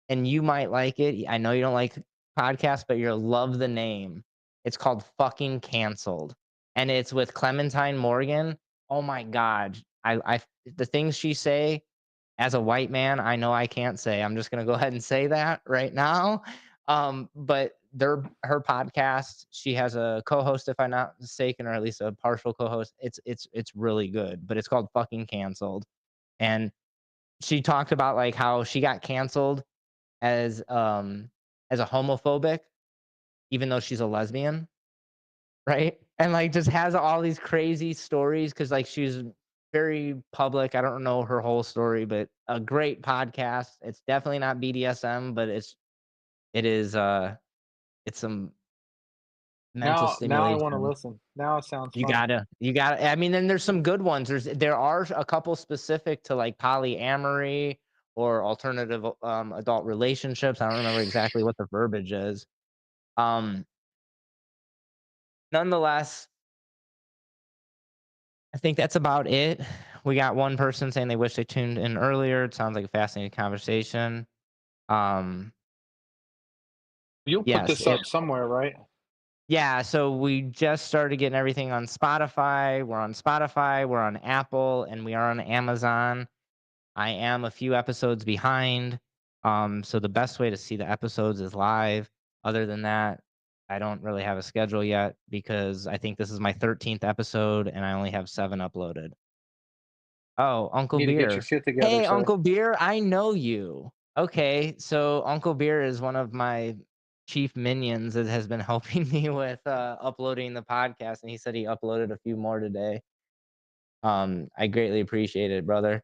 Speaker 1: And you might like it. I know you don't like podcasts, but you'll love the name. It's called Fucking Canceled, and it's with Clementine Morgan. Oh my god, the things she say as a white man, I know I can't say. I'm just gonna go ahead and say that right now. But her podcast, she has a co-host, if I'm not mistaken, or at least a partial co-host. It's really good, but it's called Fucking Canceled, and she talked about like how she got canceled as as a homophobic, even though she's a lesbian, right? And like just has all these crazy stories because like she's very public. I don't know her whole story, but a great podcast. It's definitely not BDSM, but it is it's some mental
Speaker 2: Now I want to
Speaker 1: stimulation.
Speaker 2: listen. Now it sounds
Speaker 1: You
Speaker 2: fun.
Speaker 1: gotta, you gotta. I mean, then there's some good ones. There are a couple specific to like polyamory or alternative adult relationships. I don't remember exactly what the verbiage is. Um, Nonetheless, I think that's about it. We got one person saying they wish they tuned in earlier. It sounds like a fascinating conversation. Um,
Speaker 2: You'll put
Speaker 1: yes,
Speaker 2: this
Speaker 1: it,
Speaker 2: up somewhere, right?
Speaker 1: yeah. So we just started getting everything on Spotify. We're on Spotify. We're on Apple, and we are on Amazon. I am a few episodes behind. So the best way to see the episodes is live. Other than that, I don't really have a schedule yet because I think this is my 13th episode and I only have 7 uploaded. Oh, Uncle
Speaker 2: You need to get your
Speaker 1: Beer.
Speaker 2: shit together,
Speaker 1: Hey,
Speaker 2: sir.
Speaker 1: Uncle Beer, I know you. Okay, so Uncle Beer is one of my chief minions that has been helping me with uploading the podcast, and he said he uploaded a few more today. I greatly appreciate it, brother.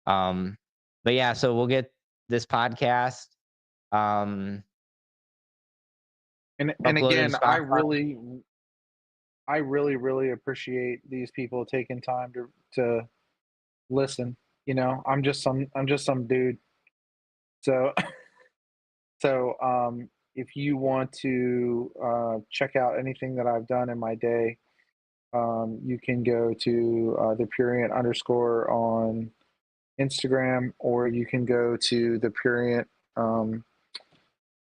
Speaker 1: Um, but yeah, so we'll get this podcast um
Speaker 2: And
Speaker 1: uploaded
Speaker 2: again,
Speaker 1: to Spotify.
Speaker 2: I really, really appreciate these people taking time to listen. I'm just some dude. So if you want to check out anything that I've done in my day, you can go to ThePrurient underscore on Instagram, or you can go to ThePrurient um,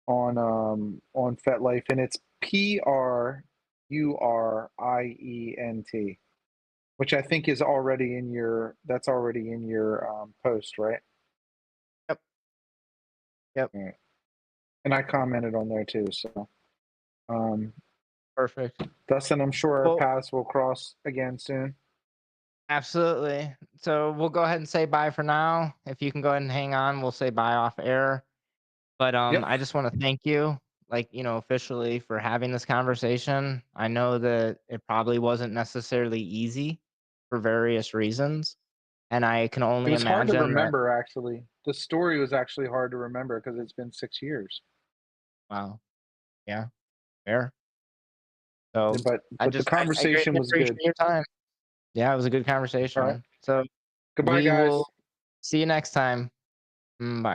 Speaker 2: on FetLife, and it's PRURIENT, which I think is already in your post, right?
Speaker 1: Yep, yep,
Speaker 2: Right. And I commented on there too. So, um,
Speaker 1: perfect.
Speaker 2: Dustin, I'm sure our
Speaker 1: Well,
Speaker 2: paths will cross again soon.
Speaker 1: absolutely. So we'll go ahead and say bye for now. If you can go ahead and hang on, we'll say bye off air. But
Speaker 2: Yep.
Speaker 1: I just want to thank you, like, officially for having this conversation. I know that it probably wasn't necessarily easy for various reasons, and I can
Speaker 2: It
Speaker 1: only
Speaker 2: was hard to
Speaker 1: imagine that.
Speaker 2: remember, actually. The story was actually hard to remember because it's been 6 years.
Speaker 1: Wow, yeah, fair. So
Speaker 2: But the
Speaker 1: I
Speaker 2: conversation
Speaker 1: greatly
Speaker 2: was
Speaker 1: appreciate
Speaker 2: good.
Speaker 1: your time. Yeah, it was a good
Speaker 2: All right.
Speaker 1: conversation. So
Speaker 2: Goodbye,
Speaker 1: we will
Speaker 2: guys.
Speaker 1: see you next time. Bye.